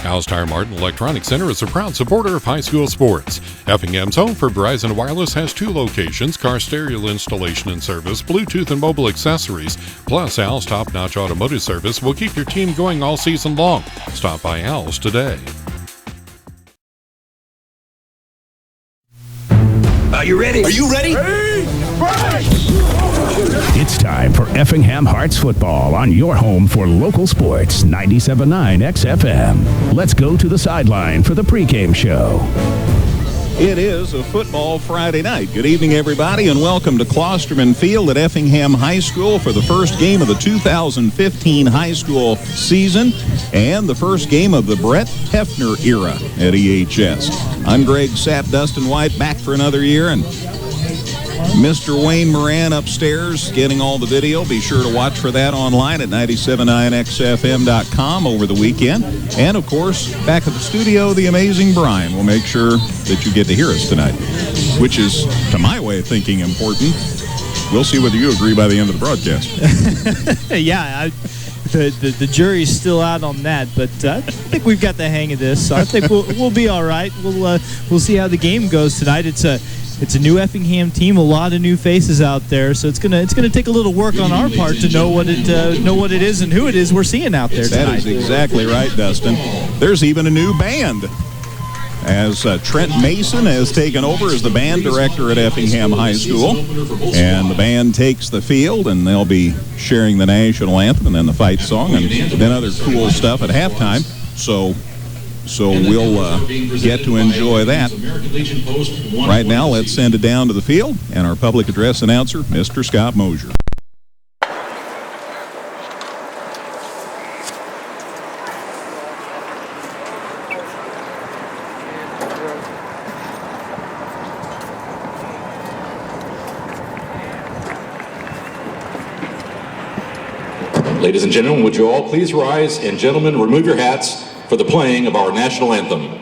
House Tire Mart and Electronic Center is a proud supporter of high school sports. Effingham's home for Verizon Wireless has 2 locations: car stereo installation and service, Bluetooth and mobile accessories. Plus, Al's top-notch automotive service will keep your team going all season long. Stop by Al's today. Are you ready? Are you ready? It's time for Effingham Hearts football on your home for local sports, 97.9 XFM. Let's go to the sideline for the pregame show. It is a football Friday night. Good evening, everybody, and welcome to Klosterman Field at Effingham High School for the first game of the 2015 high school season and the first game of the Brett Hefner era at EHS. I'm Greg Sapp, Dustin White, back for another year, and Mr. Wayne Moran upstairs getting all the video. Be sure to watch for that online at 979xfm.com over the weekend. And, of course, back at the studio, the amazing Brian will make sure that you get to hear us tonight, which is, to my way of thinking, important. We'll see whether you agree by the end of the broadcast. Yeah, the jury's still out on that, but I think we've got the hang of this. So I think we'll be all right. We'll see how the game goes tonight. It's a new Effingham team, a lot of new faces out there, so it's gonna take a little work on our part to know what it is and who it is we're seeing out there tonight. That is exactly right, Dustin. There's even a new band, as Trent Mason has taken over as the band director at Effingham High School, and the band takes the field, and they'll be sharing the national anthem and then the fight song and then other cool stuff at halftime. So we'll get to enjoy that. Right now, let's send it down to the field and our public address announcer, Mr. Scott Mosier. Ladies and gentlemen, would you all please rise, and gentlemen, remove your hats for the playing of our national anthem.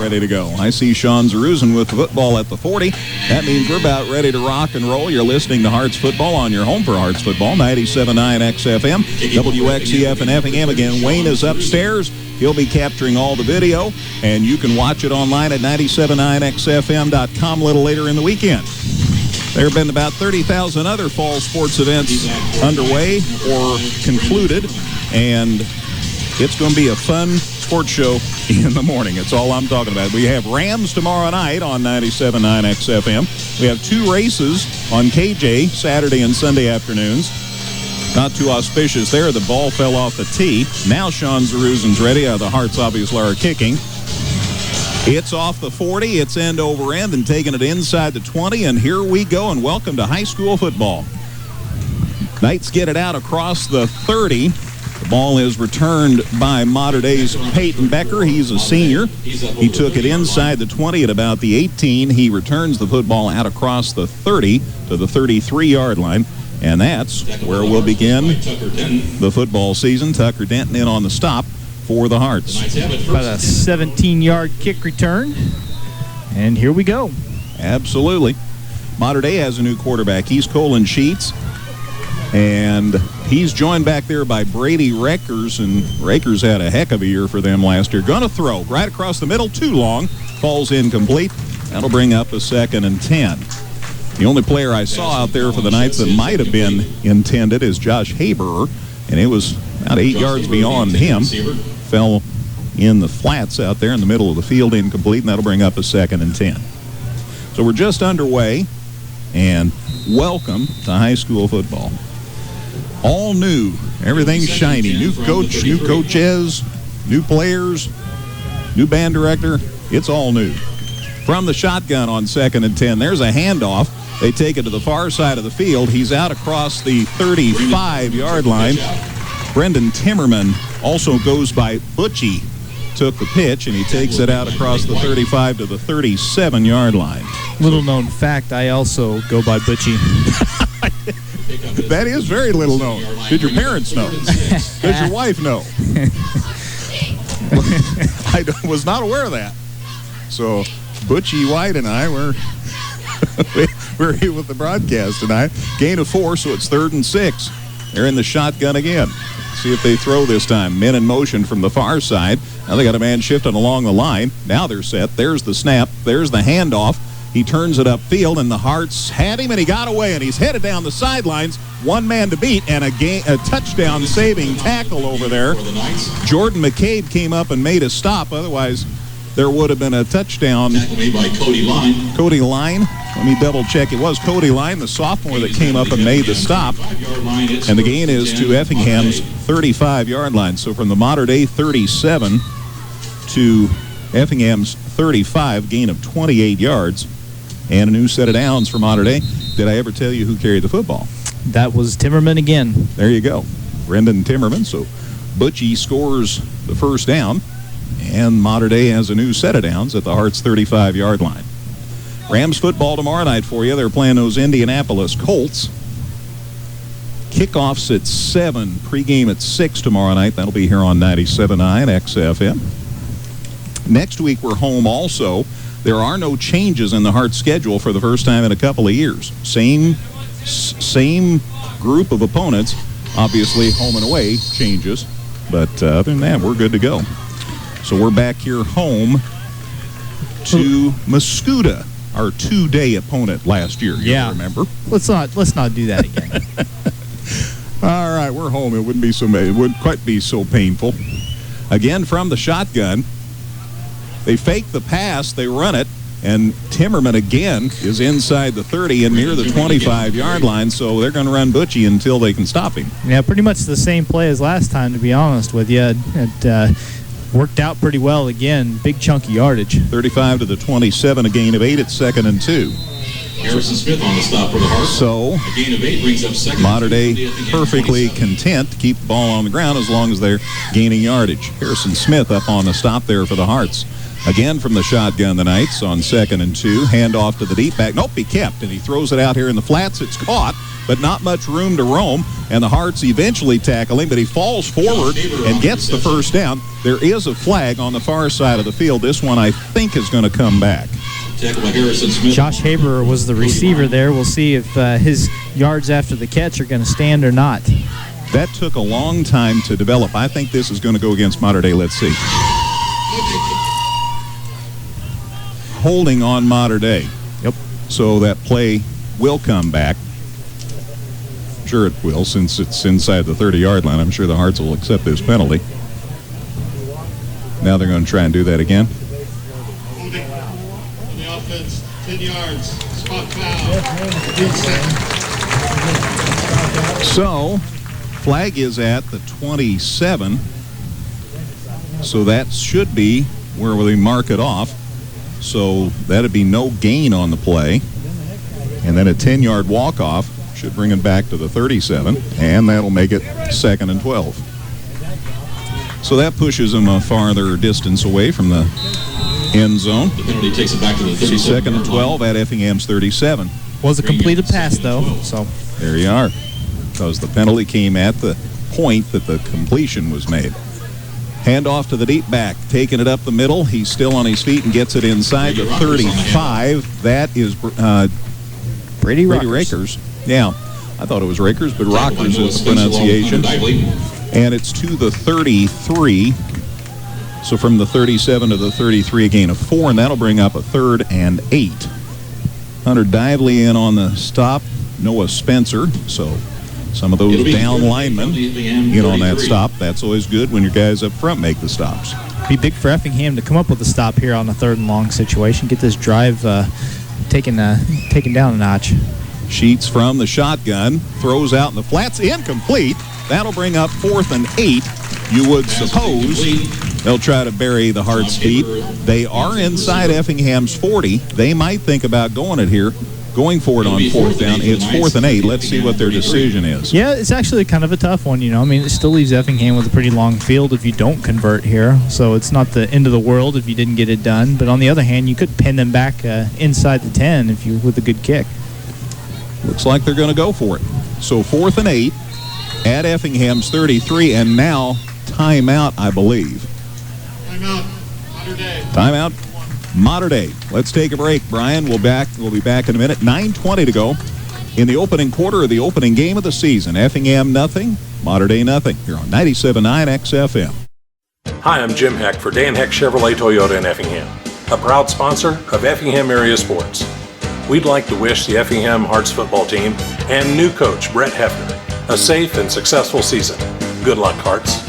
ready to go. I see Sean Zeruzen with the football at the 40. That means we're about ready to rock and roll. You're listening to Hearts Football on your home for Hearts Football, 97.9 XFM, WXCF in Effingham. Again, Wayne is upstairs. He'll be capturing all the video, and you can watch it online at 979xfm.com a little later in the weekend. There have been about 30,000 other fall sports events underway or concluded, and it's going to be a fun sports show in the morning. That's all I'm talking about. We have Rams tomorrow night on 97.9 XFM. We have 2 races on KJ Saturday and Sunday afternoons. Not too auspicious there. The ball fell off the tee. Now Sean Zeruzen's ready. The Hearts obviously are kicking. It's off the 40. It's end over end and taking it inside the 20. And here we go. And welcome to high school football. Knights get it out across the 30. The ball is returned by Mater Dei's Peyton Becker. He's a senior. He took it inside the 20 at about the 18. He returns the football out across the 30 to the 33-yard line. And that's where we'll begin the football season. Tucker Denton in on the stop for the Hearts. About a 17-yard kick return. And here we go. Absolutely. Mater Dei has a new quarterback. He's Colin Sheets. And he's joined back there by Brady Reckers. And Reckers had a heck of a year for them last year. Going to throw right across the middle. Too long. Falls incomplete. That'll bring up a 2nd and 10. The only player I saw out there for the Knights that might have been intended is Josh Haberer, and it was about 8 yards beyond him. Fell in the flats out there in the middle of the field, incomplete, and that'll bring up a 2nd and 10. So we're just underway, and welcome to high school football. All new, everything's shiny. New coach, new coaches, new players, new band director. It's all new. From the shotgun on 2nd and 10, there's a handoff. They take it to the far side of the field. He's out across the 35-yard line. Brendan Timmerman also goes by Butchie. Took the pitch, and he takes it out across the 35 to the 37-yard line. Little known fact, I also go by Butchie. That is very little known. Did your parents know? Does your wife know? I was not aware of that. So Butchie White and I were we're here with the broadcast tonight. Gain of 4, so it's 3rd and 6. They're in the shotgun again. See if they throw this time. Men in motion from the far side. Now they got a man shifting along the line. Now they're set. There's the snap. There's the handoff. He turns it upfield, and the Hearts had him, and he got away, and he's headed down the sidelines. One man to beat, and a touchdown-saving tackle over there. Jordan McCabe came up and made a stop. Otherwise, there would have been a touchdown. Tackle made by Cody Line. Cody Line. Let me double check. It was Cody Line, the sophomore, that came up and made the stop. And the gain is to Effingham's 35-yard line. So from the Mater Dei 37 to Effingham's 35, gain of 28 yards. And a new set of downs for Mater Dei. Did I ever tell you who carried the football? That was Timmerman again. There you go. Brendan Timmerman. So Butchie scores the first down. And Mater Dei has a new set of downs at the Hearts 35-yard line. Rams football tomorrow night for you. They're playing those Indianapolis Colts. Kickoffs at 7, pregame at 6 tomorrow night. That'll be here on 97.9 XFM. Next week we're home also. There are no changes in the Hearts schedule for the first time in a couple of years. Same group of opponents. Obviously home and away changes. But other than that, we're good to go. So we're back here home to Mascoutah, our 2-day opponent last year. You remember? Let's not do that again. All right, we're home. It wouldn't be so bad. It wouldn't quite be so painful. Again, from the shotgun, they fake the pass, they run it, and Timmerman again is inside the 30 and near the 25-yard line, so they're going to run Butchie until they can stop him. Yeah, pretty much the same play as last time, to be honest with you. It worked out pretty well again. Big chunky yardage. 35 to the 27, a gain of 8 at 2nd and 2. Harrison Smith on the stop for the Hearts. So, a gain of 8 brings up 2nd. Mater Dei perfectly content to keep the ball on the ground as long as they're gaining yardage. Harrison Smith up on the stop there for the Hearts. Again from the shotgun, the Knights on 2nd and 2. Handoff to the deep back. Nope, he kept, and he throws it out here in the flats. It's caught, but not much room to roam, and the Hearts eventually tackle him, but he falls forward and gets the first down. There is a flag on the far side of the field. This one, I think, is going to come back. Josh Haber was the receiver there. We'll see if his yards after the catch are going to stand or not. That took a long time to develop. I think this is going to go against Mater Dei. Let's see. Holding on Mater Dei. Yep. So that play will come back. Sure it will, since it's inside the 30-yard line. I'm sure the Hearts will accept this penalty. Now they're going to try and do that again. Holding on the offense, 10 yards, spot foul. 8 seconds. So, flag is at the 27. So that should be where we mark it off. So that'd be no gain on the play. And then a 10-yard walk-off should bring it back to the 37, and that'll make it 2nd and 12. So that pushes them a farther distance away from the end zone. The penalty takes it back to the 37. So 2nd and 12 at Effingham's 37. Was a completed pass, though. So there you are. Because the penalty came at the point that the completion was made. Handoff to the deep back, taking it up the middle. He's still on his feet and gets it inside the 35. That is Brady Rakers. Yeah, I thought it was Rakers, but Rockers is the pronunciation. And it's to the 33. So from the 37 to the 33, a gain of 4, and that'll bring up a 3rd and 8. Hunter Dively in on the stop. Noah Spencer. So some of those down linemen in on that stop. That's always good when your guys up front make the stops. Be big for Effingham to come up with a stop here on a 3rd and long situation. Get this drive taken down a notch. Sheets from the shotgun, throws out in the flats, incomplete. That'll bring up 4th and 8. You would suppose they'll try to bury the Hearts deep. They are inside Effingham's 40. They might think about going for it on 4th down. It's 4th and 8. Let's see what their decision is. Yeah, it's actually kind of a tough one, I mean, it still leaves Effingham with a pretty long field if you don't convert here. So it's not the end of the world if you didn't get it done. But on the other hand, you could pin them back inside the 10 with a good kick. Looks like they're going to go for it. So 4th and 8 at Effingham's 33, and now timeout, I believe. Timeout, Mater Dei. Timeout, Mater Dei. Let's take a break, Brian. We'll be back in a minute. 9:20 to go in the opening quarter of the opening game of the season. Effingham nothing, Mater Dei nothing. Here on 97.9 XFM. Hi, I'm Jim Heck for Dan Heck Chevrolet Toyota in Effingham, a proud sponsor of Effingham area sports. We'd like to wish the Effingham Hearts football team and new coach Brett Hefner a safe and successful season. Good luck, Hearts.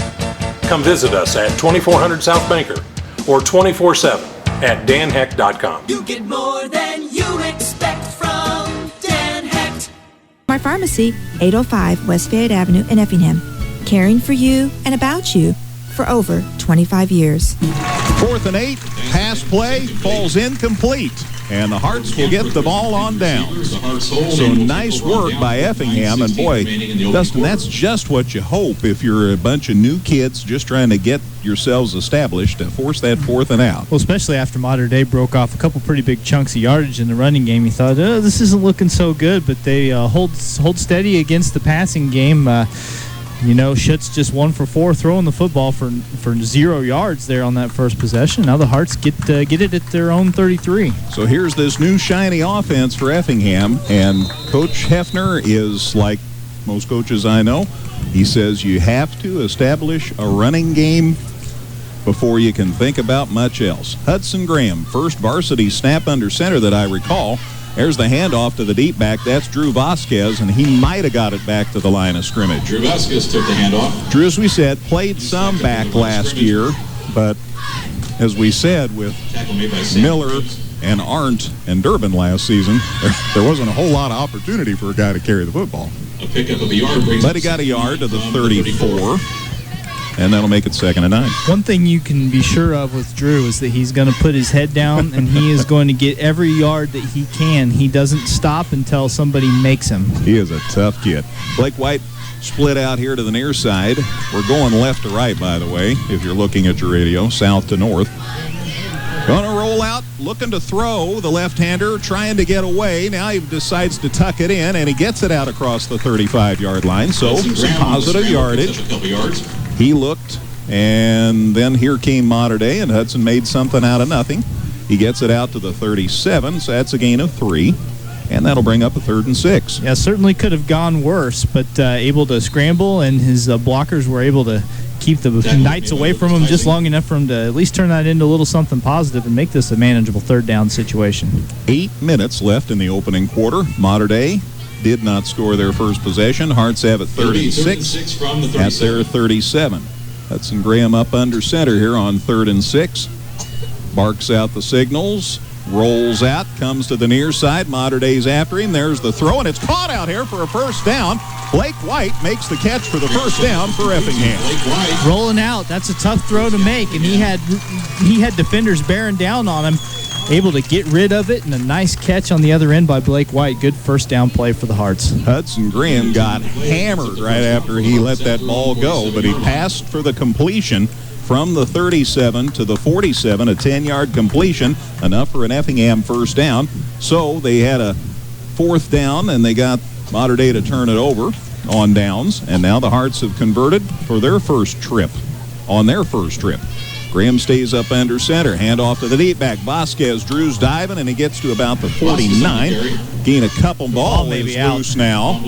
Come visit us at 2400 South Banker or 24/7 at danheck.com. You get more than you expect from Dan Hecht. Our pharmacy, 805 West Fayette Avenue in Effingham. Caring for you and about you for over 25 years. 4th and 8, pass play, falls incomplete. And the Hearts will get the ball on down. So nice work by Effingham. And boy, Dustin, that's just what you hope if you're a bunch of new kids just trying to get yourselves established to force that 4th and out. Well, especially after Mater Dei broke off a couple pretty big chunks of yardage in the running game. You thought, this isn't looking so good, but they hold steady against the passing game. Schutz just 1 for 4 throwing the football for 0 yards there on that first possession. Now the Hearts get it at their own 33. So here's this new shiny offense for Effingham, and Coach Hefner is like most coaches I know. He says you have to establish a running game before you can think about much else. Hudson Graham, first varsity snap under center that I recall. There's the handoff to the deep back. That's Drew Vasquez, and he might have got it back to the line of scrimmage. Drew Vasquez took the handoff. Drew, as we said, played some back last year, but as we said, with Miller and Arndt and Durbin last season, there wasn't a whole lot of opportunity for a guy to carry the football. A pickup of a yard brings but he got a yard to the 34. And that'll make it 2nd and 9. One thing you can be sure of with Drew is that he's going to put his head down and he is going to get every yard that he can. He doesn't stop until somebody makes him. He is a tough kid. Blake White split out here to the near side. We're going left to right, by the way, if you're looking at your radio, south to north. Going to roll out, looking to throw. The left-hander trying to get away. Now he decides to tuck it in, and he gets it out across the 35-yard line. So some positive yardage. He looked, and then here came Mater Dei, and Hudson made something out of nothing. He gets it out to the 37, so that's a gain of 3. And that'll bring up a 3rd and 6. Yeah, certainly could have gone worse, but able to scramble, and his blockers were able to keep the Knights away from him just long enough for him to at least turn that into a little something positive and make this a manageable 3rd down situation. 8 minutes left in the opening quarter. Mater Dei did not score their first possession. Hearts have it 3rd and 6 at their 37. Hudson Graham up under center here on 3rd and 6. Barks out the signals. Rolls out, comes to the near side. Mater Dei's after him. There's the throw, and it's caught out here for a first down. Blake White makes the catch for the first down for Effingham. Rolling out, that's a tough throw to make, and he had defenders bearing down on him, able to get rid of it, and a nice catch on the other end by Blake White. Good first down play for the Hearts. Hudson Graham got hammered right after he let that ball go, but he passed for the completion from the 37 to the 47, a 10-yard completion, enough for an Effingham first down. So they had a 4th down, and they got Mater Dei to turn it over on downs, and now the Hearts have converted for their first trip. Graham stays up under center. Hand off to the deep back. Vasquez, Drew's diving, and he gets to about the 49. Gain a couple. Ball is loose now.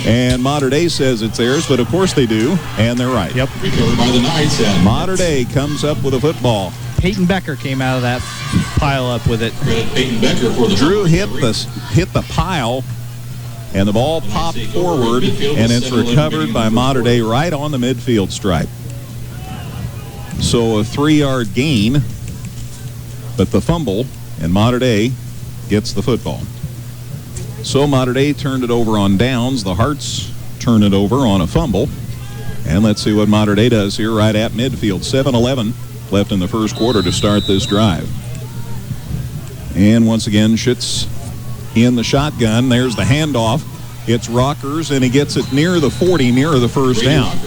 And Mater Dei says it's theirs, but of course they do, and they're right. Yep. Recovered by the Knights. Mater Dei comes up with a football. Peyton Becker came out of that pile up with it. Peyton Becker for the Drew hit the pile, and the ball popped forward, and it's recovered by Mater Dei right on the midfield stripe. So a 3-yard gain, but the fumble, and Mater Dei gets the football. So Mater Dei turned it over on downs. The Hearts turn it over on a fumble. And let's see what Mater Dei does here right at midfield. 7:11 left in the first quarter to start this drive. And once again, Schutz in the shotgun. There's the handoff. It's Rockers, and he gets it near the 40, near the first down.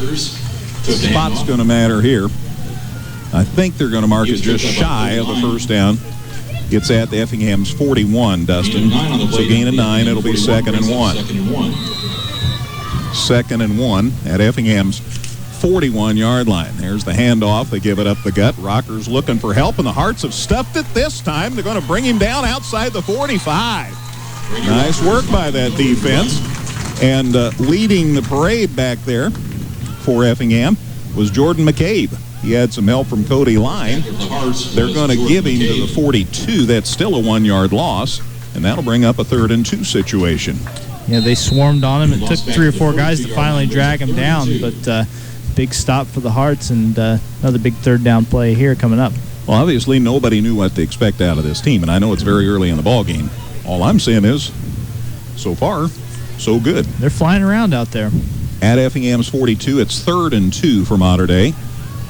Spot's going to matter here. I think they're going to mark it just shy of the first down. It's at the Effingham's 41, Dustin. So gain of 9. It'll be 2nd and 1. 2nd and 1 at Effingham's 41-yard line. There's the handoff. They give it up the gut. Rockers looking for help, and the Hearts have stuffed it this time. They're going to bring him down outside the 45. Nice work by that defense. And leading the parade back there for Effingham was Jordan McCabe. He had some help from Cody Line. They're going to give him to the 42. That's still a 1-yard loss, and that'll bring up a 3rd and 2 situation. Yeah, they swarmed on him. It took 3 or 4 guys to finally drag him down, but big stop for the Hearts, and another big 3rd down play here coming up. Well, obviously nobody knew what to expect out of this team, and I know it's very early in the ball game. All I'm saying is, so far, so good. They're flying around out there. At Effingham's 42, it's 3rd and 2 for Mater Dei.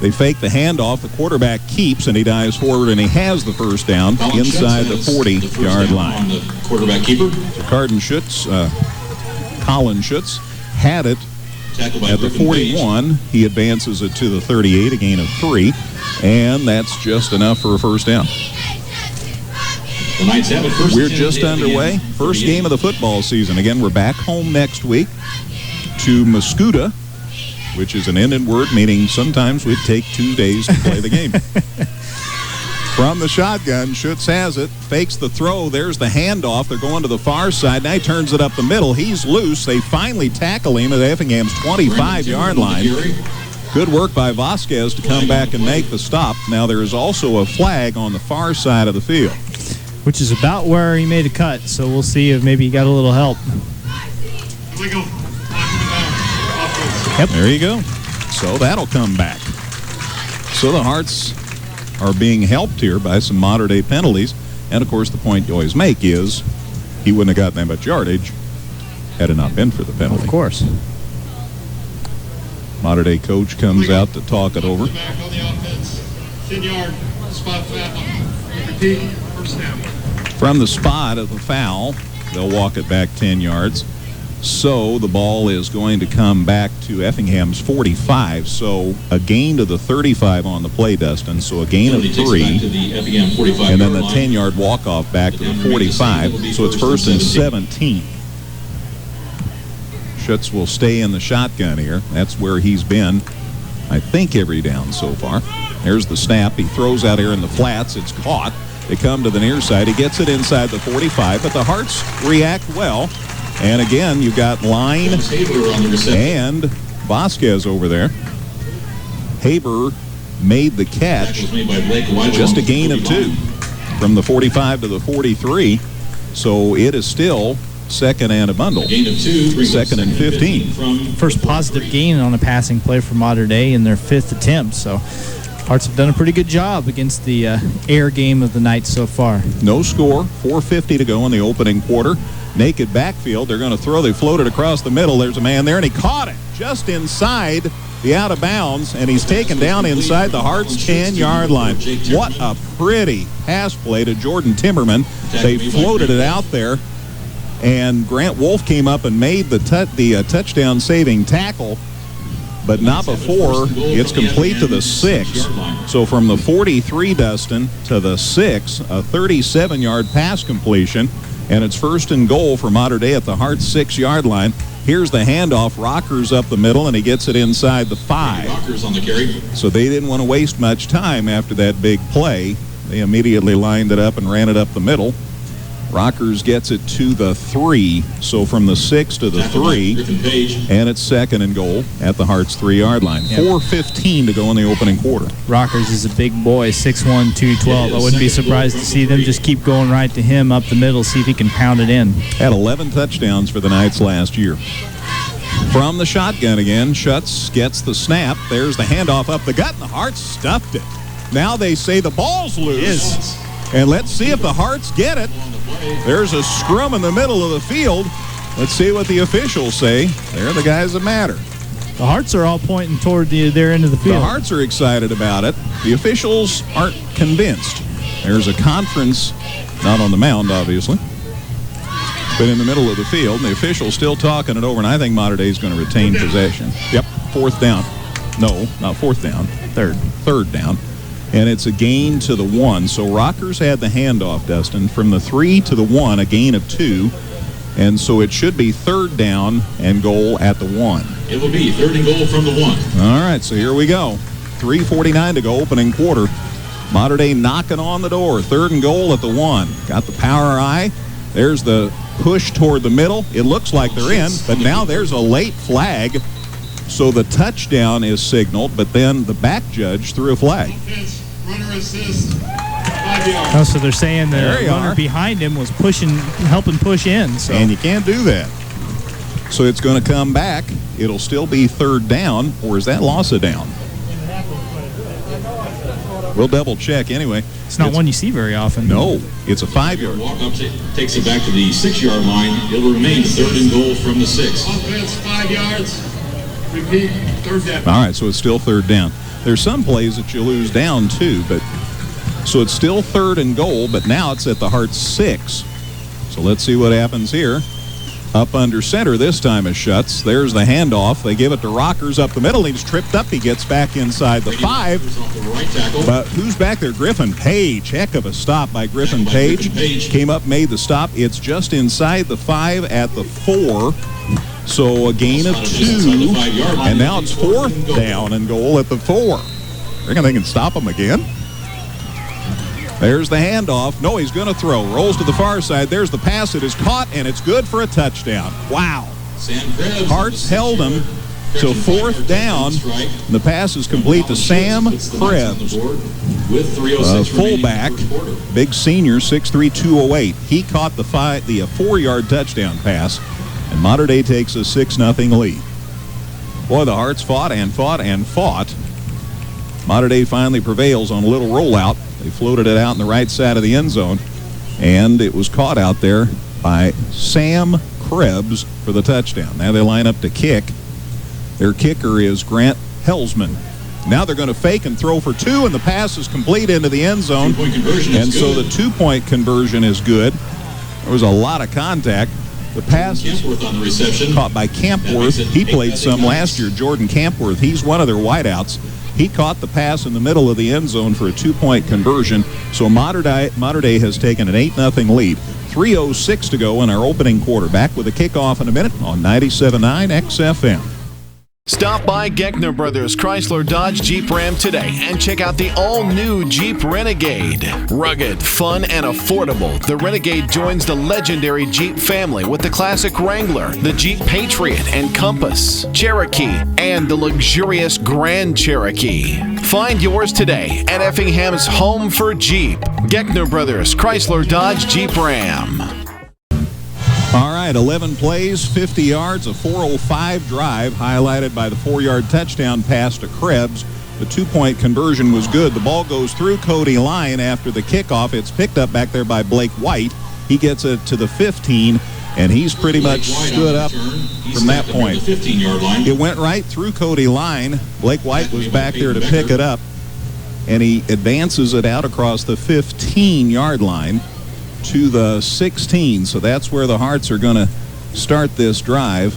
They fake the handoff. The quarterback keeps, and he dives forward, and he has the first down inside the 40-yard line. The quarterback keeper. So Colin Schutz had it at the 41. He advances it to the 38, a gain of 3, and that's just enough for a first down. The Knights have it first. We're just underway. First game of the football season. Again, we're back home next week to Mascoutah, which is an ended word meaning sometimes we take 2 days to play the game. From the shotgun, Schutz has it, fakes the throw. There's the handoff. They're going to the far side. Now he turns it up the middle. He's loose. They finally tackle him at Effingham's 25-yard line. Good work by Vasquez to come back and make the stop. Now there is also a flag on the far side of the field, which is about where he made a cut. So we'll see if maybe he got a little help. Here we go. Yep. There you go. So that'll come back. So the Hearts are being helped here by some Mater Dei penalties. And, of course, the point you always make is he wouldn't have gotten that much yardage had it not been for the penalty. Of course. Mater Dei coach comes out to talk it over. Back on the offense. 10-yard spot foul. Repeat. First down. From the spot of the foul, they'll walk it back 10 yards. So the ball is going to come back to Effingham's 45. So a gain to the 35 on the play, Dustin. So a gain of 3. And then the 10-yard walk-off back to the 45. So it's 1st and 17. Schutz will stay in the shotgun here. That's where he's been, I think, every down so far. There's the snap. He throws out here in the flats. It's caught. They come to the near side. He gets it inside the 45, but the Hearts react well. And again, you've got Line and Vasquez over there. Haber made the catch. Just a gain of 2 from the 45 to the 43. So it is still 2nd and a bundle. 2nd and 15. First positive gain on a passing play for Mater Dei in their 5th attempt. So Hearts have done a pretty good job against the air game of the night so far. No score. 4:50 to go in the opening quarter. Naked backfield. They're going to throw. They float it across the middle. There's a man there, and he caught it just inside the out of bounds, and he's taken down inside the Hearts 10-yard line. What a pretty pass play to Jordan Timmerman. They floated it out there, and Grant Wolf came up and made the touchdown saving tackle, but not before it's complete to the 6. So from the 43, Dustin, to the 6, a 37-yard pass completion. And it's 1st and goal for Mater Dei at the Hearts 6-yard line. Here's the handoff. Rockers up the middle, and he gets it inside the 5. Rockers on the carry. So they didn't want to waste much time after that big play. They immediately lined it up and ran it up the middle. Rockers gets it to the 3. So from the 6 to the 3. And it's 2nd and goal at the Hearts 3-yard line. 4:15 to go in the opening quarter. Rockers is a big boy, 6'1", 212. I wouldn't be surprised to see them just keep going right to him up the middle, see if he can pound it in. Had 11 touchdowns for the Knights last year. From the shotgun again, Schutz gets the snap. There's the handoff up the gut, and the Hearts stuffed it. Now they say the ball's loose. And let's see if the Hearts get it. There's a scrum in the middle of the field. Let's see what the officials say. They're the guys that matter. The Hearts are all pointing toward their end of the field. The Hearts are excited about it. The officials aren't convinced. There's a conference, not on the mound, obviously, but in the middle of the field. And the officials still talking it over, and I think Mater Dei is going to retain possession. Yep, 4th down. No, not 4th down. 3rd down. And it's a gain to the 1. So Rockers had the handoff, Dustin, from the 3 to the 1, a gain of 2. And so it should be 3rd down and goal at the 1. It will be 3rd and goal from the 1. All right, so here we go. 3:49 to go, opening quarter. Mater Dei knocking on the door. 3rd and goal at the 1. Got the power eye. There's the push toward the middle. It looks like they're in, but now there's a late flag. So the touchdown is signaled, but then the back judge threw a flag. Runner assist, 5 yards. Oh, so they're saying the runner behind him was helping push in. So. And you can't do that. So it's going to come back. It'll still be 3rd down, or is that loss of down? We'll double check anyway. It's not one you see very often. No, it's a 5-yard. Walk-up takes it back to the 6-yard line. It'll remain 3rd and goal from the 6. Offense, 5 yards. Repeat, 3rd down. All right, so it's still 3rd down. There's some plays that you lose down too, but so it's still 3rd and goal, but now it's at the Hearts 6. So let's see what happens here. Up under center this time is Schutz. There's the handoff. They give it to Rockers up the middle. He's tripped up. He gets back inside the 5. But who's back there? Griffin Page. Heck of a stop by Griffin Page. Came up, made the stop. It's just inside the 5 at the 4. So a gain of 2. And now it's 4th down and goal at the 4. Reckon they can stop him again? There's the handoff. No, he's going to throw. Rolls to the far side. There's the pass. It is caught, and it's good for a touchdown. Wow. Hearts held him to 4th down. The pass is complete to Sam Krebs, fullback, big senior, 6'3", 208. He caught the 4-yard touchdown pass, and Mater Dei takes a 6-0 lead. Boy, the Hearts fought and fought and fought. Mater Dei finally prevails on a little rollout. They floated it out in the right side of the end zone, and it was caught out there by Sam Krebs for the touchdown. Now they line up to kick. Their kicker is Grant Helsman. Now they're going to fake and throw for 2, and the pass is complete into the end zone. And so the 2-point conversion is good. There was a lot of contact. The pass is Campworth on the reception. caught by Campworth. He played some last year. Jordan Campworth, he's one of their wideouts. He caught the pass in the middle of the end zone for a 2-point conversion. So Mater Dei has taken an 8-0 lead. 3:06 to go in our opening quarter. Back with a kickoff in a minute on 97.9 XFM. Stop by Geckner Brothers Chrysler Dodge Jeep Ram today and check out the all-new Jeep Renegade. Rugged, fun, and affordable, the Renegade joins the legendary Jeep family with the classic Wrangler, the Jeep Patriot and Compass, Cherokee, and the luxurious Grand Cherokee. Find yours today at Effingham's home for Jeep. Geckner Brothers Chrysler Dodge Jeep Ram. All right, 11 plays, 50 yards, a 4:05 drive, highlighted by the 4-yard touchdown pass to Krebs. The 2-point conversion was good. The ball goes through Cody Lyon after the kickoff. It's picked up back there by Blake White. He gets it to the 15, and he's pretty much stood up from that point. It went right through Cody Lyon. Blake White was back there to pick it up, and he advances it out across the 15-yard line to the 16. So that's where the Hearts are going to start this drive.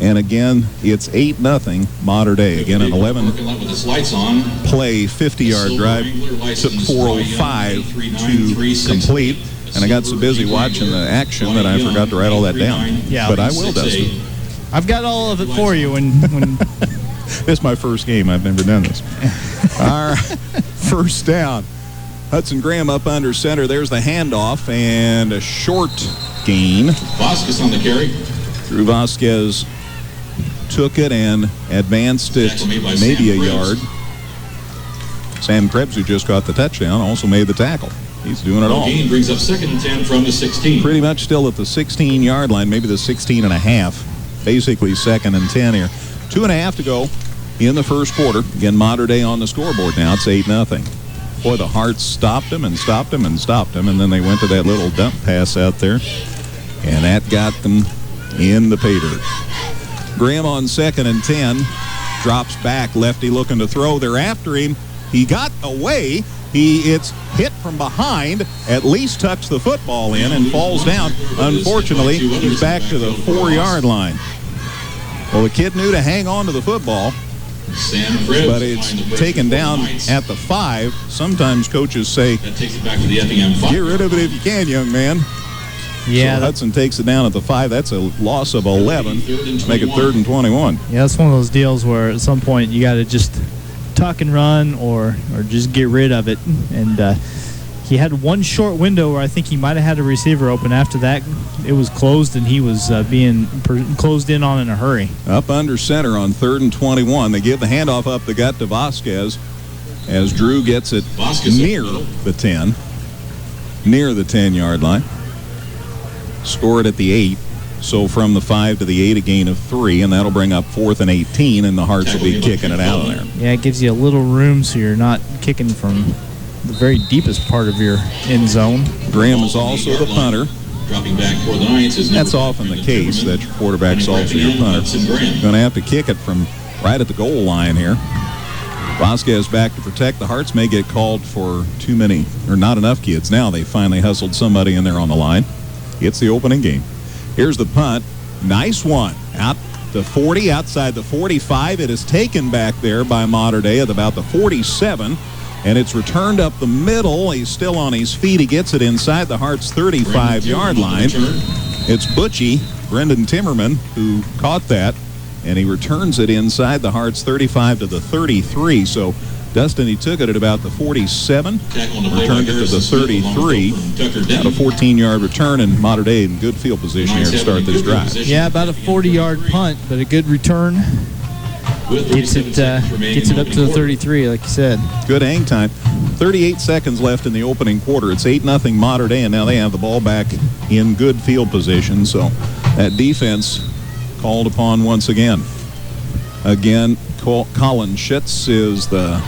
And again, it's 8-0 Mater Dei. Again, an 11-play, 50-yard drive. Took 4:05 to complete. And I got so busy watching the action that I forgot to write all that down. Yeah, but I will, Dustin. I've got all of it for you when This is my first game. I've never done this. All right, first down. Hudson Graham up under center. There's the handoff and a short gain. Vasquez on the carry. Drew Vasquez took it and advanced it maybe a yard. Sam Krebs, who just got the touchdown, also made the tackle. He's doing it all. Gain brings up 2nd and 10 from the 16. Pretty much still at the 16-yard line, maybe the 16 and a half. Basically 2nd and 10 here. 2.5 to go in the first quarter. Again, Mater Dei on the scoreboard now. It's 8-0. Boy, the Hearts stopped him and stopped him and stopped him, and then they went to that little dump pass out there, and that got them in the pay dirt. Graham on 2nd and 10, drops back, lefty looking to throw. They're after him. He got away. It's hit from behind, at least tucks the football in and falls down. Unfortunately, he's back to the 4-yard line. Well, the kid knew to hang on to the football, but it's taken down at the 5. Sometimes coaches say, That takes it back to the Effingham 5. get rid of it if you can, young man. Yeah, so Hudson takes it down at the 5. That's a loss of 11. Make it 3rd and 21. Yeah, it's one of those deals where at some point you got to just tuck and run or just get rid of it. And he had one short window where I think he might have had a receiver open. After that, it was closed, and he was being closed in on in a hurry. Up under center on 3rd and 21. They give the handoff up the gut to Vasquez as Drew gets it near the 10. Near the 10-yard line. Scored at the 8. So from the 5 to the 8, a gain of 3, and that'll bring up 4th and 18, and the Hearts will be kicking it out of there. Yeah, it gives you a little room so you're not kicking from the very deepest part of your end zone. Graham is also the punter. Dropping back for the Knights is That's often the case, that your quarterback's also your punter. Going to have to kick it from right at the goal line here. Vasquez back to protect. The Hearts may get called for too many, or not enough kids. Now they finally hustled somebody in there on the line. It's the opening game. Here's the punt. Nice one. Out the 40, outside the 45. It is taken back there by Mater Dei at about the 47. And it's returned up the middle. He's still on his feet. He gets it inside the Hearts' 35-yard line. It's Butchie, Brendan Timmerman, who caught that. And he returns it inside the Hearts' 35 to the 33. So, Dustin, he took it at about the 47, returned it to the 33. About a 14-yard return, and Mater Dei in good field position here to start this drive. Yeah, about a 40-yard punt, but a good return. Gets it up to the 33, like you said. Good hang time. 38 seconds left in the opening quarter. It's 8-0 Mater Dei, and now they have the ball back in good field position. So that defense called upon once again. Again, Colin Schitz is the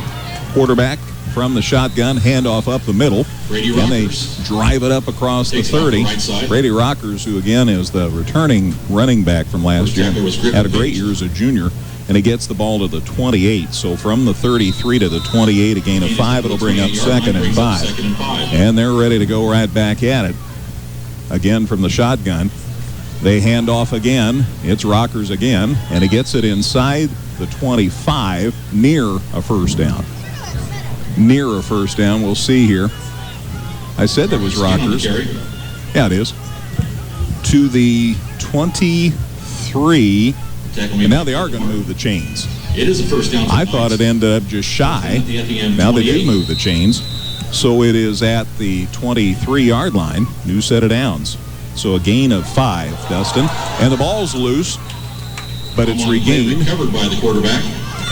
quarterback from the shotgun, handoff up the middle, and they drive it up across the 30. Brady Rockers, who again is the returning running back from last year, had a great year as a junior, and he gets the ball to the 28. So from the 33 to the 28, a gain of 5. It'll bring up 2nd and 5. And they're ready to go right back at it. again from the shotgun. They hand off again. It's Rockers again, and he gets it inside the 25, near a first down. Near a first down. We'll see here. I said that was Rockers. Yeah, it is. To the 23, and now they are going to move the chains. It is a first down. I thought it ended up just shy. Now they do move the chains. So it is at the 23-yard line. New set of downs. So a gain of 5, Dustin. And the ball's loose, but it's regained. Recovered by the quarterback.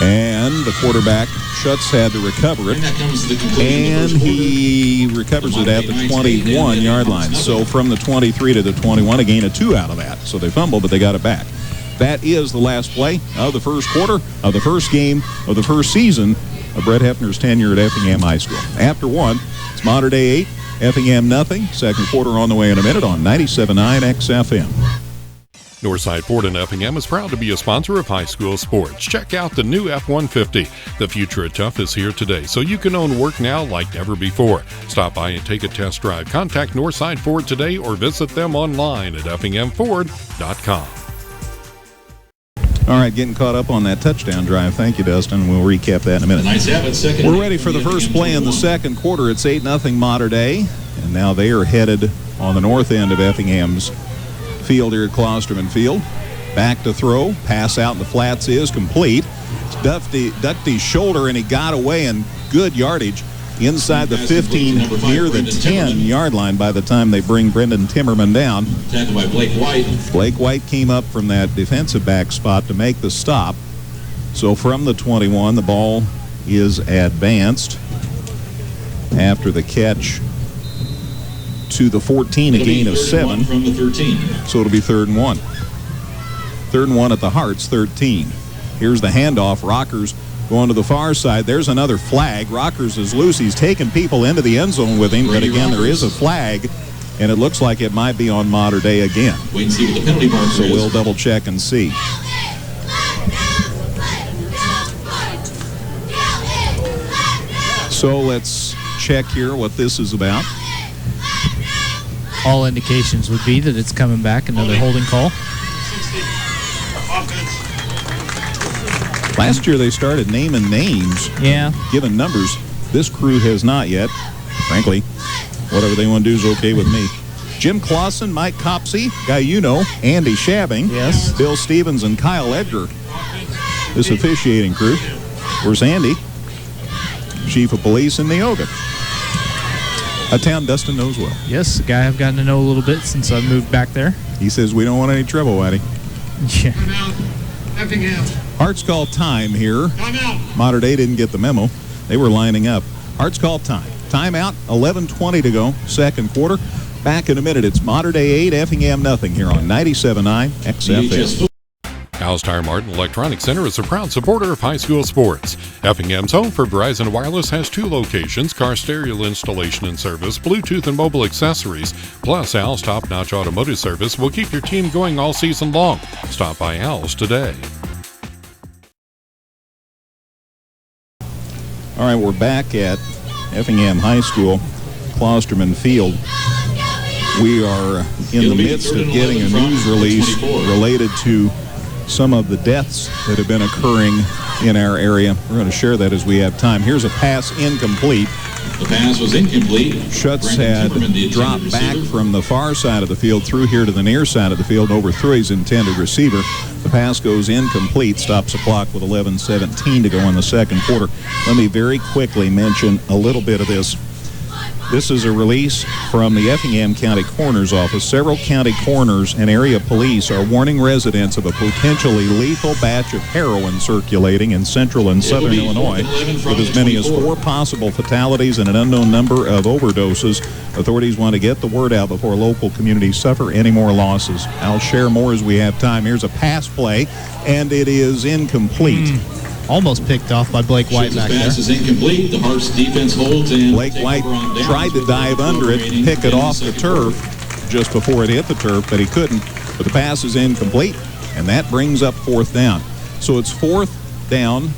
And the quarterback, Schutz, had to recover it. And he recovers it at the 21-yard line. So from the 23 to the 21, a gain of 2 out of that. So they fumbled, but they got it back. That is the last play of the first quarter of the first game of the first season of Brett Hefner's tenure at Effingham High School. After 1, it's Mater Dei 8, Effingham nothing. Second quarter on the way in a minute on 97.9 XFM. Northside Ford in Effingham is proud to be a sponsor of high school sports. Check out the new F-150. The future of tough is here today, so you can own work now like never before. Stop by and take a test drive. Contact Northside Ford today or visit them online at effinghamford.com. All right, getting caught up on that touchdown drive. Thank you, Dustin. We'll recap that in a minute. Nice habit, second. We're ready for the first play in the second quarter. It's 8-0 Mater Dei, and now they are headed on the north end of Effingham's field here at Klosterman Field. Back to throw. Pass out in the flats is complete. It's Ducty's shoulder, and he got away in good yardage inside the 15, near the 10-yard line by the time they bring Brendan Timmerman down. Tackled by Blake White. Blake White came up from that defensive back spot to make the stop. So from the 21, the ball is advanced after the catch to the 14, a gain of 7. From the 13. So it'll be 3rd and 1. 3rd and 1 at the Hearts, 13. Here's the handoff. Rockers going to the far side. There's another flag. Rockers is loose. He's taking people into the end zone with him, but again, there is a flag, and it looks like it might be on Mater Dei again. Wait and see what the penalty marker is. So we'll double check and see. So let's check here what this is about. All indications would be that it's coming back, another holding call. Last year they started naming names, giving numbers. This crew has not yet. Frankly, whatever they want to do is okay with me. Jim Clausen, Mike Copsey, guy you know, Andy Shabbing, yes, Bill Stevens, and Kyle Edgar. This officiating crew. Where's Andy? Chief of Police in Neoga. A town Dustin knows well. Yes, a guy I've gotten to know a little bit since I moved back there. He says we don't want any trouble, Eddie. Yeah. Effingham. Hearts call time here. Timeout. Mater Dei didn't get the memo. They were lining up. Hearts call time. Timeout, 11:20 to go, second quarter. Back in a minute. It's Mater Dei 8, Effingham nothing here on 97.9 XFM. Al's Tire Mart and Electronic Center is a proud supporter of high school sports. Effingham's home for Verizon Wireless has 2 locations, car stereo installation and service, Bluetooth and mobile accessories, plus Al's top-notch automotive service will keep your team going all season long. Stop by Al's today. All right, we're back at Effingham High School, Klosterman Field. We are in the midst of getting a news release related to some of the deaths that have been occurring in our area. We're going to share that as we have time. Here's a pass incomplete. The pass was incomplete. Schutz had dropped back from the far side of the field through here to the near side of the field, overthrew his intended receiver. The pass goes incomplete, stops the clock with 11:17 to go in the second quarter. Let me very quickly mention a little bit of this. This is a release from the Effingham County Coroner's Office. Several county coroners and area police are warning residents of a potentially lethal batch of heroin circulating in central and southern Illinois, with as many as 4 possible fatalities and an unknown number of overdoses. Authorities want to get the word out before local communities suffer any more losses. I'll share more as we have time. Here's a pass play, and it is incomplete. Almost picked off by Blake White back there. Pass is incomplete. The Hearts defense holds and Blake White tried to dive under it, pick it off the turf just before it hit the turf, but he couldn't. But the pass is incomplete, and that brings up 4th down. So it's 4th down.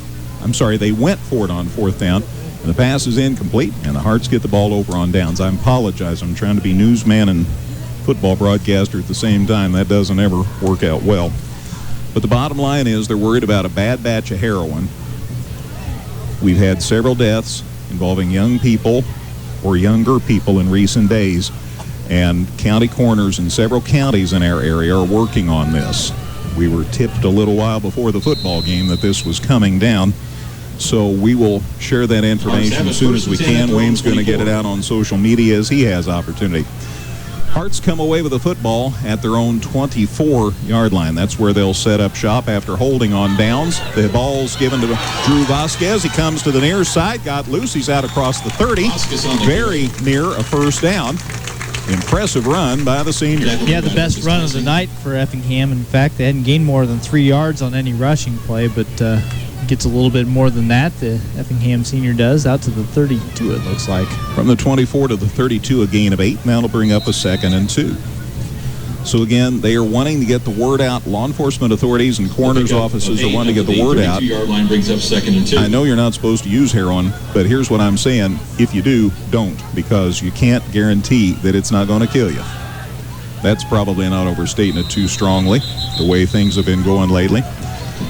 I'm sorry, they went for it on 4th down, and the pass is incomplete, and the Hearts get the ball over on downs. I apologize. I'm trying to be newsman and football broadcaster at the same time. That doesn't ever work out well. But the bottom line is they're worried about a bad batch of heroin. We've had several deaths involving young people or younger people in recent days, and county coroners in several counties in our area are working on this. We were tipped a little while before the football game that this was coming down, so we will share that information as soon as we can. Wayne's going to get it out on social media as he has opportunity. Hearts come away with the football at their own 24-yard line. That's where they'll set up shop after holding on downs. The ball's given to Drew Vasquez. He comes to the near side, got loose. He's out across the 30. Very near a first down. Impressive run by the senior. Yeah, the best run of the night for Effingham. In fact, they hadn't gained more than 3 yards on any rushing play, but gets a little bit more than that. The Effingham senior does, out to the 32, it looks like. From the 24 to the 32, a gain of 8. Now it'll bring up a 2nd and 2. So again, they are wanting to get the word out. Law enforcement authorities and coroners' offices are wanting to get the word out. 32-yard line brings up 2nd and 2. I know you're not supposed to use heroin, but here's what I'm saying. If you do, don't, because you can't guarantee that it's not going to kill you. That's probably not overstating it too strongly, the way things have been going lately.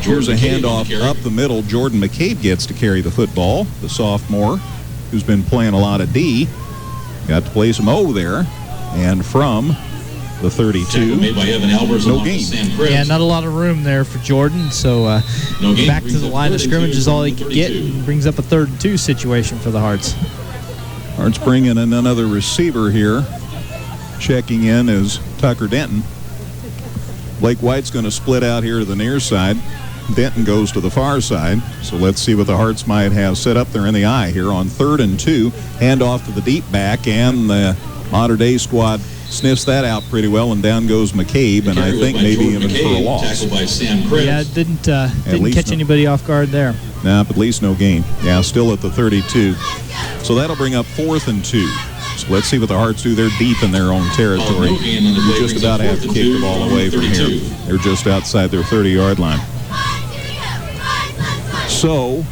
Here's a handoff up the middle. Jordan McCabe gets to carry the football, the sophomore, who's been playing a lot of D. Got to play some O there. And from the 32, made by Evan Albers, no gain. Yeah, not a lot of room there for Jordan, so back to the line of scrimmage is all he could get. And brings up a 3rd and 2 situation for the Hearts. Hearts bringing in another receiver here. Checking in is Tucker Denton. Blake White's going to split out here to the near side. Denton goes to the far side. So let's see what the Hearts might have set up there in the eye here on 3rd and 2. Hand off to the deep back, and the Mater Dei squad sniffs that out pretty well, and down goes McCabe, and I think maybe even for a loss. Yeah, didn't catch anybody off guard there. Nah, but at least no gain. Yeah, still at the 32. So that'll bring up 4th and 2. So let's see what the Hearts do. They're deep in their own territory. You just about have to kick the ball away from here. They're just outside their 30-yard line. So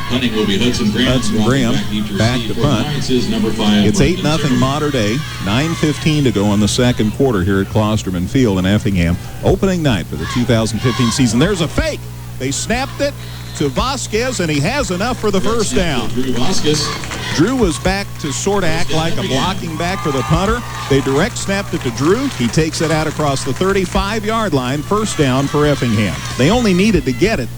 punting will be Hudson Graham back to punt. It's 8-0 Mater Dei. 9:15 to go in the second quarter here at Klosterman Field in Effingham. Opening night for the 2015 season. There's a fake. They snapped it to Vasquez, and he has enough for the first down. Drew was back to sort of act like a blocking back for the punter. They direct snapped it to Drew. He takes it out across the 35-yard line. First down for Effingham. They only needed to get it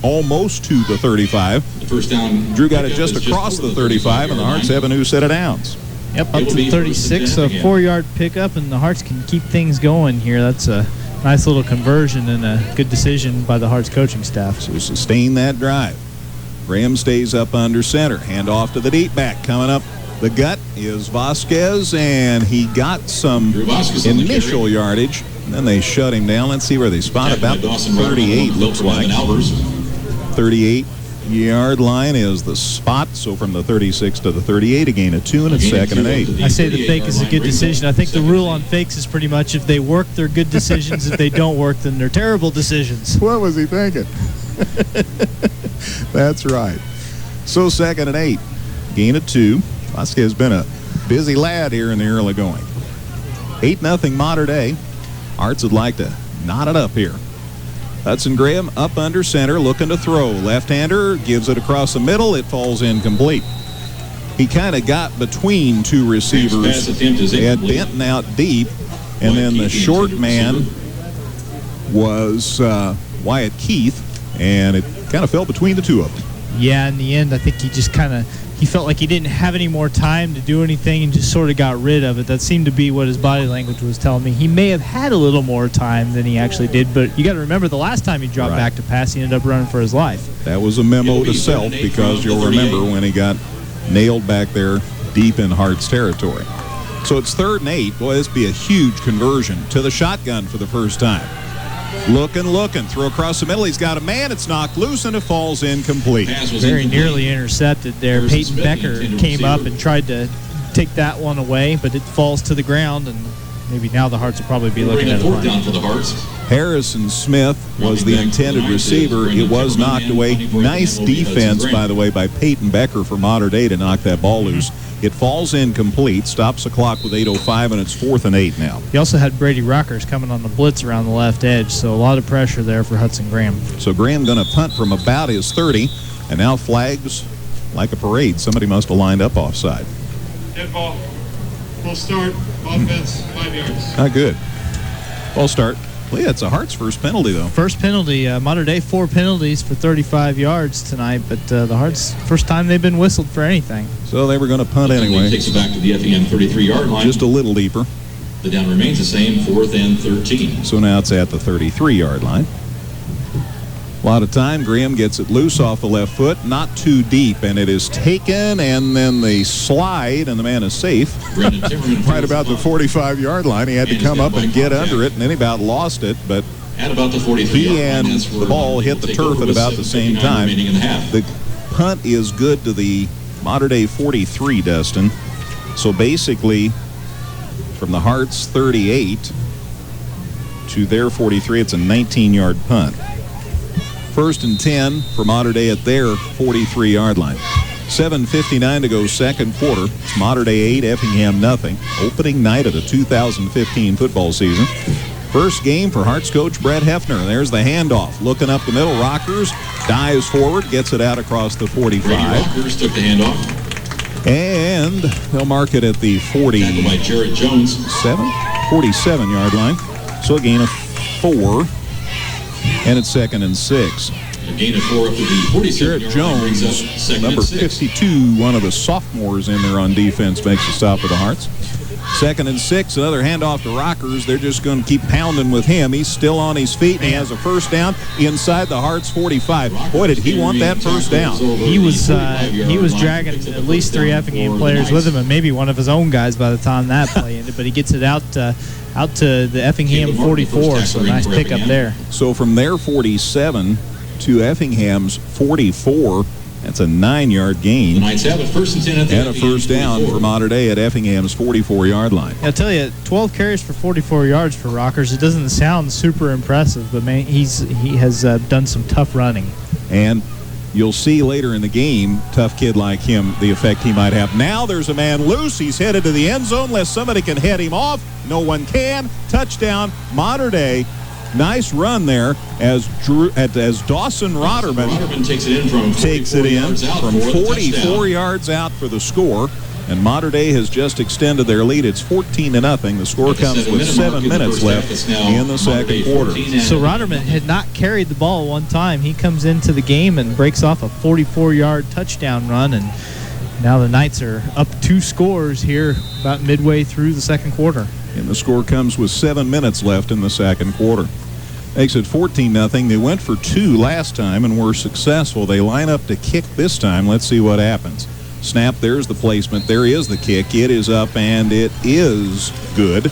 almost to the 35. The first down. Drew got it just across the 35, and the Hearts have a new set of downs. Yep, up to 36, a 4-yard pickup, and the Hearts can keep things going here. That's a nice little conversion and a good decision by the Hearts coaching staff. So sustain that drive. Graham stays up under center. Hand off to the deep back. Coming up the gut is Vasquez, and he got some initial yardage. And then they shut him down. Let's see where they spot about the 38, looks like. 38-yard line is the spot. So from the 36 to the 38, a gain of 2, and it's 2nd and 8. I say the fake is a good decision. I think the rule on fakes is pretty much if they work, they're good decisions. If they don't work, then they're terrible decisions. What was he thinking? That's right. So 2nd and 8. Gain of 2. Vasquez has been a busy lad here in the early going. 8-0 Mater Dei. Hearts would like to knot it up here. Hudson Graham up under center, looking to throw. Left-hander gives it across the middle. It falls incomplete. He kind of got between two receivers. They had Denton out deep, and then the short man was Wyatt Keith, and it kind of fell between the two of them. Yeah, in the end, I think he just he felt like he didn't have any more time to do anything and just sort of got rid of it. That seemed to be what his body language was telling me. He may have had a little more time than he actually did, but you got to remember the last time he dropped back to pass, he ended up running for his life. That was a memo to self, because you'll remember when he got nailed back there deep in Hart's territory. So it's 3rd and 8. Boy, this would be a huge conversion to the shotgun for the first time. Looking, throw across the middle. He's got a man. It's knocked loose, and it falls incomplete. Very nearly intercepted there. Peyton Becker came up and tried to take that one away, but it falls to the ground, and maybe now the Hearts will probably be We'll looking bring at a a fourth punt. down for the Hearts. Harrison Smith was the intended receiver. It was knocked away. Nice defense, by the way, by Peyton Becker for Mater Dei to knock that ball loose. It falls incomplete, stops the clock with 8:05, and it's 4th and 8 now. He also had Brady Rockers coming on the blitz around the left edge, so a lot of pressure there for Hudson Graham. So Graham going to punt from about his 30, and now flags like a parade. Somebody must have lined up offside. Dead ball. Full start. Offense, 5 yards. Not good. Ball start. Well, yeah, it's a Hearts' first penalty, though. First penalty. Mater Dei 4 penalties for 35 yards tonight, but the Hearts, first time they've been whistled for anything. So they were going to punt anyway. Takes it back to the Effingham 33-yard line. Just a little deeper. The down remains the same, 4th and 13. So now it's at the 33-yard line. A lot of time. Graham gets it loose off the left foot, not too deep, and it is taken, and then the slide, and the man is safe. Right about the 45-yard line. He had to come up and get under it, and then he about lost it, but at about the 43-yard he and the ball hit the turf at about the same time. The punt is good to the Mater Dei 43, Dustin. So basically, from the Hearts 38 to their 43, it's a 19-yard punt. 1st and 10 for Mater Dei at their 43-yard line. 7:59 to go, second quarter. It's Mater Dei 8, Effingham nothing. Opening night of the 2015 football season. First game for Hearts coach Brett Hefner. There's the handoff. Looking up the middle. Rockers dives forward, gets it out across the 45. Rockers took the handoff. And they'll mark it at the 47, by Jarrett Jones. 47-yard line. So a gain of 4. And it's 2nd and 6. A gain of 4 up to the 47-yard Jarrett line brings up Jones, 2nd number and 6. 52, one of the sophomores in there on defense, makes a stop for the Hearts. 2nd and 6, another handoff to Rockers. They're just going to keep pounding with him. He's still on his feet, and he has a first down inside the Hearts 45. Boy, did he want that first down. He was dragging at least 3 Effingham players with him, and maybe one of his own guys by the time that play ended, but he gets it out to the Effingham 44, so nice pickup there. So from their 47 to Effingham's 44, that's a 9-yard gain. The Knights have it 1st and 10 at the and a first down for Mater Dei at Effingham's 44-yard line. I'll tell you, 12 carries for 44 yards for Rockers. It doesn't sound super impressive, but man, he has done some tough running. And you'll see later in the game, tough kid like him, the effect he might have. Now there's a man loose. He's headed to the end zone unless somebody can head him off. No one can. Touchdown, Mater Dei. Nice run there as Dawson Rotterman takes it in from 44 yards out for the score. And Mater Dei has just extended their lead. It's 14-0. The score comes with 7 minutes left in the second quarter. So Rotterman had not carried the ball one time. He comes into the game and breaks off a 44-yard touchdown run, and now the Knights are up 2 scores here about midway through the second quarter. And the score comes with 7 minutes left in the second quarter. Makes it 14-0. They went for 2 last time and were successful. They line up to kick this time. Let's see what happens. Snap, there's the placement. There is the kick. It is up, and it is good.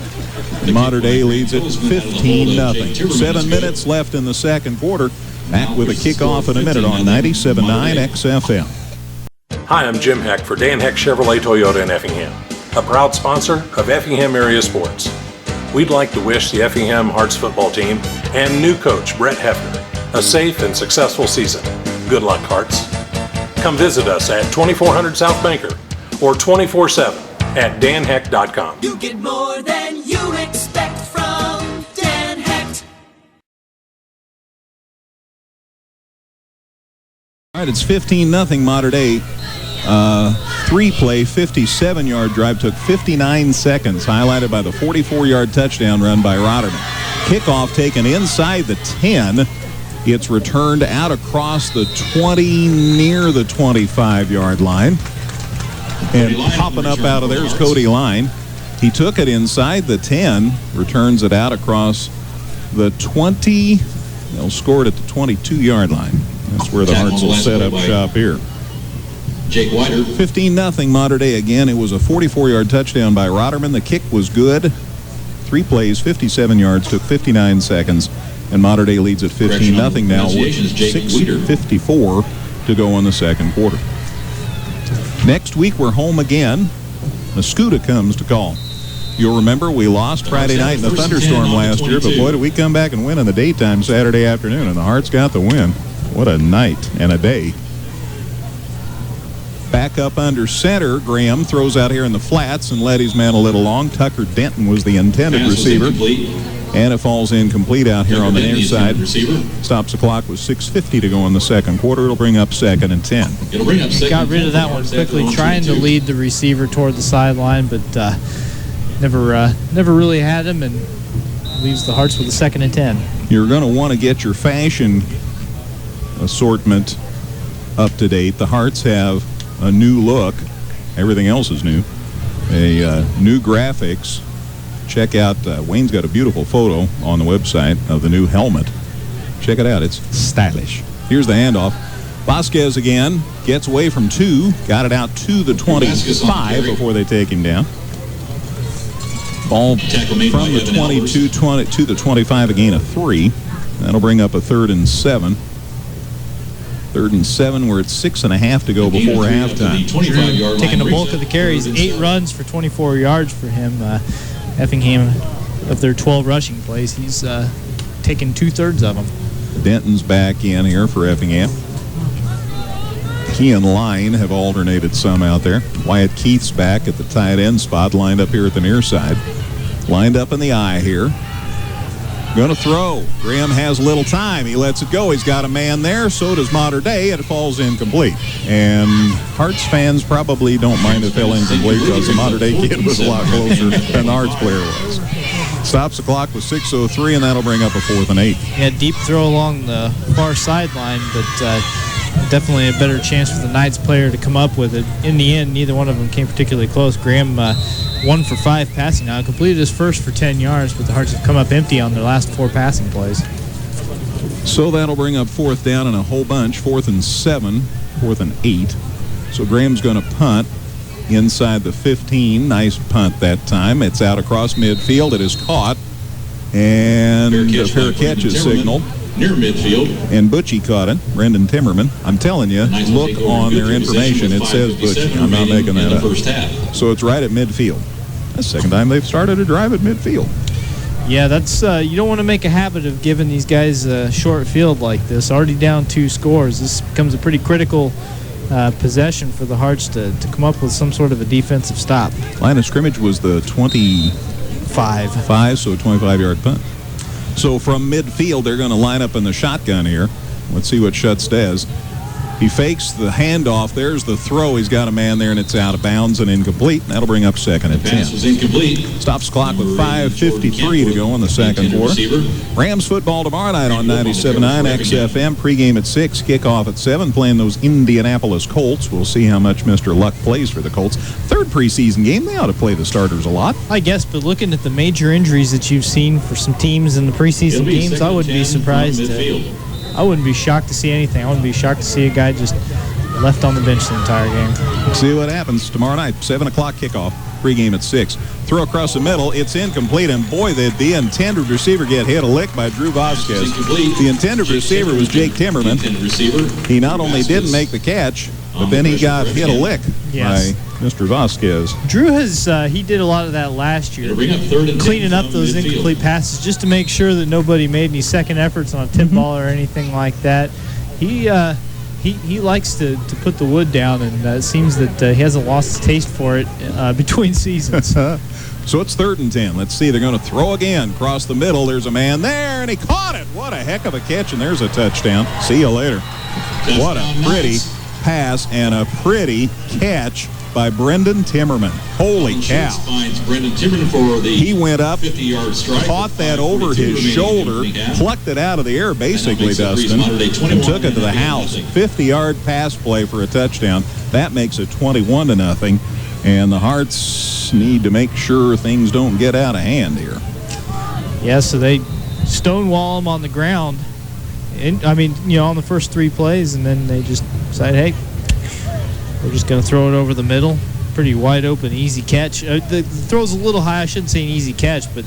Mater Dei leads it 15-0. 7 minutes left in the second quarter. Back with a kickoff in a minute on 97.9 XFM. Hi, I'm Jim Heck for Dan Heck Chevrolet Toyota in Effingham, a proud sponsor of Effingham Area Sports. We'd like to wish the Effingham Hearts football team and new coach Brett Hefner a safe and successful season. Good luck, Hearts. Come visit us at 2400 South Banker or 24/7 at danheck.com. You get more than you expect from Dan Hecht. All right, it's 15-0 Mater Dei. 3-play, 57-yard drive took 59 seconds, highlighted by the 44-yard touchdown run by Rotterman. Kickoff taken inside the 10. It's returned out across the 20, near the 25-yard line. And popping up out of there's Cody Line. He took it inside the 10, returns it out across the 20. They'll score it at the 22-yard line. That's where the Hearts will set up shop here. Jake Whiter. 15-0 Mater Dei again. It was a 44-yard touchdown by Rotterman. The kick was good. 3 plays, 57 yards, took 59 seconds. And Mater Dei leads at 15-0 now with 6:54 to go in the second quarter. Next week we're home again. Mascuda comes to call. You'll remember we lost Friday night in the thunderstorm last year, but boy, did we come back and win in the daytime Saturday afternoon, and the Hearts got the win. What a night and a day. Back up under center, Graham throws out here in the flats and led his man a little long. Tucker Denton was the intended receiver. And it falls incomplete out here on the near side. Stops the clock with 6:50 to go in the second quarter. It'll bring up 2nd and 10. Got rid of that one quickly, trying to lead the receiver toward the sideline, but never really had him, and leaves the Hearts with a 2nd and 10. You're going to want to get your fashion assortment up to date. The Hearts have a new look. Everything else is new. New graphics. Check out, Wayne's got a beautiful photo on the website of the new helmet. Check it out. It's stylish. Here's the handoff. Vasquez again gets away from 2. Got it out to the 25 before they take him down. Ball from the 22 to the 25, a gain of 3. That'll bring up a 3rd and 7. 3rd and 7. We're at 6.5 to go before halftime. Taking the bulk of the carries, 8 runs for 24 yards for him. Effingham, of their 12 rushing plays, he's taken 2/3 of them. Denton's back in here for Effingham. Key and Line have alternated some out there. Wyatt Keith's back at the tight end spot, lined up here at the near side. Lined up in the eye here. Going to throw. Graham has a little time. He lets it go. He's got a man there. So does Mater Dei. It falls incomplete. And Hearts fans probably don't mind it fell incomplete because the Mater Dei kid was a lot closer than the Hearts player was. Stops the clock with 6:03, and that'll bring up a 4th and 8. Yeah, deep throw along the far sideline, but definitely a better chance for the Knights player to come up with it. In the end, neither one of them came particularly close. Graham 1 for 5 passing now. Completed his first for 10 yards, but the Hearts have come up empty on their last 4 passing plays. So that'll bring up 4th down and a whole bunch. 4th and 7, 4th and 8. So Graham's going to punt inside the 15. Nice punt that time. It's out across midfield. It is caught. And a fair catch is signaled. Near midfield. And Butchie caught it. Brendan Timmerman. I'm telling you, look on their information. It says Butchie. I'm not making that up. So it's right at midfield. That's the second time they've started a drive at midfield. Yeah, that's you don't want to make a habit of giving these guys a short field like this. Already down 2 scores. This becomes a pretty critical possession for the Hearts to come up with some sort of a defensive stop. Line of scrimmage was the 25. So a 25-yard punt. So from midfield, they're going to line up in the shotgun here. Let's see what Schutz does. He fakes the handoff. There's the throw. He's got a man there, and it's out of bounds and incomplete. That'll bring up 2nd and 10. Pass was incomplete. Stops clock with 5:53 to go in the second quarter. Rams football tomorrow night on 97.9 XFM. Pregame at 6, kickoff at 7, playing those Indianapolis Colts. We'll see how much Mr. Luck plays for the Colts. 3rd preseason game. They ought to play the starters a lot. I guess, but looking at the major injuries that you've seen for some teams in the preseason games, I wouldn't be surprised. I wouldn't be shocked to see anything. I wouldn't be shocked to see a guy just left on the bench the entire game. See what happens tomorrow night. 7 o'clock kickoff. Pregame at 6. Throw across the middle. It's incomplete. And boy, did the intended receiver get hit a lick by Drew Vasquez. The intended receiver was Jake Timmerman. He not only didn't make the catch, but then he got hit a lick by Mr. Vasquez. Drew has he did a lot of that last year, cleaning up those incomplete passes just to make sure that nobody made any second efforts on a tip ball or anything like that. He likes to put the wood down, and it seems that he hasn't lost his taste for it between seasons. So it's 3rd and 10. Let's see. They're going to throw again across the middle. There's a man there, and he caught it. What a heck of a catch, and there's a touchdown. See you later. What a pretty pass and a pretty catch by Brendan Timmerman. Holy cow. He went up, 50-yard strike, caught that over his shoulder, plucked it out of the air, basically, Dustin, and took it to the house. 50-yard pass play for a touchdown. That makes it 21-0, and the Hearts need to make sure things don't get out of hand here. Yeah, so they stonewall him on the ground. On the first 3 plays, and then they just decide, hey, we're just going to throw it over the middle. Pretty wide open, easy catch. The throw's a little high. I shouldn't say an easy catch, but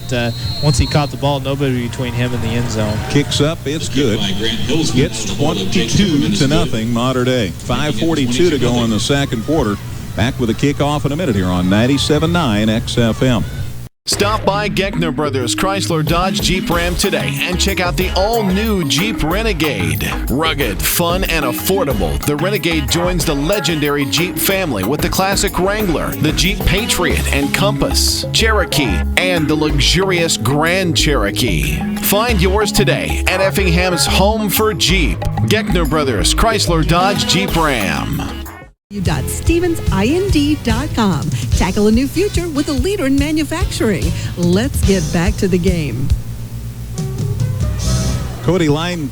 once he caught the ball, nobody between him and the end zone. Kicks up, it's good. It's 22-0, Mater Dei. 5:42 to go in the second quarter. Back with a kickoff in a minute here on 97.9 XFM. Stop by Geckner Brothers Chrysler Dodge Jeep Ram today and check out the all-new Jeep Renegade. Rugged, fun, and affordable, the Renegade joins the legendary Jeep family with the classic Wrangler, the Jeep Patriot and Compass, Cherokee, and the luxurious Grand Cherokee. Find yours today at Effingham's home for Jeep. Geckner Brothers Chrysler Dodge Jeep Ram. StevensIND.com. Tackle a new future with a leader in manufacturing. Let's get back to the game. Cody Line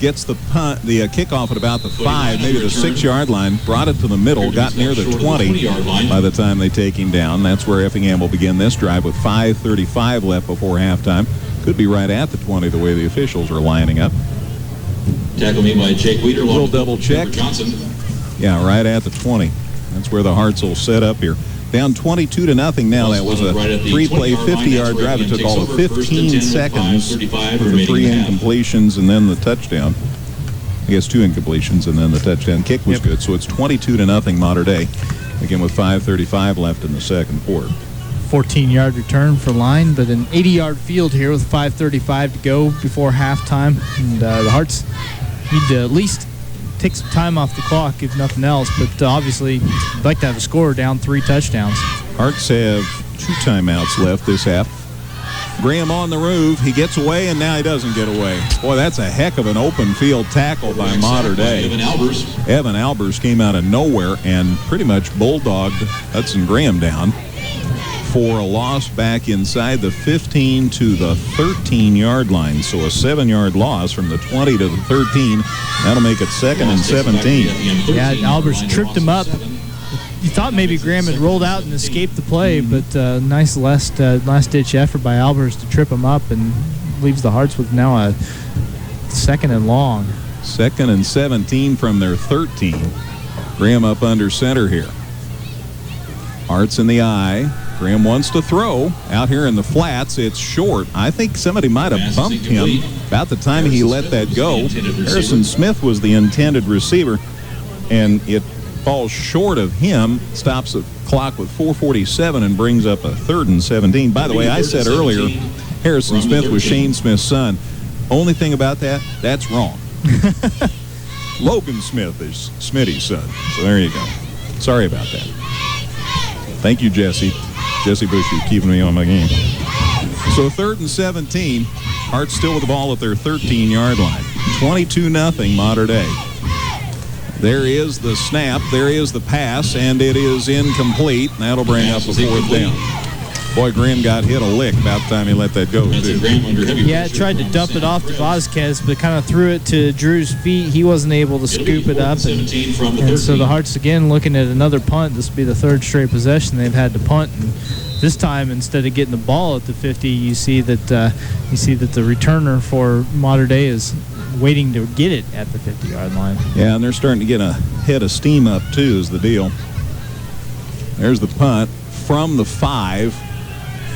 gets the punt, the kickoff at about the 5, maybe the 6-yard line, brought it to the middle, got near the 20 by the time they take him down. That's where Effingham will begin this drive with 5:35 left before halftime. Could be right at the 20 the way the officials are lining up. Tackle made by Jake Weeder. We'll double check. Johnson. Yeah, right at the 20. That's where the Hearts will set up here. Down 22-0 now. That was a 3-play, 50-yard drive. It took all of 15 seconds for the 3 incompletions and then the touchdown. I guess 2 incompletions and then the touchdown. Kick was good. So it's 22-0 Mater Dei. Again with 5:35 left in the second quarter. 14-yard return for Line, but an 80-yard field here with 5:35 to go before halftime. And the Hearts need to at least take some time off the clock, if nothing else. But obviously, you'd like to have a score down 3 touchdowns. Hearts have 2 timeouts left this half. Graham on the roof. He gets away, and now he doesn't get away. Boy, that's a heck of an open field tackle by Mater Dei. Evan Albers came out of nowhere and pretty much bulldogged Hudson Graham down for a loss back inside the 15 to the 13-yard line. So a 7-yard loss from the 20 to the 13. That'll make it 2nd and 17. Yeah, Albers tripped him up. You thought maybe Graham had rolled out and escaped the play, but nice last-ditch effort by Albers to trip him up and leaves the Hearts with now a 2nd and long. 2nd and 17 from their 13. Graham up under center here. Hearts in the eye. Graham wants to throw out here in the flats. It's short. I think somebody might have bumped him about the time he let that go. Harrison Smith was the intended receiver, and it falls short of him, stops the clock with 4:47 and brings up a 3rd and 17. By the way, I said earlier Harrison Smith was Shane Smith's son. Only thing about that, that's wrong. Logan Smith is Smitty's son. So there you go. Sorry about that. Thank you, Jesse. Jesse Bush, you're keeping me on my game. So 3rd and 17. Hearts still with the ball at their 13-yard line. 22-0 Mater Dei. There is the snap. There is the pass, and it is incomplete. That'll bring up a 4th down. Boy, Graham got hit a lick about the time he let that go, too. Yeah, tried to dump it off to Vasquez, but kind of threw it to Drew's feet. He wasn't able to scoop it up. And so the Hearts, again, looking at another punt. This will be the 3rd straight possession they've had to punt. And this time, instead of getting the ball at the 50, you see that the returner for Mater Dei is waiting to get it at the 50-yard line. Yeah, and they're starting to get a head of steam up, too, is the deal. There's the punt from the 5.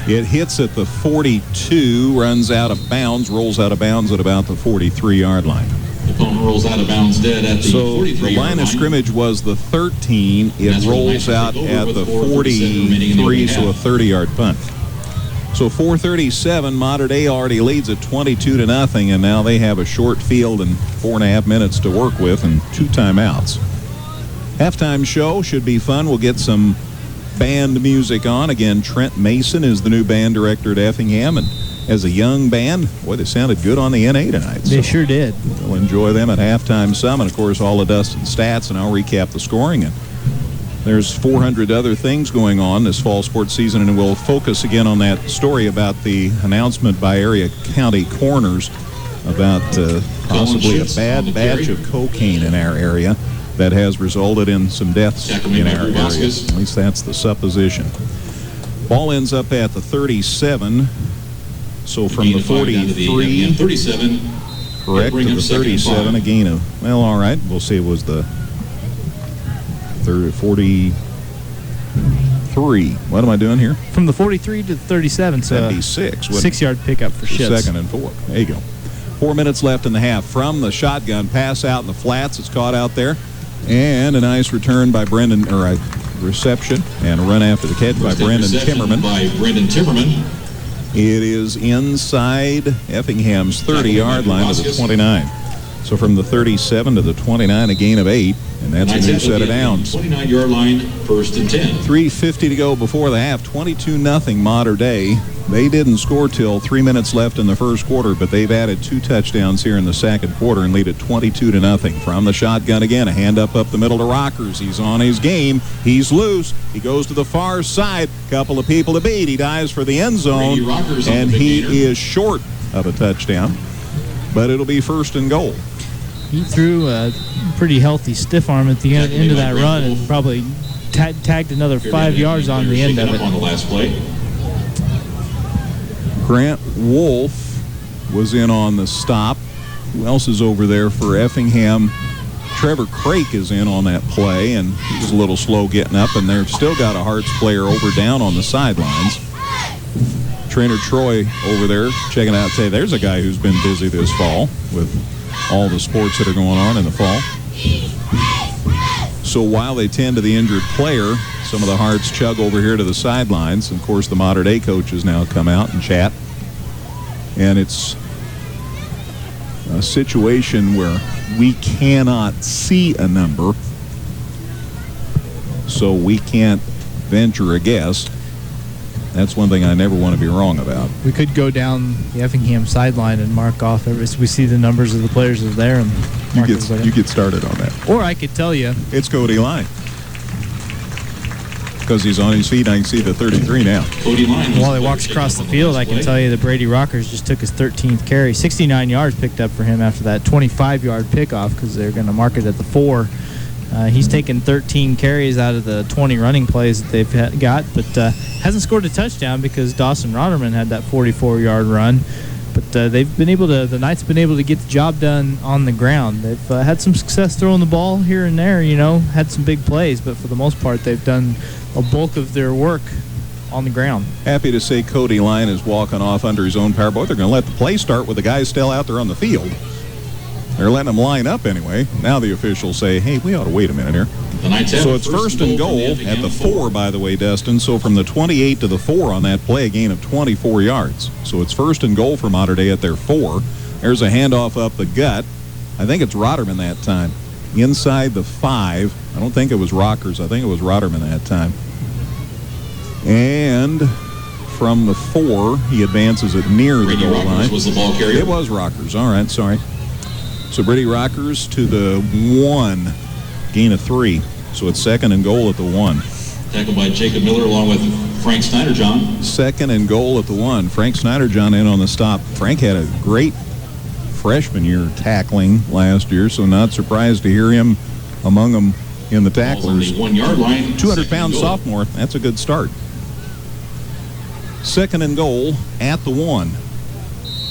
It hits at the 42, runs out of bounds, rolls out of bounds at about the 43-yard line. The opponent rolls out of bounds dead at the 43-yard line. The line of scrimmage was the 13. It rolls out at the 43, so a 30-yard punt. So 4:37, Mater Dei already leads at 22-0, and now they have a short field and 4.5 minutes to work with and 2 timeouts. Halftime show should be fun. We'll get some band music on. Again, Trent Mason is the new band director at Effingham, and as a young band, boy, they sounded good on the NA tonight. They sure did. We'll enjoy them at halftime some, and of course all the dust and stats, and I'll recap the scoring. And there's 400 other things going on this fall sports season, and we'll focus again on that story about the announcement by area county coroners about possibly a bad batch of cocaine in our area that has resulted in some deaths in our area. At least that's the supposition. Ball ends up at the 37. So from the 43, 37, correct, to the 37, a gain of, well, all right, we'll see, it was the 43. What am I doing here? From the 43 to the 37, so that'd be 6. 6-yard pickup for Shits. 2nd and 4. There you go. 4 minutes left in the half. From the shotgun, pass out in the flats. It's caught out there. And a nice return by Brendan, or reception and a run after the catch by Brendan Timmerman. It is inside Effingham's 30-yard line to the 29. So from the 37 to the 29, a gain of 8, and that's a new set of downs. 29-yard line, 1st and 10. 3:50 to go before the half, 22-0 Mater Dei. They didn't score till 3 minutes left in the first quarter, but they've added 2 touchdowns here in the second quarter and lead at 22-0. From the shotgun again, a hand up the middle to Rockers. He's on his game. He's loose. He goes to the far side. Couple of people to beat. He dives for the end zone, and he is short of a touchdown, but it'll be 1st and goal. He threw a pretty healthy stiff arm at the end of that run and probably tagged another 5 yards on the end of it. On the last play. Grant Wolf was in on the stop. Who else is over there for Effingham? Trevor Crake is in on that play, and he was a little slow getting up, and they've still got a Hearts player down on the sidelines. Trainer Troy over there checking out. Say, there's a guy who's been busy this fall with all the sports that are going on in the fall. So while they tend to the injured player, some of the Hearts chug over here to the sidelines. And of course, the Mater Dei coaches now come out and chat. And it's a situation where we cannot see a number, so we can't venture a guess. That's one thing I never want to be wrong about. We could go down the Effingham sideline and mark off we see the numbers of the players that are there. And you get started on that. Or I could tell you. It's Cody Line. Because he's on his feet, I can see the 33 now. Cody Line. While he walks across the field, I can tell you that Brady Rockers just took his 13th carry. 69 yards picked up for him after that 25-yard pickoff because they're going to mark it at the 4. He's taken 13 carries out of the 20 running plays that they've got, but hasn't scored a touchdown because Dawson Rotterman had that 44-yard run. But the Knights have been able to get the job done on the ground. They've had some success throwing the ball here and there, had some big plays, but for the most part, they've done a bulk of their work on the ground. Happy to say Cody Line is walking off under his own power. Boy, they're going to let the play start with the guys still out there on the field. They're letting them line up anyway. Now the officials say, hey, we ought to wait a minute here. So it's 1st and goal at the 4, by the way, Dustin. So from the 28 to the 4 on that play, a gain of 24 yards. So it's 1st and goal for Mater Dei at their 4. There's a handoff up the gut. I think it's Rotterman that time. Inside the 5. I don't think it was Rockers. I think it was Rotterman that time. And from the 4, he advances it near the goal line. Was the ball carrier? It was Rockers. All right, sorry. So Brady Rockers to the 1, gain of 3. So it's 2nd and goal at the 1. Tackled by Jacob Miller along with Frank Snyderjohn. 2nd and goal at the 1. Frank Snyderjohn in on the stop. Frank had a great freshman year tackling last year, so not surprised to hear him among them in the tacklers. The 1-yard line. 200-pound sophomore. That's a good start. 2nd and goal at the 1.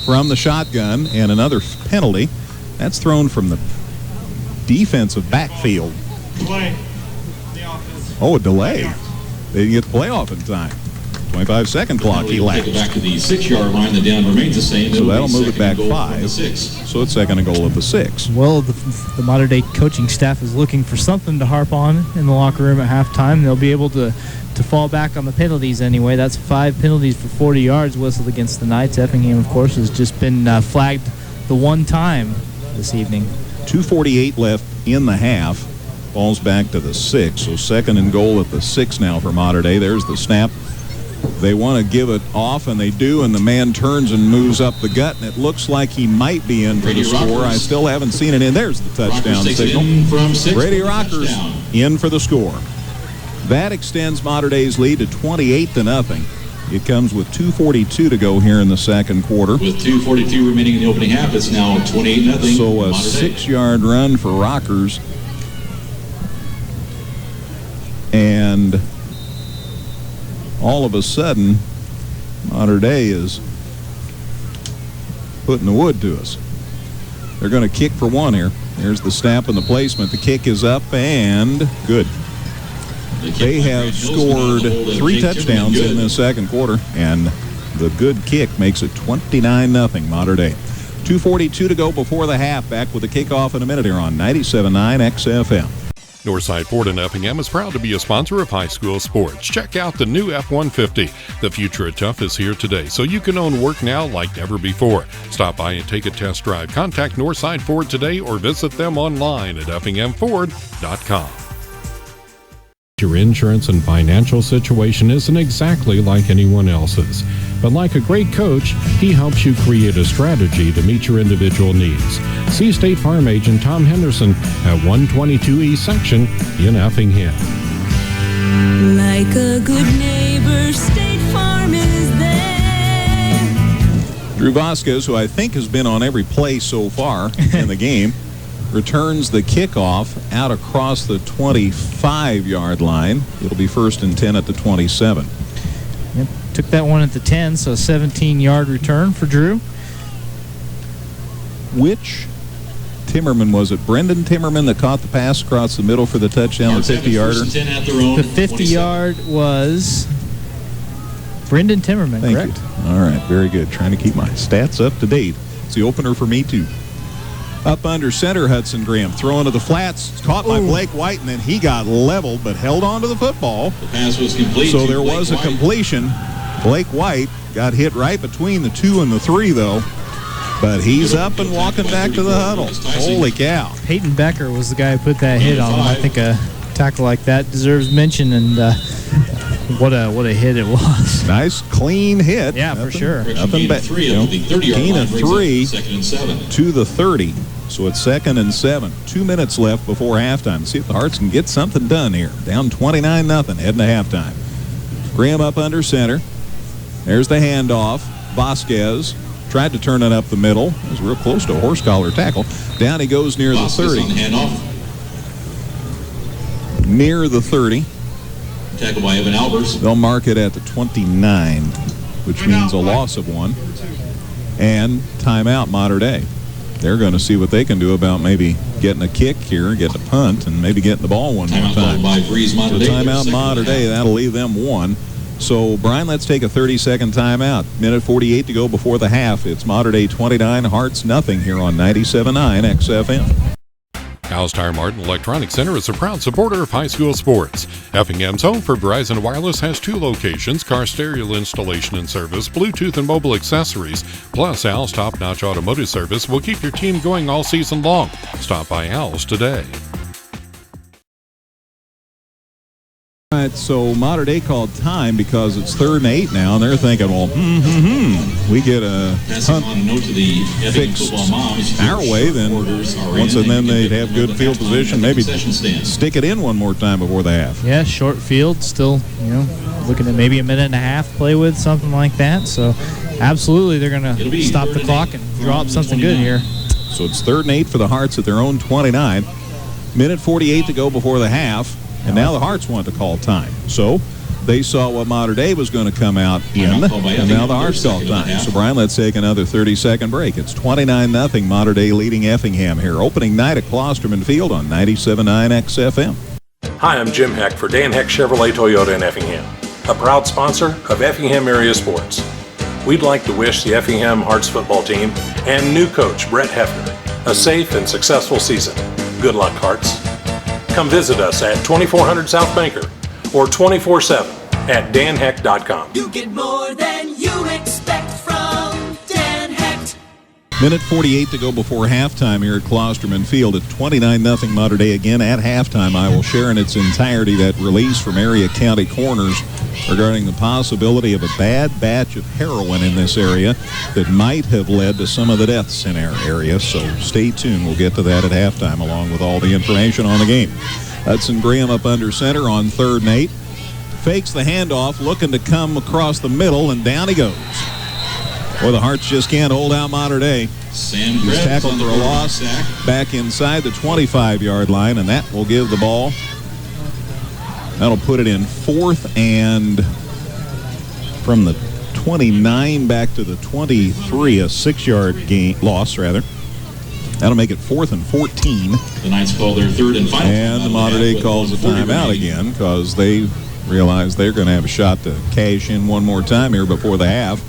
From the shotgun, and another penalty. That's thrown from the defensive backfield. Delay. Oh, a delay. They didn't get the playoff in time. 25-second clock elapsed. Back to the 6-yard line. The down remains the same. So that'll move it back 5. So it's 2nd and goal at the 6. Well, the Mater Dei coaching staff is looking for something to harp on in the locker room at halftime. They'll be able to fall back on the penalties anyway. That's 5 penalties for 40 yards whistled against the Knights. Effingham, of course, has just been flagged the one time this evening. 2:48 left in the half. Ball's back to the 6. So 2nd and goal at the 6 now for Mater Dei. There's the snap. They want to give it off, and they do, and the man turns and moves up the gut, and it looks like he might be in for the score. I still haven't seen it in. There's the touchdown signal. Brady Rockers in for the score. That extends Mater Dei's lead to 28-0. It comes with 2:42 to go here in the second quarter. With 2:42 remaining in the opening half, it's now 28-0. So a 6-yard run for Rockers. And all of a sudden, Mater Dei is putting the wood to us. They're going to kick for 1 here. There's the snap and the placement. The kick is up and good. They have scored 3 touchdowns in the second quarter, and the good kick makes it 29-0 Mater Dei. 2:42 to go before the half. Back with the kickoff in a minute here on 97.9 XFM. Northside Ford in Effingham is proud to be a sponsor of high school sports. Check out the new F-150. The future of tough is here today, so you can own work now like never before. Stop by and take a test drive. Contact Northside Ford today or visit them online at effinghamford.com. Your insurance and financial situation isn't exactly like anyone else's, but like a great coach, he helps you create a strategy to meet your individual needs. See State Farm agent Tom Henderson at 122 East Section in Effingham. Like a good neighbor, State Farm is there. Drew Vasquez, who I think has been on every play so far in the game, returns the kickoff out across the 25-yard line. It'll be 1st and 10 at the 27. Yep, took that one at the 10, so a 17-yard return for Drew. Which Timmerman was it? Brendan Timmerman that caught the pass across the middle for the touchdown, the 50-yarder? The 50-yard was Brendan Timmerman, Thank correct? you. All right, very good. Trying to keep my stats up to date. It's the opener for me, too. Up under center, Hudson Graham throwing to the flats. It's caught by Blake White, and then he got leveled but held on to the football. The pass was complete. So there was a completion. Blake White got hit right between the 2 and the 3, though. But he's up and walking back to the huddle. Holy cow. Peyton Becker was the guy who put that hit on him. I think a tackle like that deserves mention, and what a hit it was. Nice, clean hit. Yeah, for sure. Nothing but gain of 3 to the 30. So it's 2nd and 7. 2 minutes left before halftime. See if the Hearts can get something done here. Down 29-0, heading to halftime. Graham up under center. There's the handoff. Vasquez tried to turn it up the middle. It was real close to a horse collar tackle. Down he goes near the 30. Near the 30. Tackled by Evan Albers. They'll mark it at the 29, which means a loss of 1. And timeout, Mater Dei. They're going to see what they can do about maybe getting a kick here, getting a punt, and maybe getting the ball one more time. By Breese, Mater Dei. Timeout, Mater Dei. That'll leave them 1. So, Brian, let's take a 30-second timeout. Minute 48 to go before the half. It's Mater Dei 29, Hearts nothing here on 97.9 XFM. House Tire Mart and Electronic Center is a proud supporter of high school sports. Effingham's home for Verizon Wireless has 2 locations, car stereo installation and service, Bluetooth and mobile accessories, plus Al's top-notch automotive service will keep your team going all season long. Stop by Al's today. All right, so Mater Dei called time because it's 3rd and 8 now, and they're thinking, well, we get a punt fixed our way, then once and then they'd have good field position, maybe stick it in one more time before the half. Yeah, short field, still, looking at maybe a minute and a half to play with, something like that. So, absolutely, they're going to stop the clock and draw up something good here. So it's 3rd and 8 for the Hearts at their own 29. Minute 48 to go before the half. And now the Hearts want to call time. So they saw what Mater Dei was going to come out in, and now the Hearts call time. So, Brian, let's take another 30-second break. It's 29-0, Mater Dei leading Effingham here. Opening night at Klosterman Field on 97.9 XFM. Hi, I'm Jim Heck for Dan Heck Chevrolet Toyota in Effingham, a proud sponsor of Effingham Area Sports. We'd like to wish the Effingham Hearts football team and new coach Brett Hefner a safe and successful season. Good luck, Hearts. Come visit us at 2400 South Banker or 24/7 at danheck.com. You get more than you expect from Dan Hecht. Minute 48 to go before halftime here at Klosterman Field. It's 29-0 Mater Dei again at halftime. I will share in its entirety that release from area county coroners regarding the possibility of a bad batch of heroin in this area that might have led to some of the deaths in our area. So stay tuned. We'll get to that at halftime along with all the information on the game. Hudson Graham up under center on 3rd and 8. Fakes the handoff, looking to come across the middle, and down he goes. Boy, the Hearts just can't hold out Mater Dei. He's tackled for a loss back inside the 25-yard line, and that will give the ball. That'll put it in 4th and from the 29 back to the 23, a 6-yard loss, rather. That'll make it 4th and 14. The Knights call their 3rd and final. And the Mater Dei calls a timeout again because they realize they're going to have a shot to cash in one more time here before the half,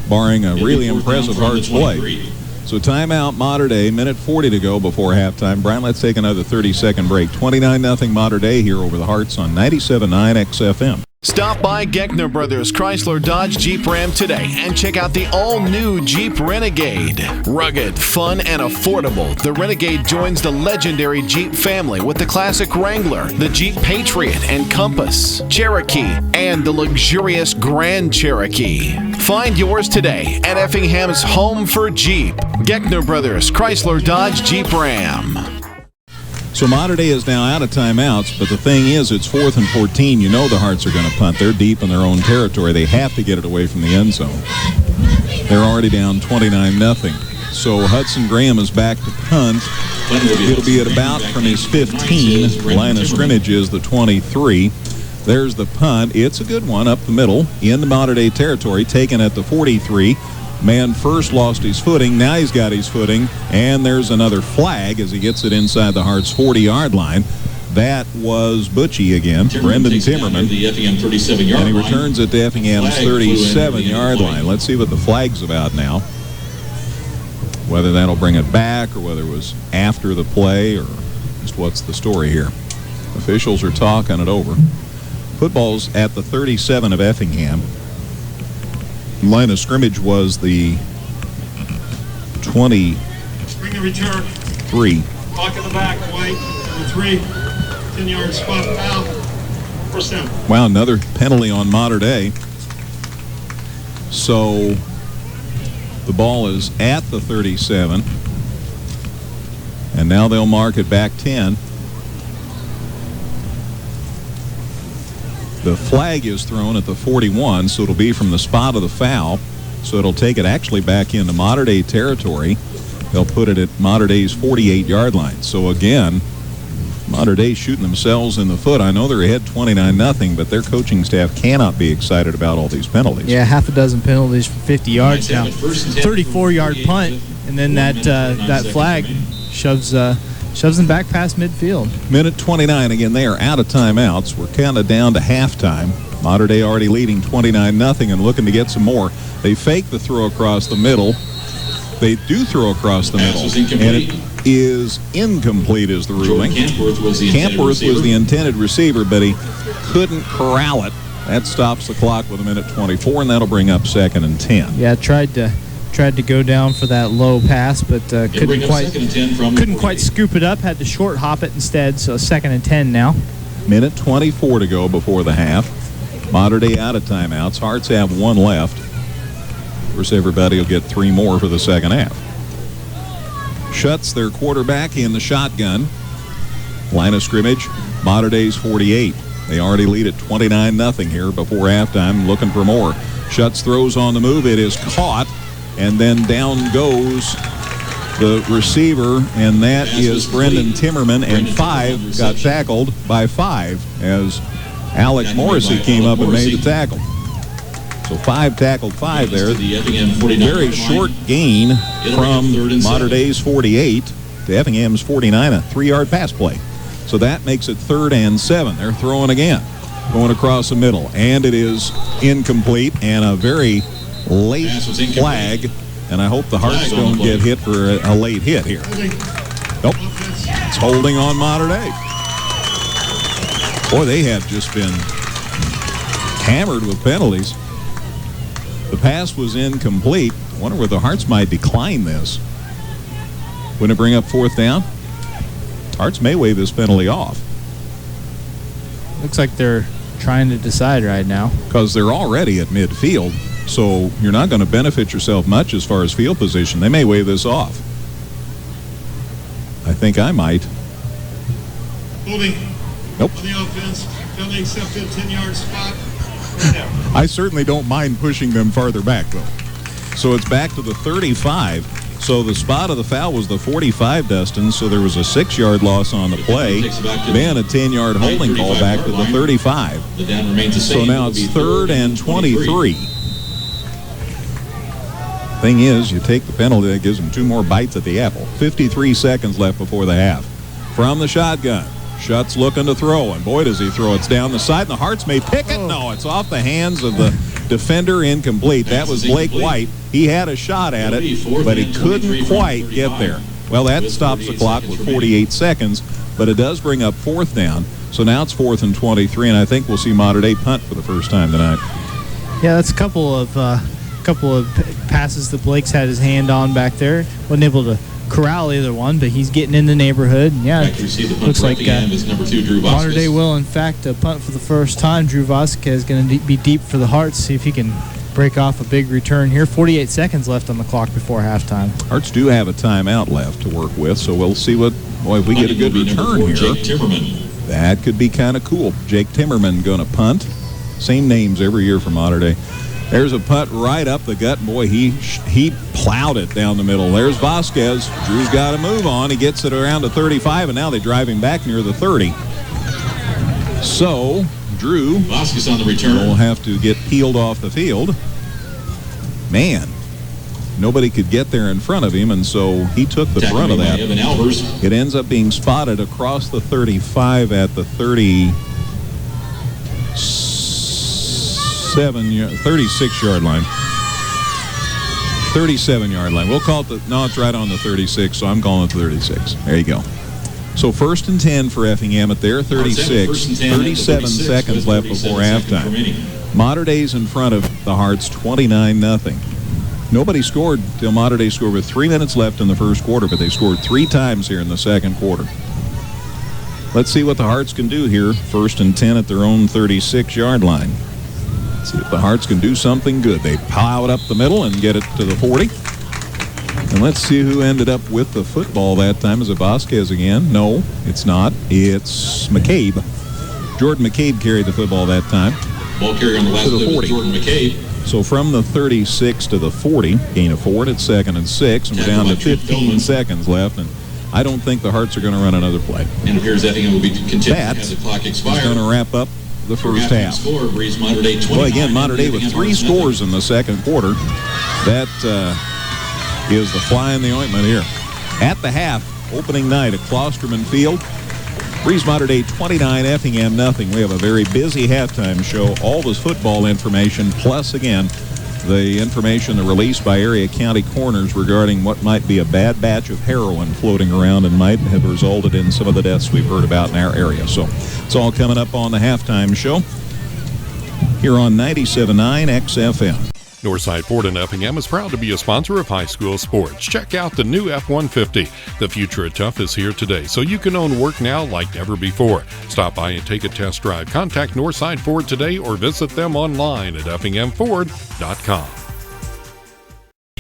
barring a really impressive Hearts play. So timeout, Mater Dei, minute 40 to go before halftime. Brian, let's take another 30-second break. 29-0 Mater Dei here over the Hearts on 97.9 XFM. Stop by Geckner Brothers Chrysler Dodge Jeep Ram today and check out the all-new Jeep Renegade. Rugged, fun, and affordable, the Renegade joins the legendary Jeep family with the classic Wrangler, the Jeep Patriot and Compass, Cherokee, and the luxurious Grand Cherokee. Find yours today at Effingham's home for Jeep. Geckner Brothers Chrysler Dodge Jeep Ram. So Mater Dei is now out of timeouts, but the thing is, it's 4th and 14. You know the Hearts are going to punt. They're deep in their own territory. They have to get it away from the end zone. They're already down 29-0. So Hudson Graham is back to punt. It'll be at about from his 15. The line of scrimmage is the 23. There's the punt. It's a good one up the middle in the Mater Dei territory, taken at the 43. Man first lost his footing. Now he's got his footing. And there's another flag as he gets it inside the Hearts' 40-yard line. That was Butchie again, Brendan Timmerman. And he returns it to Effingham's 37-yard line. Let's see what the flag's about now. Whether that'll bring it back or whether it was after the play or just what's the story here. Officials are talking it over. Football's at the 37 of Effingham. Line of scrimmage was the 23. Bring the return. Clock in the back, White. Number 3. 10-yard spot foul. First down. Wow, another penalty on Mater Dei. So the ball is at the 37. And now they'll mark it back 10. The flag is thrown at the 41, so it'll be from the spot of the foul. So it'll take it actually back into Mater Dei territory. They'll put it at Mater Dei's 48-yard line. So again, Mater Dei shooting themselves in the foot. I know they're ahead 29-0, but their coaching staff cannot be excited about all these penalties. Yeah, half a dozen penalties for 50 yards now. 34-yard punt, and then that flag shoves them back past midfield. Minute 29. Again, they are out of timeouts. We're kind of down to halftime. Mater Dei already leading 29-0 and looking to get some more. They fake the throw across the middle. They do throw across the middle. And it is incomplete is the ruling. Campworth was the intended receiver, but he couldn't corral it. That stops the clock with a minute 24, and that'll bring up 2nd and 10. Yeah, tried to go down for that low pass, but couldn't quite scoop it up. Had to short hop it instead. So 2nd and 10 now. Minute 24 to go before the half. Mater Dei out of timeouts. Hearts have 1 left. Of course, everybody will get 3 more for the second half. Schuts, their quarterback, in the shotgun. Line of scrimmage, Mater Dei's 48. They already lead at 29-0 here before halftime, looking for more. Schuts throws on the move. It is caught. And then down goes the receiver, and that is Brendan Timmerman, and 5 got tackled by 5 as Alec Morrissey came up and made the tackle. So 5 tackled 5 there. Very short gain from Mater Dei's 48 to Effingham's 49, a 3-yard pass play. So that makes it 3rd and 7. They're throwing again, going across the middle, and it is incomplete, and a very late flag, and I hope the Hearts don't get hit for a late hit here. Nope. It's holding on Mater Dei. Boy, they have just been hammered with penalties. The pass was incomplete. I wonder where the Hearts might decline this. Wouldn't it bring up 4th down? Hearts may waive this penalty off. Looks like they're trying to decide right now. Because they're already at midfield. So you're not going to benefit yourself much as far as field position. They may waive this off. I think I might. Holding. Nope. On the offense. Penalty accepted. 10-yard spot. I certainly don't mind pushing them farther back, though. So it's back to the 35. So the spot of the foul was the 45, Dustin. So there was a 6-yard loss on the play. Then a 10-yard holding call back to the 35. So now it's 3rd and 23. Thing is, you take the penalty, that gives them 2 more bites at the apple. 53 seconds left before the half. From the shotgun, Schuts looking to throw, and boy, does he throw. It's down the side, and the Hearts may pick it. No, it's off the hands of the Defender incomplete. That was Blake White. He had a shot at it, but he couldn't quite get there. Well, that stops the clock with 48 seconds, but it does bring up 4th down. So now it's 4th and 23, and I think we'll see Mater Dei punt for the first time tonight. Yeah, that's a couple of passes that Blake's had his hand on back there. Wasn't able to corral either one, but he's getting in the neighborhood. And yeah, looks like Mater Dei will, in fact, punt for the first time. Drew Vasquez is going to be deep for the Hearts. See if he can break off a big return here. 48 seconds left on the clock before halftime. Hearts do have a timeout left to work with, so we'll see what. Boy, if we get a good return here, that could be kind of cool. Jake Timmerman going to punt. Same names every year for Mater Dei. There's a punt right up the gut. Boy, he plowed it down the middle. There's Vasquez. Drew's got to move on. He gets it around to 35, and now they drive him back near the 30. So Drew Vasquez on the return will have to get peeled off the field. Man, nobody could get there in front of him, and so he took the brunt of that. It ends up being spotted across the 35 at the 36-yard line. 37-yard line. We'll call it no, it's right on the 36, so I'm calling it 36. There you go. So 1st and 10 for Effingham at their 36. 37 seconds left before halftime. Mater Dei's in front of the Hearts 29-0. Nobody scored till Mater Dei scored with 3 minutes left in the first quarter, but they scored 3 times here in the second quarter. Let's see what the Hearts can do here. 1st and 10 at their own 36-yard line. See if the Hearts can do something good. They plow it up the middle and get it to the 40. And let's see who ended up with the football that time. Is it Vasquez again? No, it's not. It's McCabe. Jordan McCabe carried the football that time. Ball carrier on the last to the 40. Jordan McCabe. So from the 36 to the 40, gain of 4 at 2nd and 6, and we're down to 15 seconds left. And I don't think the Hearts are going to run another play. And it appears Effingham will be content that as the clock expires. Is going to wrap up the first half. Score, Breese, Mater Dei 29, well, again, Mater Dei with 3 scores in the second quarter. That is the fly in the ointment here. At the half, opening night at Klosterman Field. Breese Mater Dei 29, Effingham nothing. We have a very busy halftime show. All this football information, plus, again, the information released by area county coroners regarding what might be a bad batch of heroin floating around and might have resulted in some of the deaths we've heard about in our area. So it's all coming up on the halftime show here on 97.9 XFM. Northside Ford in Effingham is proud to be a sponsor of high school sports. Check out the new F-150. The future of tough is here today, so you can own work now like never before. Stop by and take a test drive. Contact Northside Ford today or visit them online at effinghamford.com.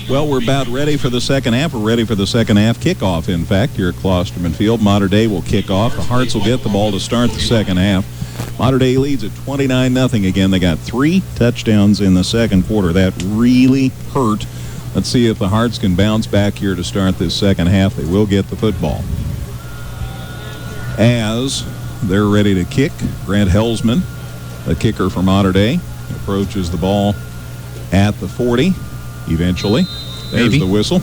Well, we're about ready for the second half. We're ready for the second half kickoff, in fact, here at Klosterman Field. Mater Dei will kick off. The Hearts will get the ball to start the second half. Mater Dei leads at 29-0 again. They got 3 touchdowns in the second quarter. That really hurt. Let's see if the Hearts can bounce back here to start this second half. They will get the football. As they're ready to kick, Grant Helsman, the kicker for Mater Dei, approaches the ball at the 40 eventually. There's the whistle.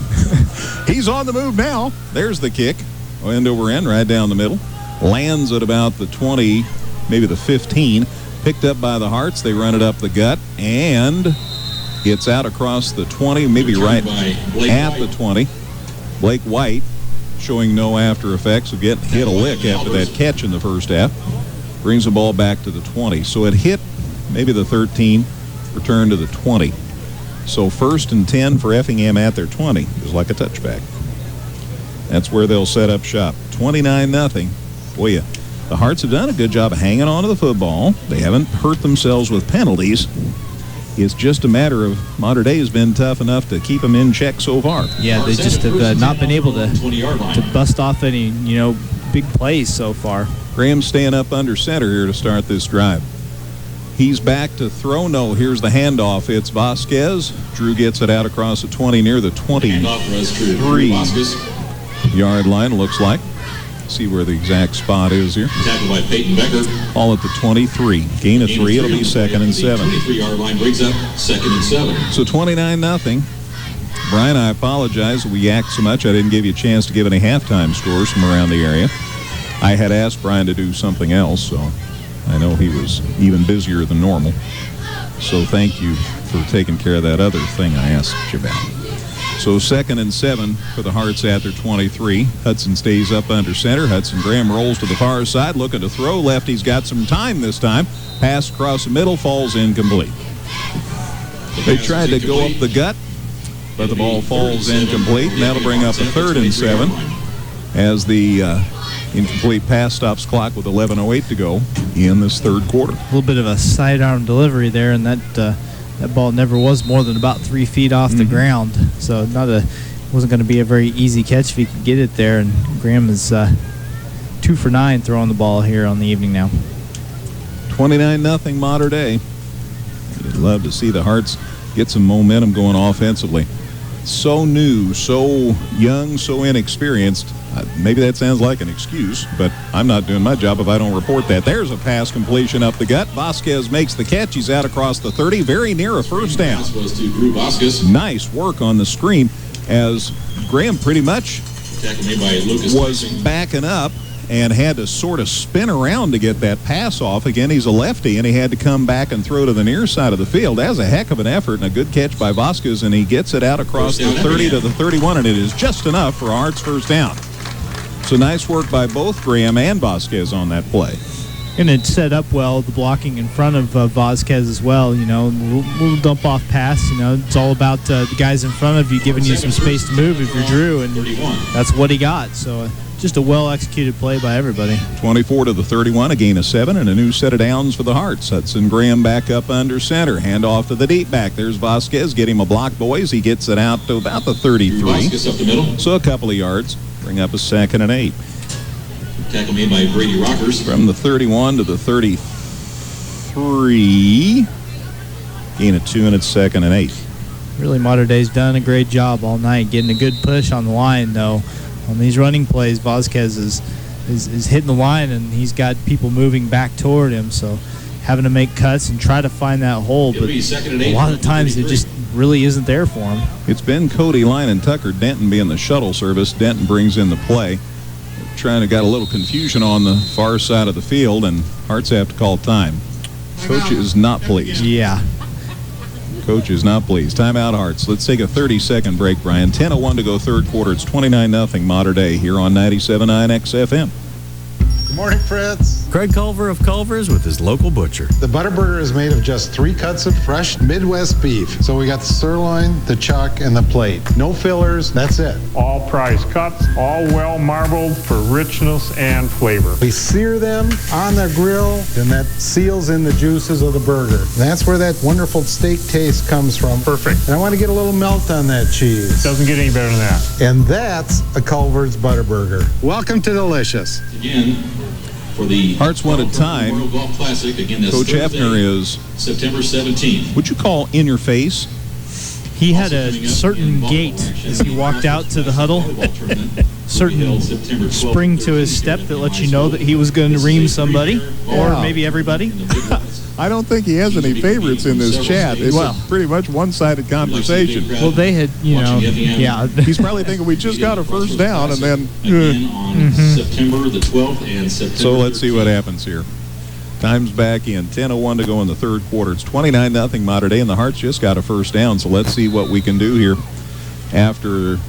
He's on the move now. There's the kick. End over end, right down the middle. Lands at about the 20, maybe the 15. Picked up by the Hearts. They run it up the gut, and it's out across the 20, maybe right at the 20. Blake White showing no after effects of getting hit a lick after that catch in the first half. Brings the ball back to the 20. So it hit maybe the 13, returned to the 20. So 1st and 10 for Effingham at their 20 is like a touchback. That's where they'll set up shop. 29-0. Boy, the Hearts have done a good job of hanging on to the football. They haven't hurt themselves with penalties. It's just a matter of Mater Dei has been tough enough to keep them in check so far. Yeah, they just have not been able to bust off any, big plays so far. Graham's staying up under center here to start this drive. He's back to throw. No, here's the handoff. It's Vasquez. Drew gets it out across the 20 near the 23-yard line, looks like. See where the exact spot is here. Tackled by Peyton Becker. All at the 23. Gain of 3. It'll be 2nd and 7. 23-yard line brings up 2nd and 7. So 29-0. Brian, I apologize. We yacked so much I didn't give you a chance to give any halftime scores from around the area. I had asked Brian to do something else, so I know he was even busier than normal. So thank you for taking care of that other thing I asked you about. So 2nd and 7 for the Hearts at their 23. Hudson stays up under center. Hudson Graham rolls to the far side, looking to throw. Lefty's got some time this time. Pass across the middle, falls incomplete. They tried to go up the gut, but the ball falls incomplete, and that'll bring up a 3rd and 7 as the incomplete pass stops clock with 11:08 to go in this third quarter. A little bit of a sidearm delivery there, and that ball never was more than about 3 feet off the ground, so wasn't going to be a very easy catch if he could get it there. And Graham is 2 for 9 throwing the ball here on the evening now. 29-0 Mater Dei. I'd love to see the Hearts get some momentum going offensively. So new, so young, so inexperienced. Maybe that sounds like an excuse, but I'm not doing my job if I don't report that. There's a pass completion up the gut. Vasquez makes the catch. He's out across the 30, very near a first down. Nice work on the screen as Graham pretty much was backing up and had to sort of spin around to get that pass off. Again, he's a lefty, and he had to come back and throw to the near side of the field. That was a heck of an effort and a good catch by Vasquez, and he gets it out across the 30 to the 31, and it is just enough for a Hearts first down. So nice work by both Graham and Vasquez on that play. And it set up well, the blocking in front of Vasquez as well. You know, little dump off pass. You know, it's all about the guys in front of you giving you some space to move if you're Drew, and that's what he got. So just a well-executed play by everybody. 24 to the 31, a gain of 7, and a new set of downs for the Hearts. Hudson Graham back up under center. Hand off to the deep back. There's Vasquez. Get him a block, boys. He gets it out to about the 33. So a couple of yards. Bring up a 2nd and 8. Tackle made by Brady Rockers. From the 31 to the 33. Gain of 2, and it's 2nd and 8. Really, Mater Dei's done a great job all night getting a good push on the line, though. On these running plays, Vasquez is hitting the line, and he's got people moving back toward him, so having to make cuts and try to find that hole, but a lot of times it just really isn't there for him. It's been Cody Line and Tucker Denton being the shuttle service. Denton brings in the play. Got a little confusion on the far side of the field, and Hearts have to call time. Coach is not pleased. Yeah. Coach is not pleased. Timeout, Hearts. Let's take a 30-second break, Brian. 10:01 to go third quarter. It's 29-0 Mater Dei here on 97.9 XFM. Good morning, Fritz. Craig Culver of Culver's with his local butcher. The Butterburger is made of just 3 cuts of fresh Midwest beef. So we got the sirloin, the chuck, and the plate. No fillers, that's it. All price cuts, all well marbled for richness and flavor. We sear them on the grill, and that seals in the juices of the burger. And that's where that wonderful steak taste comes from. Perfect. And I want to get a little melt on that cheese. Doesn't get any better than that. And that's a Culver's Butterburger. Welcome to Delicious. Again, for the Hearts wanted time. Memorial Golf Classic. Again, this Coach Thursday, Hefner is September 17th. Would you call in your face? He had a certain gait as he walked out to the huddle, certain spring to his step that lets you know that he was going to ream somebody, or maybe everybody. I don't think he has any favorites in this chat. It's a pretty much one-sided conversation. Well, they had, yeah. He's probably thinking we just got a first down, and then... Again on September the 12th and September So let's see what happens here. Time's back in. 10:01 to go in the third quarter. It's 29-0 Mater Dei, and the Hearts just got a first down. So let's see what we can do here after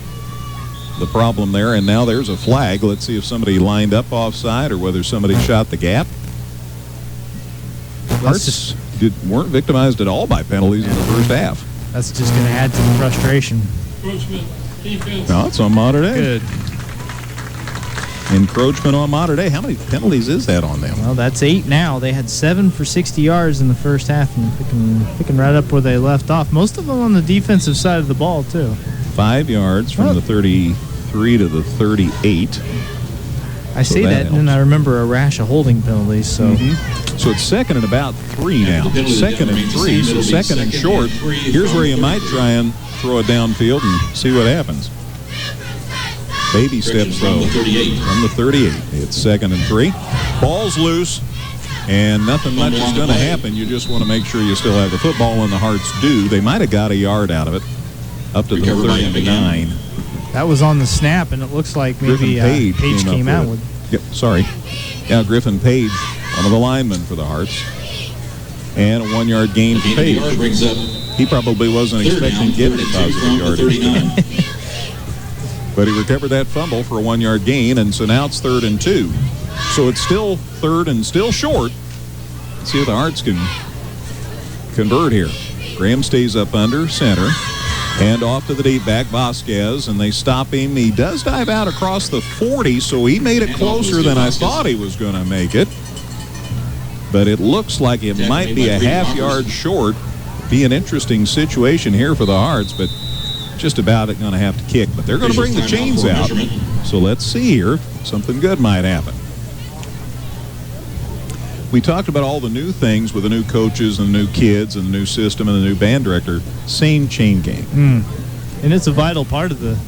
the problem there. And now there's a flag. Let's see if somebody lined up offside or whether somebody shot the gap. Hearts weren't victimized at all by penalties in the first half. That's just going to add to the frustration. No, it's on Mater Dei. Good. Encroachment on Mater Dei. How many penalties is that on them? Well, that's 8 now. They had 7 for 60 yards in the first half, and picking right up where they left off. Most of them on the defensive side of the ball, too. 5 yards from the 33 to the 38. I say that, and then I remember a rash of holding penalties. So, So it's 2nd and about 3 now. 2nd and 3, so 2nd and short. Here's where you might try and throw it downfield and see what happens. Baby steps, though, from the 38. It's 2nd and 3. Ball's loose, and nothing much is going to happen. You just want to make sure you still have the football, and the Hearts do. They might have got a yard out of it, up to the 39. That was on the snap, and it looks like maybe Page came out with. Yep, sorry. Yeah, Griffin Page, one of the linemen for the Hearts. And a 1-yard gain for Page. Brings up He probably wasn't expecting to get any positive yardage. But he recovered that fumble for a 1-yard gain, and so now it's 3rd and 2. So it's still 3rd and still short. Let's see if the Hearts can convert here. Graham stays up under center. And off to the deep back, Vasquez, and they stop him. He does dive out across the 40, so he made it closer than I thought he was going to make it. But it looks like it might be a half-yard short. Be an interesting situation here for the Hearts, but just about going to have to kick. But they're going to bring the chains out. So let's see here. Something good might happen. We talked about all the new things with the new coaches and the new kids and the new system and the new band director. Same chain gang. And it's a vital part of the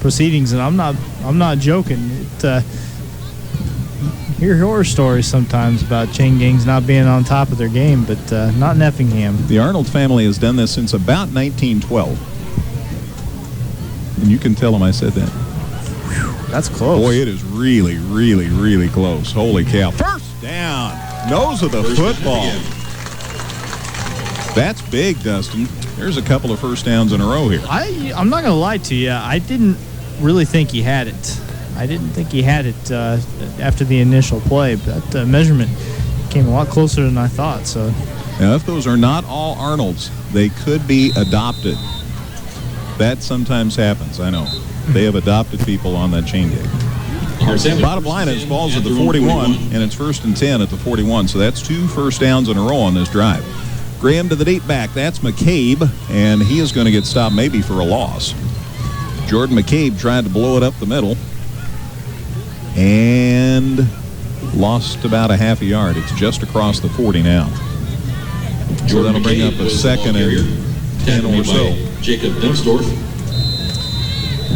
proceedings, and I'm not joking. You hear horror stories sometimes about chain gangs not being on top of their game, but not in Effingham. The Arnold family has done this since about 1912. And you can tell them I said that. Whew, that's close. Boy, it is really, really, really close. Holy cow. First down. Nose of the football. That's big, Dustin. There's a couple of first downs in a row here. I'm not going to lie to you. I didn't really think he had it. I didn't think he had it after the initial play. But that measurement came a lot closer than I thought. So now, if those are not all Arnolds, they could be adopted. That sometimes happens, I know. They have adopted people on that chain gang. Bottom line is balls at the 41, and it's 1st and 10 at the 41. So that's 2 first downs in a row on this drive. Graham to the deep back. That's McCabe, and he is going to get stopped maybe for a loss. Jordan McCabe tried to blow it up the middle and lost about a half a yard. It's just across the 40 now. So that'll bring up a 2nd and 10 or so. Jacob Demsdorf.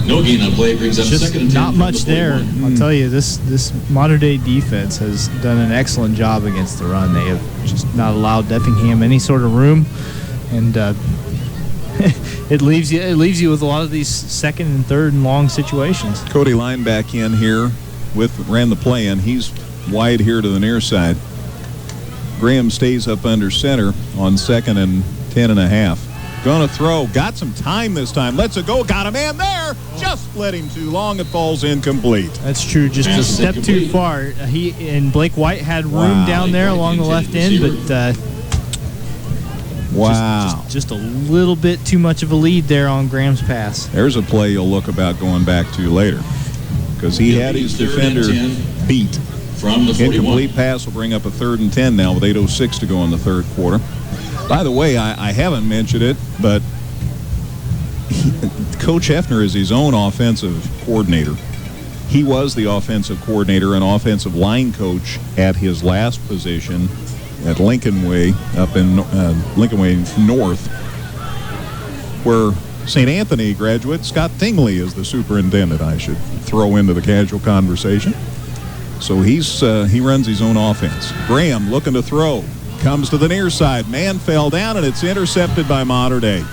No gain on play brings up just 2nd and 10. Not much there. I'll tell you, this modern-day defense has done an excellent job against the run. They have just not allowed Effingham any sort of room, and it leaves you with a lot of these 2nd and 3rd and long situations. Cody Line back in here ran the play in. He's wide here to the near side. Graham stays up under center on 2nd and 10 and a half. Going to throw. Got some time this time. Lets it go. Got a man there. Just let him too long. It falls incomplete. That's true. Just a step too far. He and Blake White had room down there along the left end, but just a little bit too much of a lead there on Graham's pass. There's a play you'll look about going back to later, because he had his defender beat. From the 41. Incomplete pass will bring up a 3rd and 10 now with 8:06 to go in the 3rd quarter. By the way, I haven't mentioned it, but Coach Hefner is his own offensive coordinator. He was the offensive coordinator and offensive line coach at his last position at Lincoln Way, up in Lincoln Way North, where St. Anthony graduate Scott Tingley is the superintendent, I should throw into the casual conversation. So he runs his own offense. Graham looking to throw. Comes to the near side. Man fell down, and it's intercepted by Mater Dei.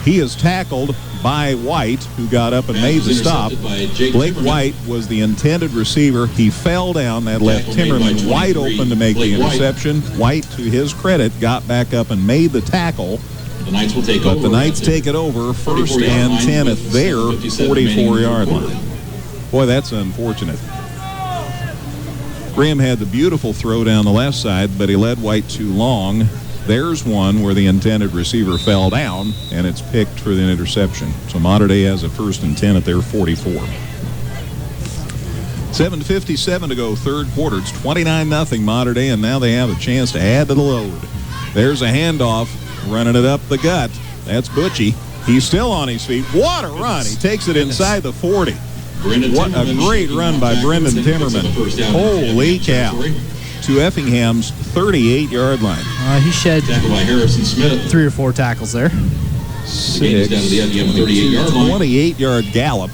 He is tackled by White, who got up and made the stop. Blake White was the intended receiver. He fell down. That left Timmerman wide open to make the interception. White, to his credit, got back up and made the tackle. The Knights will take over. But the Knights take it over. 1st and 10 at their 44-yard line. Boy, that's unfortunate. Graham had the beautiful throw down the left side, but he led White too long. There's one where the intended receiver fell down, and it's picked for the interception. So Mater Dei has a 1st and 10 at their 44. 7:57 to go, 3rd quarter. It's 29-0 Mater Dei, and now they have a chance to add to the load. There's a handoff, running it up the gut. That's Butchie. He's still on his feet. What a run. He takes it inside the 40. What a great run by Brendan Timmerman. Holy cow. To Effingham's 38-yard line. He shed 3 or 4 tackles there. 28-yard gallop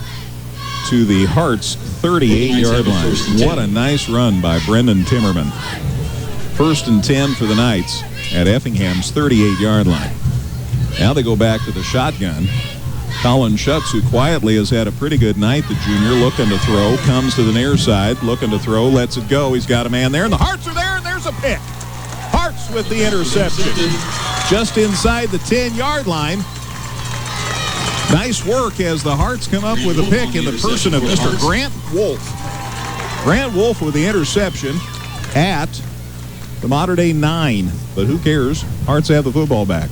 to the Hearts' 38-yard line. What a nice run by Brendan Timmerman. 1st and 10 for the Knights at Effingham's 38-yard line. Now they go back to the shotgun. Colin Schutz, who quietly has had a pretty good night, the junior, looking to throw, comes to the near side, looking to throw, lets it go. He's got a man there, and the Hearts are there, and there's a pick. Hearts with the interception. just inside the 10-yard line. Nice work as the Hearts come up with a pick in the person of Mr. Grant Wolf. Grant Wolf with the interception at the Mater Dei 9. But who cares? Hearts have the football back.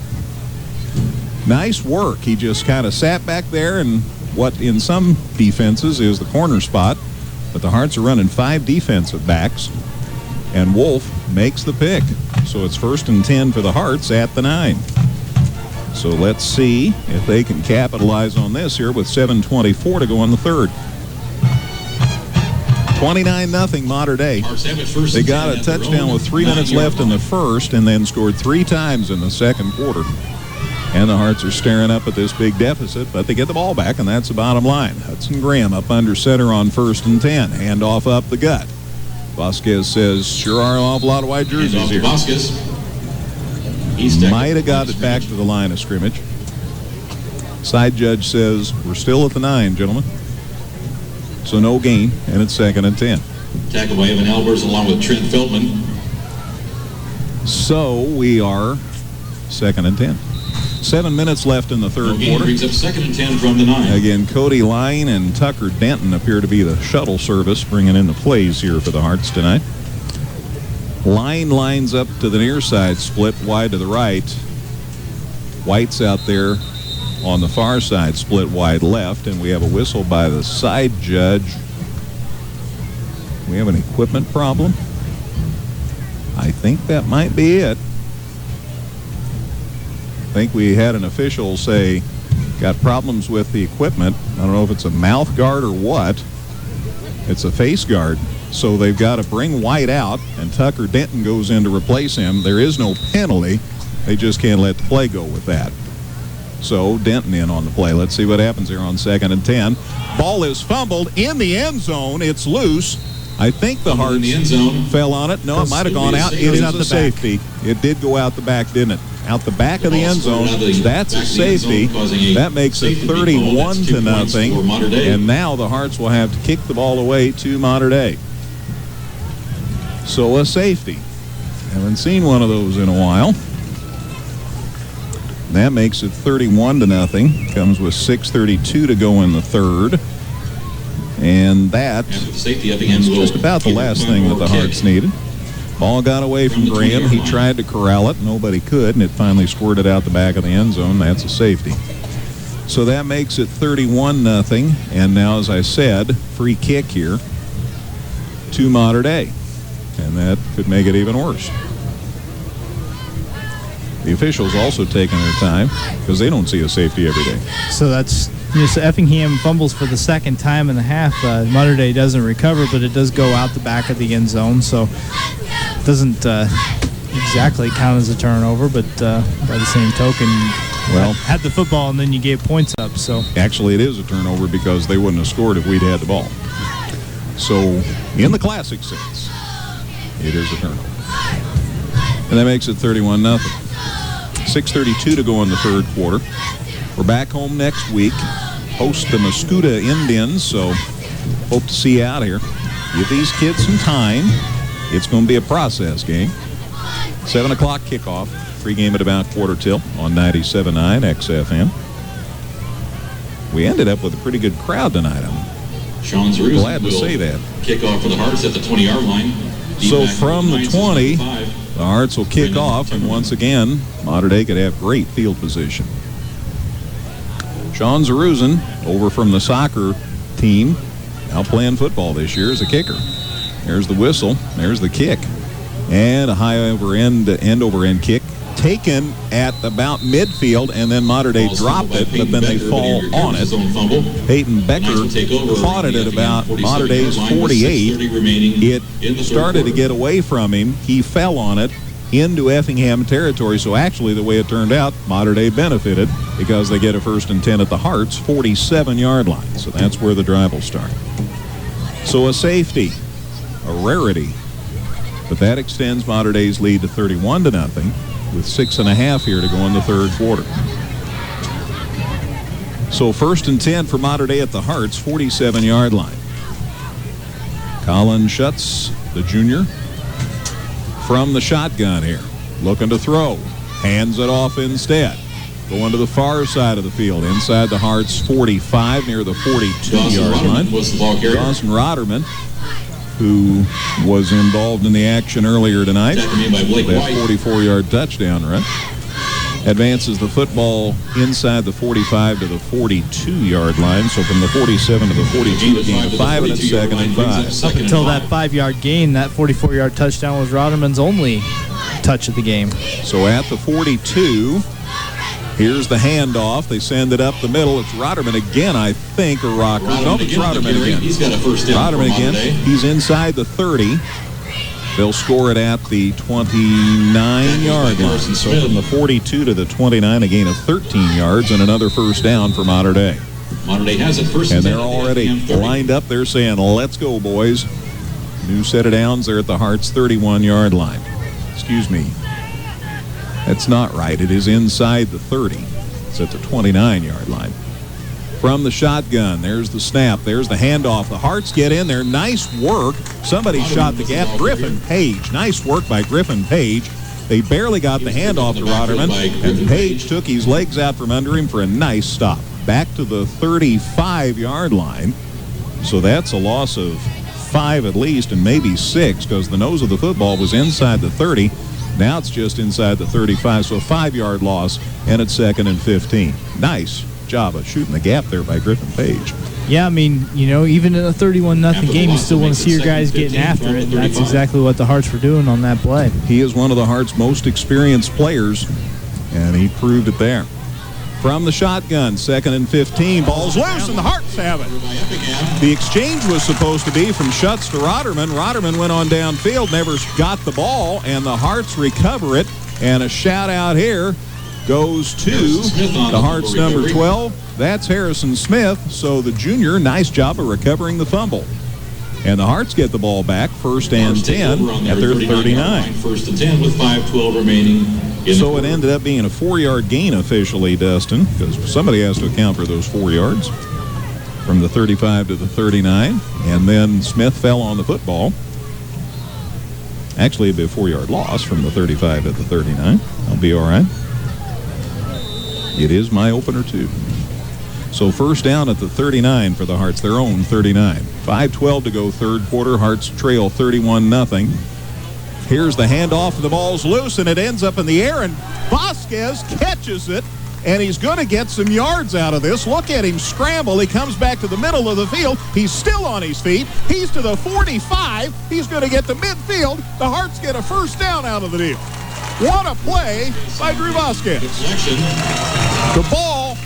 Nice work. He just kind of sat back there in what in some defenses is the corner spot. But the Hearts are running 5 defensive backs. And Wolf makes the pick. So it's 1st and 10 for the Hearts at the 9. So let's see if they can capitalize on this here with 7:24 to go in the third. 29-0 Mater Dei. They got a touchdown with 3 minutes left in the first and then scored 3 times in the second quarter. And the Hearts are staring up at this big deficit, but they get the ball back, and that's the bottom line. Hudson Graham up under center on 1st and 10. Handoff up the gut. Vasquez says, sure are an awful lot of white jerseys here. Might have got it back to the line of scrimmage. Side judge says, we're still at the 9, gentlemen. So no gain, and it's 2nd and 10. Tackle by Evan Albers along with Trent Feldman. So we are 2nd and 10. 7 minutes left in the third quarter. Brings up 2nd and 10 from the 9. Again, Cody Line and Tucker Denton appear to be the shuttle service bringing in the plays here for the Hearts tonight. Line lines up to the near side, split wide to the right. White's out there on the far side, split wide left, and we have a whistle by the side judge. We have an equipment problem. I think that might be it. I think we had an official say, got problems with the equipment. I don't know if it's a mouth guard or what. It's a face guard. So they've got to bring White out, and Tucker Denton goes in to replace him. There is no penalty. They just can't let the play go with that. So Denton in on the play. Let's see what happens here on 2nd and 10. Ball is fumbled in the end zone. It's loose. I think the Hearts fell on it. No, it might have gone out. It is a safety. It did go out the back, didn't it? Out the back of the end zone. That's a safety. That makes it 31-0. And now the Hearts will have to kick the ball away to Mater Dei. So a safety. Haven't seen one of those in a while. That makes it 31-0. Comes with 6:32 to go in the third. And that is just about the last thing that the Hearts needed. Ball got away from Graham. He tried to corral it. Nobody could, and it finally squirted out the back of the end zone. That's a safety. So that makes it 31-0. And now, as I said, free kick here to Mater Dei. And that could make it even worse. The officials also taking their time because they don't see a safety every day. So that's so Effingham fumbles for the second time in the half. Mater Dei doesn't recover, but it does go out the back of the end zone. So it doesn't exactly count as a turnover, but by the same token, well, had the football and then you gave points up. So actually, it is a turnover because they wouldn't have scored if we'd had the ball. So in the classic sense, it is a turnover. And that makes it 31-0. 6:32 to go in the third quarter. We're back home next week. Host the Mascoutah Indians, so hope to see you out here. Give these kids some time. It's going to be a process game. 7 o'clock kickoff. Pregame at about quarter till on 97.9 XFM. We ended up with a pretty good crowd tonight. I'm glad to say that. Kickoff for the Hearts at the 20-yard line. So from the 20, the Hearts will kick off, and once again, Mater Dei could have great field position. Sean Zaruzin, over from the soccer team, now playing football this year as a kicker. There's the whistle. There's the kick. And a high end-over-end kick taken at about midfield, and then Mater Dei dropped it, but then they fall on it. Peyton Becker caught it at about Mater Dei's 48. It started to get away from him. He fell on it into Effingham territory. So actually, the way it turned out, Mater Dei benefited because they get a 1st and 10 at the Hearts 47-yard line. So that's where the drive will start. So a safety, a rarity, but that extends Mater Dei's lead to 31-0. With 6.5 here to go in the third quarter. So 1st and 10 for Mater Dei at the Hearts, 47-yard line. Colin Schutz, the junior, from the shotgun here, looking to throw. Hands it off instead. Going to the far side of the field, inside the Hearts 45, near the 42-yard line. Was the ball carrier. Dawson Rotterman, who was involved in the action earlier tonight. That 44-yard touchdown run. Advances the football inside the 45 to the 42-yard line. So from the 47 to the 42, gain of 5, and it's 2nd and 5. Up until that 5-yard gain, that 44-yard touchdown was Rotterman's only touch of the game. So at the 42, here's the handoff. They send it up the middle. It's Rotterman again, I think, or Rocker. No, it's Rotterman again. He's got a first down. Rotterman again. He's inside the 30. They'll score it at the 29-yard line. So from the 42 to the 29, a gain of 13 yards and another first down for Mater Dei. Mater Dei has it first and they're already lined up. They're saying, let's go, boys. New set of downs. They're at the Hearts' 31-yard line. Excuse me. That's not right. It is inside the 30. It's at the 29-yard line. From the shotgun, there's the snap. There's the handoff. The Hearts get in there. Nice work. Somebody shot the gap. Griffin Page. Nice work by Griffin Page. They barely got the handoff to Rotterman, and Page took his legs out from under him for a nice stop. Back to the 35-yard line. So that's a loss of 5 at least, and maybe 6, because the nose of the football was inside the 30. Now it's just inside the 35, so a 5-yard loss, and it's 2nd and 15. Nice job of shooting the gap there by Griffin Page. Yeah, I mean, you know, even in a 31-0 game, you still want to see your guys getting after it, and that's exactly what the Hearts were doing on that play. He is one of the Hearts' most experienced players, and he proved it there. From the shotgun, 2nd and 15, ball's loose, and the Hearts have it. The exchange was supposed to be from Schutz to Rotterman. Rotterman went on downfield, never got the ball, and the Hearts recover it, and a shout-out here goes to the Hearts' number 12. That's Harrison Smith. So the junior, nice job of recovering the fumble. And the Hearts get the ball back, 1st and 10 at their 39. 1st and 10 with 5:12 remaining. So it ended up being a 4-yard gain officially, Dustin, because somebody has to account for those 4 yards from the 35 to the 39. And then Smith fell on the football. Actually, it'd be a 4-yard loss from the 35 to the 39. I'll be all right. It is my opener, too. So first down at the 39 for the Hearts, their own 39. 5:12 to go, third quarter. Hearts trail 31-0. Here's the handoff, and the ball's loose, and it ends up in the air, and Vasquez catches it, and he's going to get some yards out of this. Look at him scramble. He comes back to the middle of the field. He's still on his feet. He's to the 45. He's going to get to midfield. The Hearts get a first down out of the deal. What a play by Drew Vasquez. The ball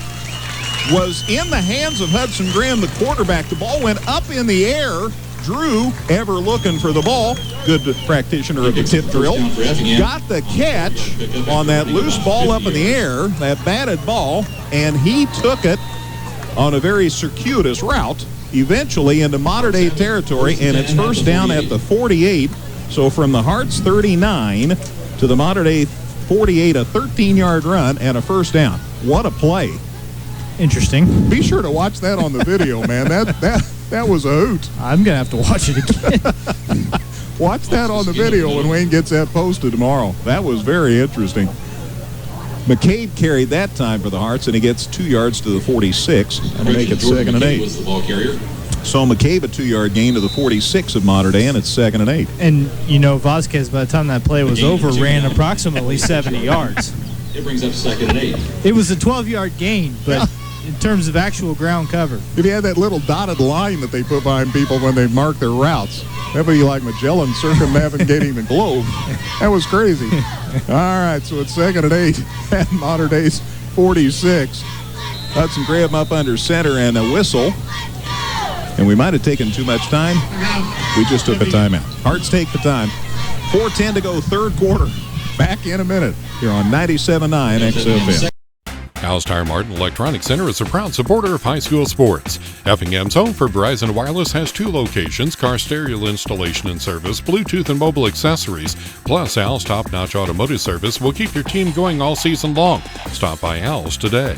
was in the hands of Hudson Graham, the quarterback. The ball went up in the air. Drew, ever looking for the ball, good practitioner of the tip drill, got the catch on that loose ball up in the air, that batted ball, and he took it on a very circuitous route, eventually into Mater Dei territory, and it's first down at the 48. So from the Hearts 39 to the Mater Dei 48, a 13-yard run and a first down. What a play. Interesting. Be sure to watch that on the video, man. That was a hoot. I'm going to have to watch it again. Watch that on the video when Wayne gets that posted tomorrow. That was very interesting. McCabe carried that time for the Hearts, and he gets 2 yards to the 46 and make it 2nd and 8. Was the ball carrier. So McCabe, a 2-yard gain to the 46 of Mater Dei, and it's 2nd and 8. And, you know, Vasquez, by the time that play was over, ran approximately 70 yards. It brings up 2nd and 8. It was a 12-yard gain, but in terms of actual ground cover. If you had that little dotted line that they put behind people when they mark their routes, that would be like Magellan circumnavigating the globe. That was crazy. All right, so it's 2nd and 8 at Mater Dei's 46. Hudson Graham up under center and a whistle. And we might have taken too much time. We just took a timeout. Hearts take the time. 4:10 to go, third quarter. Back in a minute here on 97.9 XFM. House Tire Mart and Electronic Center is a proud supporter of high school sports. Effingham's home for Verizon Wireless has 2 locations: car stereo installation and service, Bluetooth and mobile accessories. Plus, Al's top-notch automotive service will keep your team going all season long. Stop by Al's today.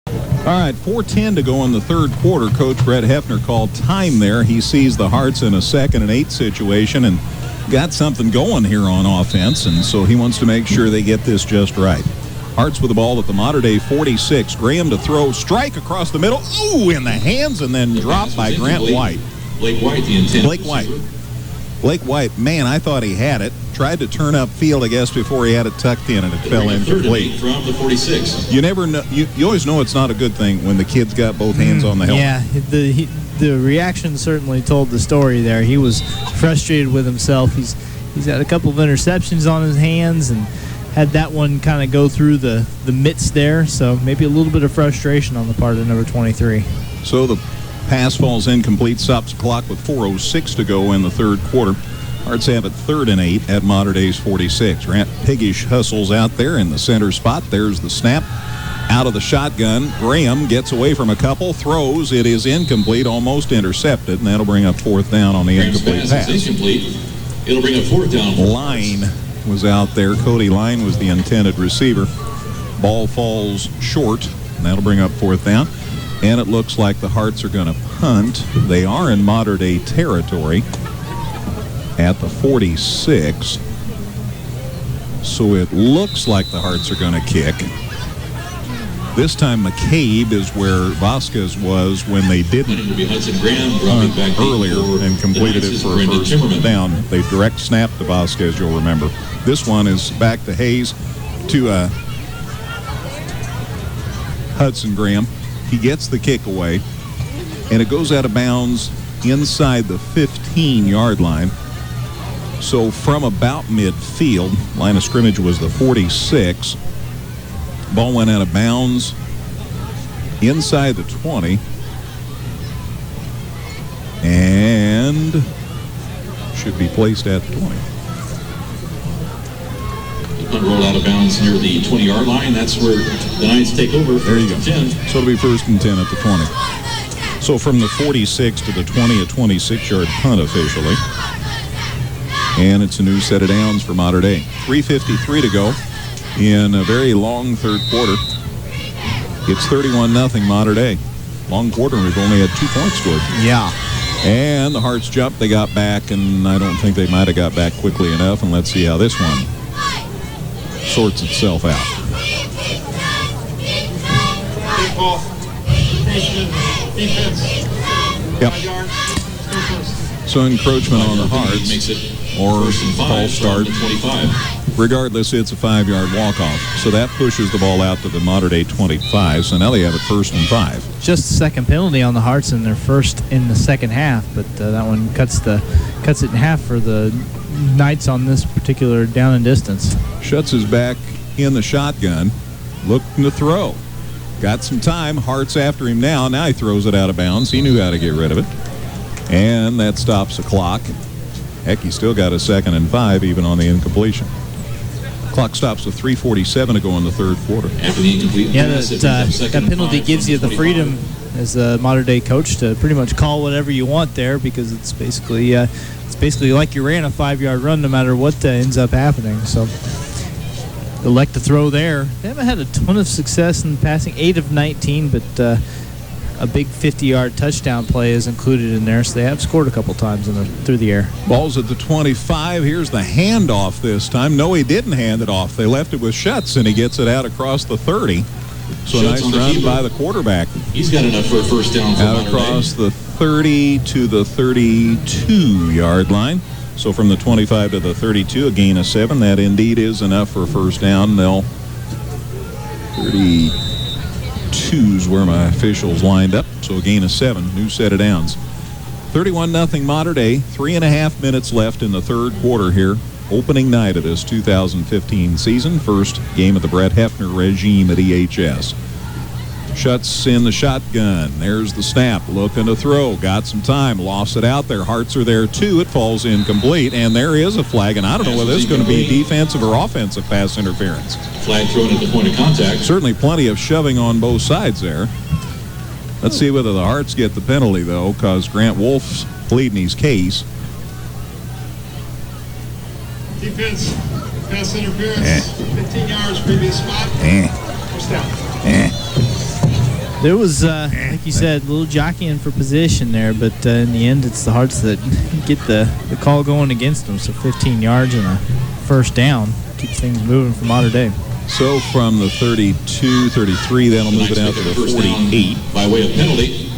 All right, 4:10 to go in the third quarter. Coach Brett Hefner called time there. He sees the Hearts in a 2nd and 8 situation, and got something going here on offense, and so he wants to make sure they get this just right. Hearts with the ball at the Mater Dei 46. Graham to throw, strike across the middle. Ooh, in the hands, and then dropped by Grant White. Blake White, the intended Blake White. Blake White, man, I thought he had it. Tried to turn up field, I guess, before he had it tucked in, and it fell incomplete. From the 46. You never know. You always know it's not a good thing when the kid's got both hands on the helmet. Yeah, the reaction certainly told the story there. He was frustrated with himself. He's had a couple of interceptions on his hands and had that one kind of go through the mitts there, so maybe a little bit of frustration on the part of number 23. So the pass falls incomplete, stops the clock with 4:06 to go in the third quarter. Hearts have it 3rd and 8 at Mater Dei's 46. Grant Piggish hustles out there in the center spot. There's the snap. Out of the shotgun, Graham gets away from a couple, throws. It is incomplete, almost intercepted, and that'll bring up 4th down on the incomplete pass. Incomplete. It'll bring up 4th down. Line was out there. Cody Line was the intended receiver. Ball falls short, and that'll bring up 4th down. And it looks like the Hearts are going to punt. They are in Mater Dei territory at the 46. So it looks like the Hearts are going to kick. This time McCabe is where Vasquez was when they didn't punt earlier and completed it for a first down. They direct snap to Vasquez, you'll remember. This one is back to Hayes, to Hudson Graham. He gets the kick away, and it goes out of bounds inside the 15-yard line. So from about midfield, line of scrimmage was the 46. Ball went out of bounds inside the 20. And should be placed at the 20. Roll out of bounds near the 20-yard line. That's where the Knights take over. There you go. 10. So it'll be 1st and 10 at the 20. So from the 46 to the 20, a 26-yard punt officially. And it's a new set of downs for Mater Dei. 3:53 to go in a very long third quarter. It's 31-0 Mater Dei. Long quarter, and we've only had 2 points scored. Yeah. And the Hearts jumped. They got back, and I don't think they might have got back quickly enough. And let's see how this one sorts itself out. Big ball. Defense. Yep. 5 yards. Go first. So encroachment on the Hearts, Makes it or false start. 25. Regardless, it's a 5-yard walk-off. So that pushes the ball out to the Mater Dei 25. So now they have it 1st and 5. Just the second penalty on the Hearts in their first in the second half, but that one cuts it in half for the Knights on this particular down and distance. Schutz is back in the shotgun, looking to throw. Got some time. Hearts after him now. Now he throws it out of bounds. He knew how to get rid of it. And that stops the clock. Heck, he still got a 2nd and 5 even on the incompletion. Clock stops with 3:47 to go in the third quarter. After the incomplete pass, that penalty gives you the freedom as a Mater Dei coach to pretty much call whatever you want there, because it's basically like you ran a 5-yard run no matter what ends up happening. So elect to throw there. They haven't had a ton of success in passing, 8 of 19, but a big 50-yard touchdown play is included in there, so they have scored a couple times through the air. Ball's at the 25. Here's the handoff this time. No, he didn't hand it off. They left it with Schutz, and he gets it out across the 30. So Schutz nice run by the quarterback. He's got enough for a first down for out across the 30 to the 32-yard line. So from the 25 to the 32, a gain of 7. That indeed is enough for a first down. They'll 32's where my officials lined up. So a gain of 7. New set of downs. 31-0 Mater Dei. 3.5 minutes left in the third quarter here. Opening night of this 2015 season. First game of the Brett Hefner regime at EHS. Schutz in the shotgun. There's the snap. Looking to throw. Got some time. Lost it out there. Hearts are there too. It falls incomplete. And there is a flag. And I don't know whether it's going to be defensive or offensive pass interference. Flag thrown at the point of contact. Certainly plenty of shoving on both sides there. Let's see whether the Hearts get the penalty, though, because Grant Wolf's pleading his case. Defense. Pass interference. 15 yards. Previous spot. First down. There was, like you said, a little jockeying for position there, but in the end, it's the Hearts that get the call going against them. So 15 yards and a first down keeps things moving for Mater Dei. So from the 32, 33, that'll move it out to the 48. By way of penalty.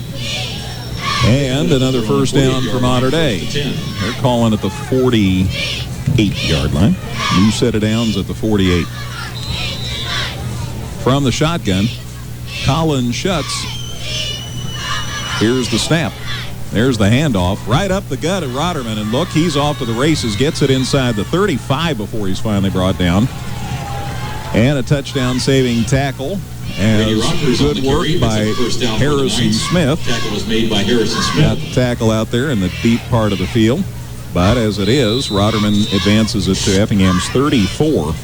And another first down for Mater Dei. They're calling at the 48-yard line. New set of downs at the 48. From the shotgun, Colin Schutz. Here's the snap. There's the handoff. Right up the gut of Rotterman. And look, he's off to the races. Gets it inside the 35 before he's finally brought down. And a touchdown-saving tackle. As good work by Harrison Smith. Tackle was made by Harrison Smith. Got the tackle out there in the deep part of the field. But as it is, Rotterman advances it to Effingham's 34.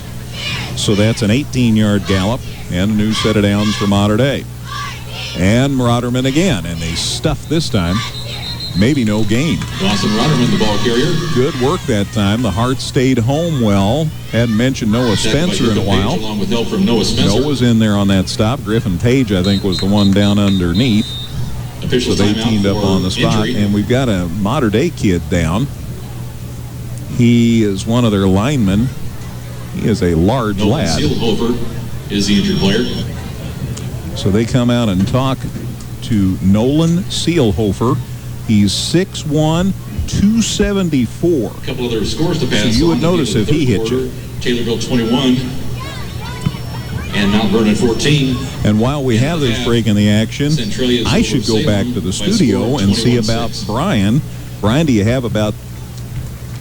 So that's an 18-yard gallop and a new set of downs for Mater Dei. And Rotterman again, and they stuff this time. Maybe no gain. Dawson Rotterman, the ball carrier. Good work that time. The Hearts stayed home well. Hadn't mentioned Noah Spencer in a while. Page, along with help from Noah Spencer. Noah's in there on that stop. Griffin Page, I think, was the one down underneath. Official so they teamed up on the spot. Injury. And we've got a Mater Dei kid down. He is one of their linemen. He is a large lad. Seelhofer is the injured player. So they come out and talk to Nolan Seelhofer. He's 6'1", 274. A couple other scores to pass. So you would notice if he hit you. Taylorville 21 and Mount Vernon 14. And while we have this break in the action, I should go back to the studio and see about Brian. Brian, do you have about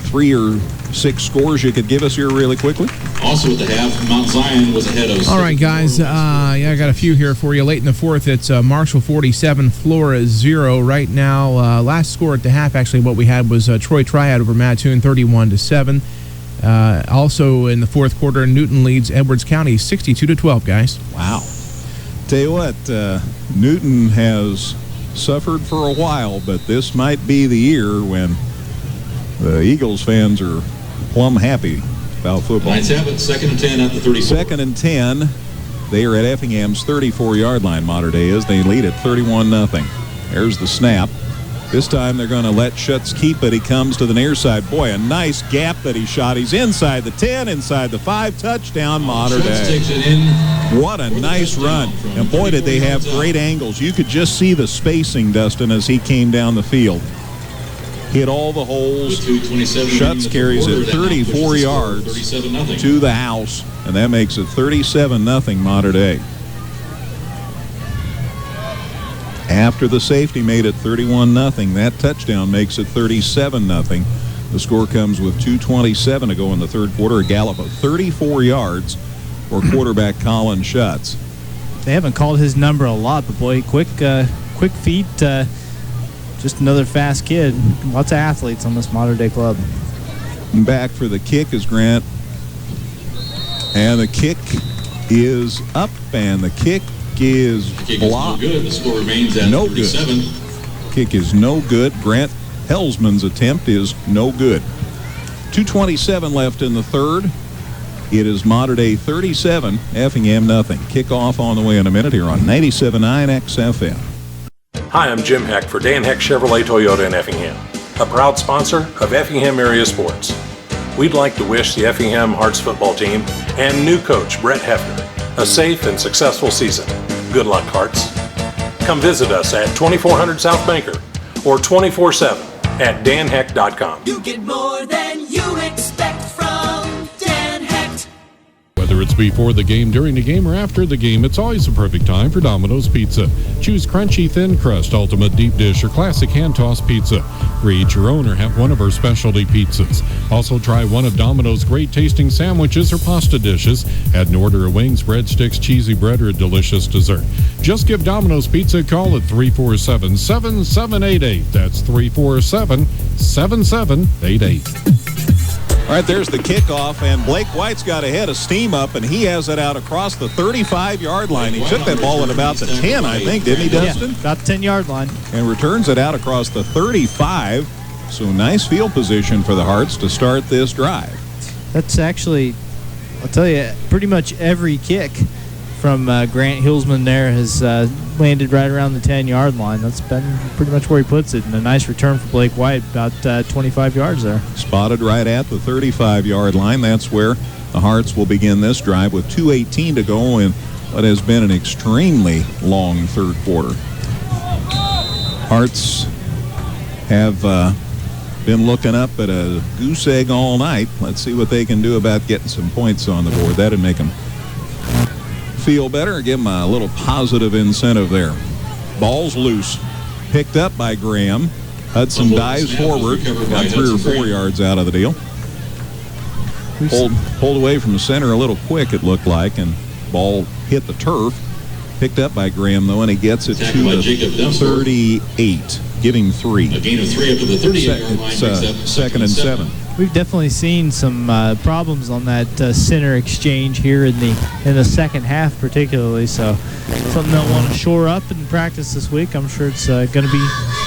3 or 6 scores you could give us here really quickly? Also at the half, Mount Zion was ahead of... All right, guys. Yeah, I got a few here for you. Late in the fourth, it's Marshall 47, Flora 0. Right now, last score at the half, actually, what we had was Troy Triad over Mattoon, 31-7. Also in the fourth quarter, Newton leads Edwards County 62-12, guys. Wow. Tell you what, Newton has suffered for a while, but this might be the year when the Eagles fans are plumb happy about football. Knights have it, 2nd and 10 at the 34. 2nd and 10. They are at Effingham's 34-yard line, Mater Dei is. They lead at 31-0. There's the snap. This time they're going to let Schutz keep it. He comes to the near side. Boy, a nice gap that he shot. He's inside the 10, inside the 5. Touchdown, Mater Dei. Takes it in. What a nice run. And boy, did they have great angles. You could just see the spacing, Dustin, as he came down the field. Hit all the holes. Schutz carries it 34 yards to the house, and that makes it 37-0 Mater Dei. After the safety made it 31-0, that touchdown makes it 37-0. The score comes with 2:27 to go in the third quarter. A gallop of 34 yards for quarterback Colin Schutz. They haven't called his number a lot, but boy, quick feet. Just another fast kid. Lots of athletes on this Mater Dei club. Back for the kick is Grant. And the kick is up, and the kick is blocked. No good. The score remains at 37. Good. Kick is no good. Grant Helsman's attempt is no good. 2:27 left in the third. It is Mater Dei 37, Effingham nothing. Kickoff on the way in a minute here on 97.9 XFM. Hi, I'm Jim Heck for Dan Heck Chevrolet Toyota in Effingham, a proud sponsor of Effingham Area Sports. We'd like to wish the Effingham Hearts football team and new coach Brett Hefner a safe and successful season. Good luck, Hearts. Come visit us at 2400 South Banker or 24/7 at danheck.com. You get more than you expect from Dan Hecht. Whether it's before the game, during the game, or after the game, it's always the perfect time for Domino's Pizza. Choose crunchy thin crust, ultimate deep dish, or classic hand-tossed pizza. Create your own or have one of our specialty pizzas. Also try one of Domino's great tasting sandwiches or pasta dishes. Add an order of wings, breadsticks, cheesy bread, or a delicious dessert. Just give Domino's Pizza a call at 347-7788. That's 347-7788. All right, there's the kickoff, and Blake White's got a head of steam up, and he has it out across the 35-yard line. He took that ball at about the 10, I think, didn't he, Dustin? Yeah, about the 10-yard line. And returns it out across the 35. So nice field position for the Hearts to start this drive. That's actually, I'll tell you, pretty much every kick from Grant Hillsman there has landed right around the 10-yard line. That's been pretty much where he puts it. And a nice return for Blake White, about 25 yards there. Spotted right at the 35-yard line. That's where the Hearts will begin this drive with 2:18 to go in what has been an extremely long third quarter. Hearts have been looking up at a goose egg all night. Let's see what they can do about getting some points on the board. That'd make them feel better, give them a little positive incentive there. Ball's loose, picked up by Graham. Hudson dives forward, got 3 or 4 yards out of the deal. Pulled away from the center a little quick, it looked like, and ball hit the turf. Picked up by Graham, though, and he gets it to the 38, giving 3. A gain of 3 up to the 38-yard line. It's second and 7. We've definitely seen some problems on that center exchange here in the second half, particularly. So something they'll want to shore up in practice this week. I'm sure it's going to be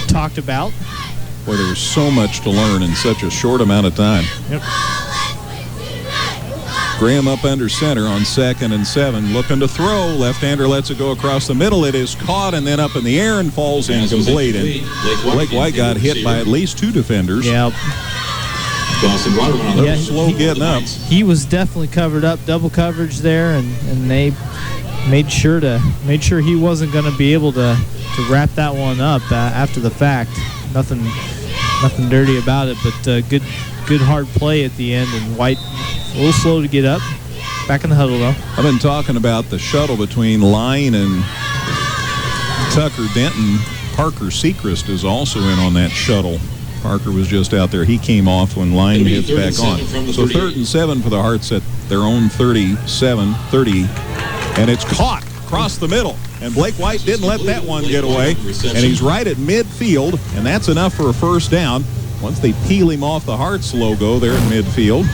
talked about. Boy, there's so much to learn in such a short amount of time. Yep. Graham up under center on 2nd and 7, looking to throw. Left-hander lets it go across the middle. It is caught and then up in the air and falls incomplete. And Blake White got hit by at least 2 defenders. Yep. They're slow getting up. He was definitely covered up, double coverage there, and they made sure he wasn't going to be able to wrap that one up after the fact. Nothing dirty about it, but good hard play at the end, and White a little slow to get up. Back in the huddle, though. I've been talking about the shuttle between Line and Tucker Denton. Parker Sechrist is also in on that shuttle. Parker was just out there. He came off when Line hit back on. So 3rd and 7 for the Hearts at their own 30, and it's caught across the middle. And Blake White didn't let that one get away. And he's right at midfield, and that's enough for a first down. Once they peel him off the Hearts logo there in midfield.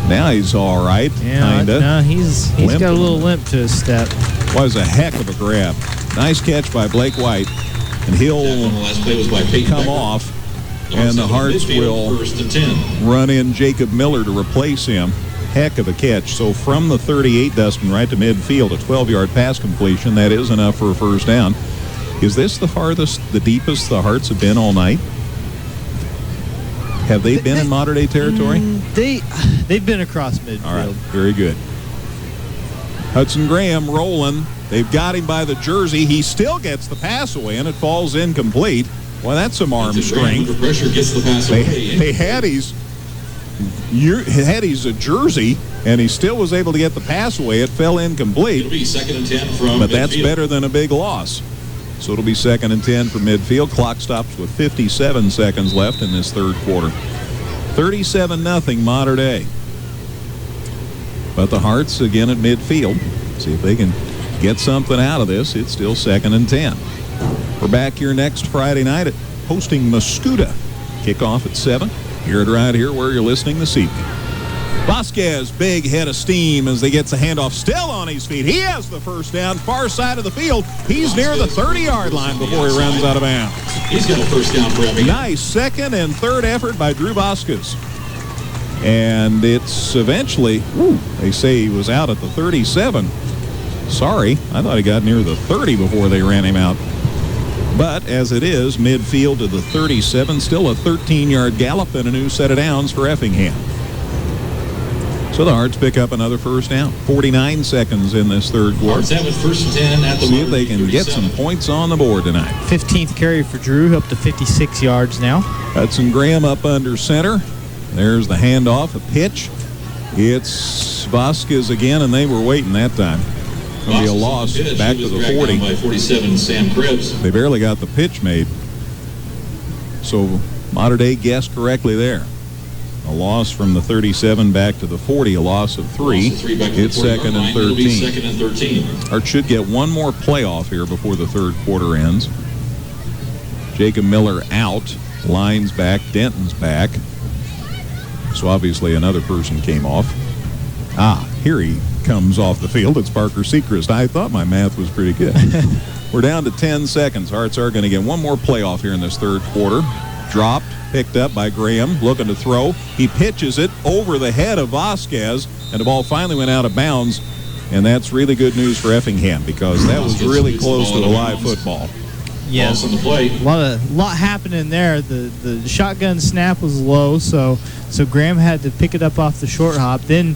Now he's all right, kind of. No, he's got a little limp to his step. Was a heck of a grab. Nice catch by Blake White. And he'll come off. And the Hearts will run in Jacob Miller to replace him. Heck of a catch. So from the 38, Dustin, right to midfield, a 12-yard pass completion. That is enough for a first down. Is this the farthest, the deepest the Hearts have been all night? Have they been in modern-day territory? They've been across midfield. All right, very good. Hudson Graham rolling. They've got him by the jersey. He still gets the pass away, and it falls incomplete. Well, that's some arm strength. Under pressure gets the pass away. They had his jersey, and he still was able to get the pass away. It fell incomplete. It'll be 2nd and 10 from But that's midfield. better than a big loss. So it'll be 2nd and 10 for midfield. Clock stops with 57 seconds left in this third quarter. 37-0 Mater Dei. But the Hearts again at midfield. See if they can get something out of this. It's still 2nd and 10. We're back here next Friday night at hosting Mascoutah. Kickoff at 7. Hear it right here where you're listening this evening. Vasquez, big head of steam as they get the handoff, still on his feet. He has the first down, far side of the field. He's near the 30-yard line before he runs out of bounds. He's got a first down for him. Nice 2nd and 3rd effort by Drew Vasquez. And it's eventually, they say he was out at the 37. Sorry, I thought he got near the 30 before they ran him out. But as it is, midfield to the 37, still a 13-yard gallop and a new set of downs for Effingham. So the Hearts pick up another first down. 49 seconds in this third quarter. Hearts have with 1st and 10 at the See if they can get some points on the board tonight. 15th carry for Drew, up to 56 yards now. Hudson Graham up under center. There's the handoff, a pitch. It's Vasquez again, and they were waiting that time. It'll be a loss back to the 40. By 47, Sam Cribbs. They barely got the pitch made. So Mater Dei guessed correctly there. A loss from the 37 back to the 40, a loss of 3. It's 2nd and 13. 2nd and 13. Hearts should get one more playoff here before the third quarter ends. Jacob Miller out. Line's back. Denton's back. So obviously another person came off. Here he comes off the field. It's Parker Sechrist. I thought my math was pretty good. We're down to 10 seconds. Hearts are going to get one more playoff here in this third quarter. Dropped, picked up by Graham, looking to throw. He pitches it over the head of Vasquez, and the ball finally went out of bounds. And that's really good news for Effingham because that was really close to a live football. Yes, a lot happening there. The shotgun snap was low, so Graham had to pick it up off the short hop. Then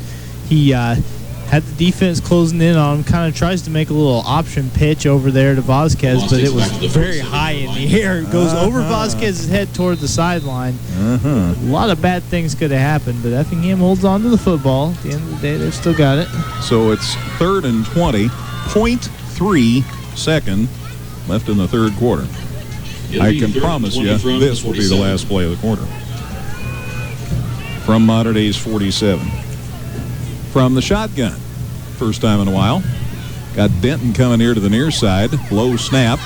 he had the defense closing in on him, kind of tries to make a little option pitch over there to Vasquez, but it was very high in the air. It goes over Vasquez's head toward the sideline. A lot of bad things could have happened, but Effingham holds on to the football. At the end of the day, they've still got it. So it's 3rd and 20, 0.3 second left in the third quarter. I can promise you this will be the last play of the quarter. From Mater Dei's 47. From the shotgun, first time in a while. Got Denton coming here to the near side. Low snap.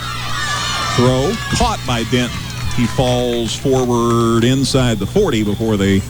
Throw. Caught by Denton. He falls forward inside the 40 before they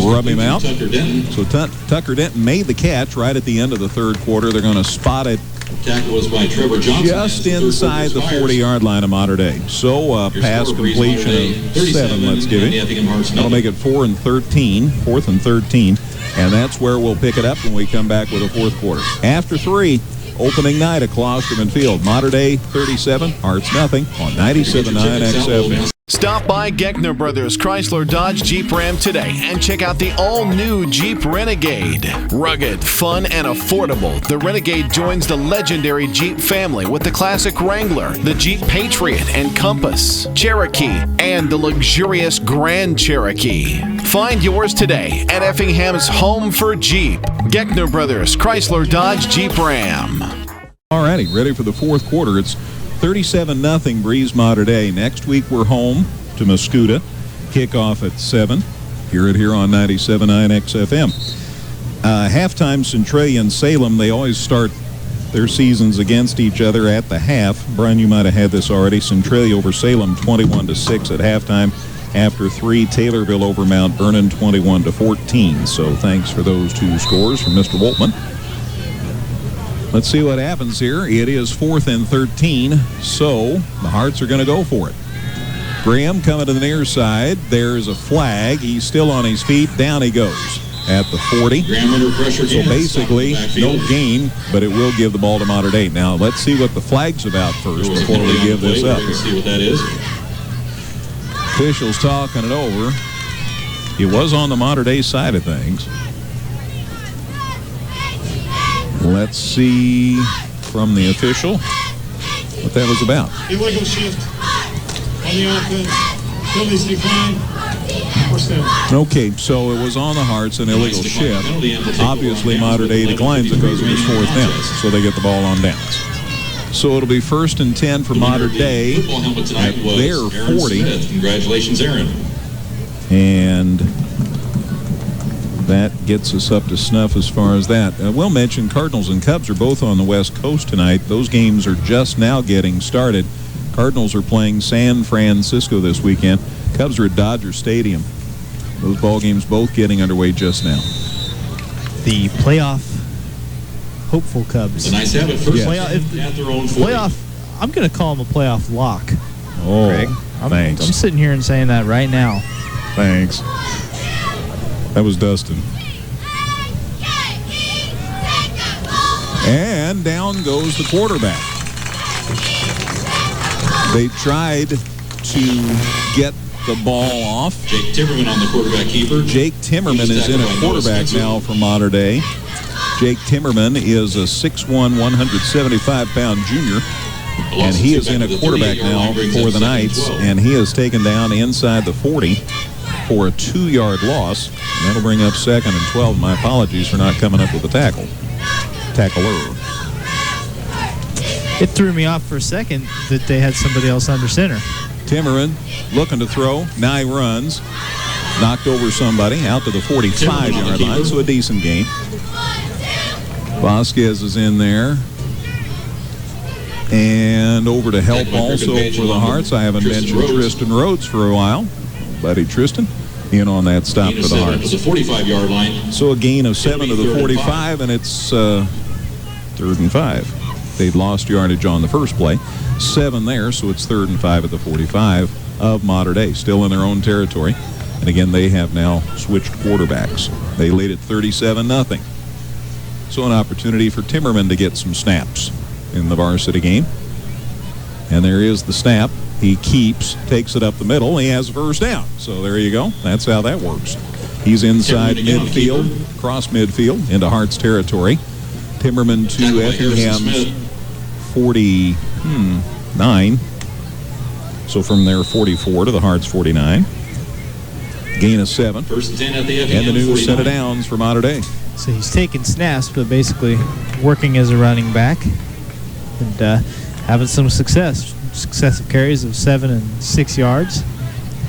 rub him out. So Tucker Denton made the catch right at the end of the third quarter. They're going to spot it tackle was by Trevor Johnson just inside the 40-yard line of Mater Dei. So pass completion of 7, let's give him. That'll make it 4th and 13. And that's where we'll pick it up when we come back with the fourth quarter. After 3, opening night at Klosterman Field. Mater Dei 37, Hearts nothing on 97.9 XFM. Stop by Geckner Brothers Chrysler Dodge Jeep Ram today and check out the all-new Jeep Renegade. Rugged, fun, and affordable, the Renegade joins the legendary Jeep family with the classic Wrangler, the Jeep Patriot and Compass, Cherokee, and the luxurious Grand Cherokee. Find yours today at Effingham's home for Jeep. Geckner Brothers Chrysler Dodge Jeep Ram. All righty, ready for the fourth quarter. It's 37-0 Breese Mater Dei. Next week we're home to Mascoutah. Kickoff at 7. Hear it here on 97.9 XFM. Halftime, Centralia and Salem, they always start their seasons against each other at the half. Brian, you might have had this already. Centralia over Salem 21-6 at halftime. After 3, Taylorville over Mount Vernon 21-14. So thanks for those two scores from Mr. Woltman. Let's see what happens here. It is 4th and 13, so the Hearts are going to go for it. Graham coming to the near side. There's a flag. He's still on his feet. Down he goes at the 40. So basically, no gain, but it will give the ball to Mater Dei. Now, let's see what the flag's about first before we give this up. Let's see what that is. Officials talking it over. It was on the Mater Dei side of things. Let's see from the official what that was about. Illegal shift on the offense. Penalties decline. Okay, so it was on the Hearts, an illegal shift. Obviously, Mater Dei declines it because it was 4th down, so they get the ball on downs. So it'll be 1st and 10 for Mater Dei at their 40. Congratulations, Aaron. And that gets us up to snuff as far as that. We'll mention Cardinals and Cubs are both on the West Coast tonight. Those games are just now getting started. Cardinals are playing San Francisco this weekend. Cubs are at Dodger Stadium. Those ball games both getting underway just now. The playoff hopeful Cubs. It's a nice habit. First at their own 40. Playoff, I'm going to call them a playoff lock. Oh, Greg. Thanks. I'm sitting here and saying that right now. Thanks. That was Dustin. And down goes the quarterback. They tried to get the ball off. Jake Timmerman on the quarterback keeper. Jake Timmerman is in at quarterback now for Mater Dei. Jake Timmerman is a 6'1", 175-pound junior. And he is in a quarterback now for the Knights. And he is taken down inside the 40 for a 2-yard loss. And that'll bring up 2nd and 12. My apologies for not coming up with a tackler. It threw me off for a second that they had somebody else under center. Timmerman looking to throw. Now he runs. Knocked over somebody out to the 45-yard line, so a decent gain. Vasquez is in there. And over to help also for the Hearts. I haven't mentioned Tristan Rhodes for a while. Buddy Tristan in on that stop for the Hearts. The 45-yard line. So a gain of 7 to the 45, and it's 3rd and 5. They'd lost yardage on the first play. 7 there, so it's 3rd and 5 at the 45 of Mater Dei. Still in their own territory. And again, they have now switched quarterbacks. They lead at 37-0. So an opportunity for Timmerman to get some snaps in the varsity game. And there is the snap. He keeps, takes it up the middle. He has a first down. So there you go. That's how that works. He's inside midfield, cross midfield, into Hart's territory. Timmerman to Effingham's 49. So from there, 44 to the Hart's 49. Gain of 7. First and 10 at the Effingham and the new 49. set of downs for Mater Dei. So he's taking snaps, but basically working as a running back and having some success. Successive carries of 7 and 6 yards.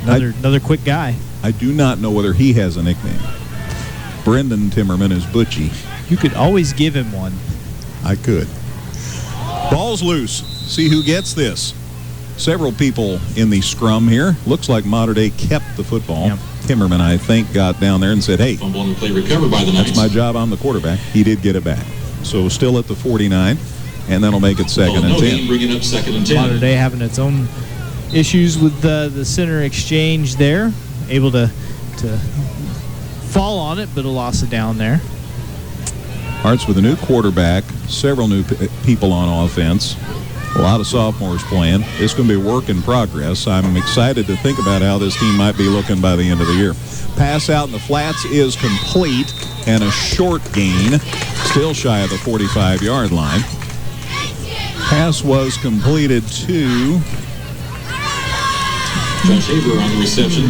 Another quick guy. I do not know whether he has a nickname. Brendan Timmerman is Butchie. You could always give him one. I could. Ball's loose. See who gets this. Several people in the scrum here. Looks like Mater Dei kept the football. Yep. Timmerman, I think, got down there and said, hey, fumble and play recovered by the Knights. That's my job. I'm the quarterback. He did get it back. So still at the 49, and that'll make it second and 10. Bringing up second and 10. Mater Dei having its own issues with the center exchange there. Able to fall on it, but a loss of down there. Hearts with a new quarterback, several new people on offense, a lot of sophomores playing. It's going to be a work in progress. I'm excited to think about how this team might be looking by the end of the year. Pass out in the flats is complete, and a short gain, still shy of the 45-yard line. Pass was completed to Josh Haber on the reception.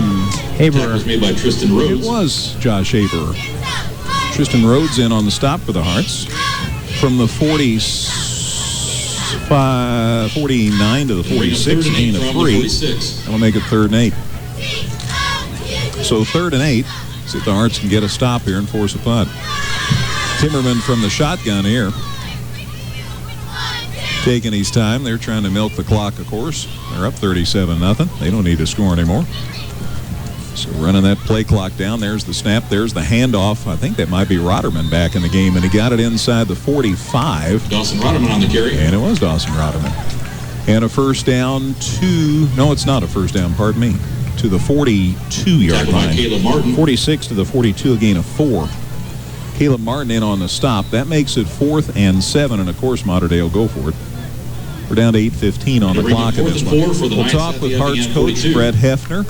Haber was made by Tristan Rhodes. It was Josh Haber. Tristan Rhodes in on the stop for the Hearts. From the 49 to the 46, gain of 3. That'll make it 3rd and 8. So 3rd and 8. See if the Hearts can get a stop here and force a punt. Timmerman from the shotgun here. Taking his time. They're trying to milk the clock, of course. They're up 37-0. They don't need to score anymore. So running that play clock down. There's the snap. There's the handoff. I think that might be Rotterman back in the game, and he got it inside the 45. Dawson Rotterman on the carry. And it was Dawson Rotterman. And a first down to, no, it's not a first down, pardon me, to the 42-yard line. Caleb Martin. 46 to the 42, a gain of 4. Caleb Martin in on the stop. That makes it 4th and 7, and of course Mater Dei will go for it. We're down to 8:15 on the clock in this one. We'll talk with Hearts coach Brett Hefner,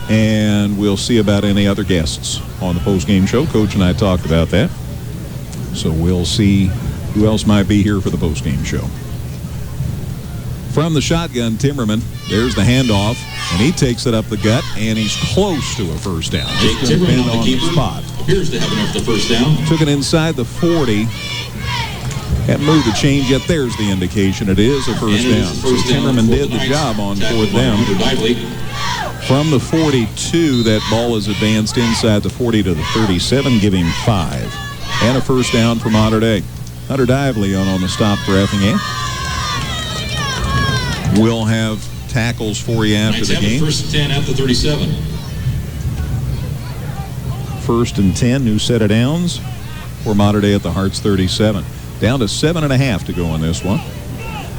and we'll see about any other guests on the post-game show. Coach and I talked about that. So we'll see who else might be here for the post-game show. From the shotgun, Timmerman, there's the handoff, and he takes it up the gut, and he's close to a first down. Jake Timmerman on the spot. Appears to have enough the first down. Took it inside the 40. That move the change yet. There's the indication. It is a first down. So Timmerman did the job on 4th down. From the 42, that ball is advanced inside the 40 to the 37, giving 5. And a first down for Mater Dei. Hunter Dively on the stop for Effingham. We'll have tackles for you after the game. First and 10 at the 37. 1st and 10, new set of downs for Mater Dei at the Hearts 37. Down to 7.5 to go in this one.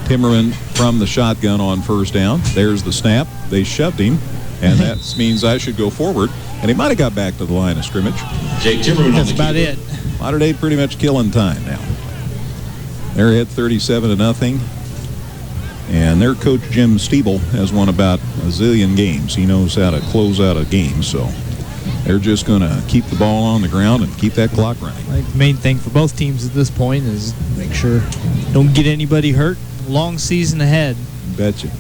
Timmerman from the shotgun on first down. There's the snap. They shoved him, and that means I should go forward. And he might have got back to the line of scrimmage. Jake Timmerman. That's about it. Mater Dei pretty much killing time now. They're ahead 37-0. And their coach, Jim Stiebel, has won about a zillion games. He knows how to close out a game, so they're just going to keep the ball on the ground and keep that clock running. I think the main thing for both teams at this point is make sure don't get anybody hurt. Long season ahead. Betcha.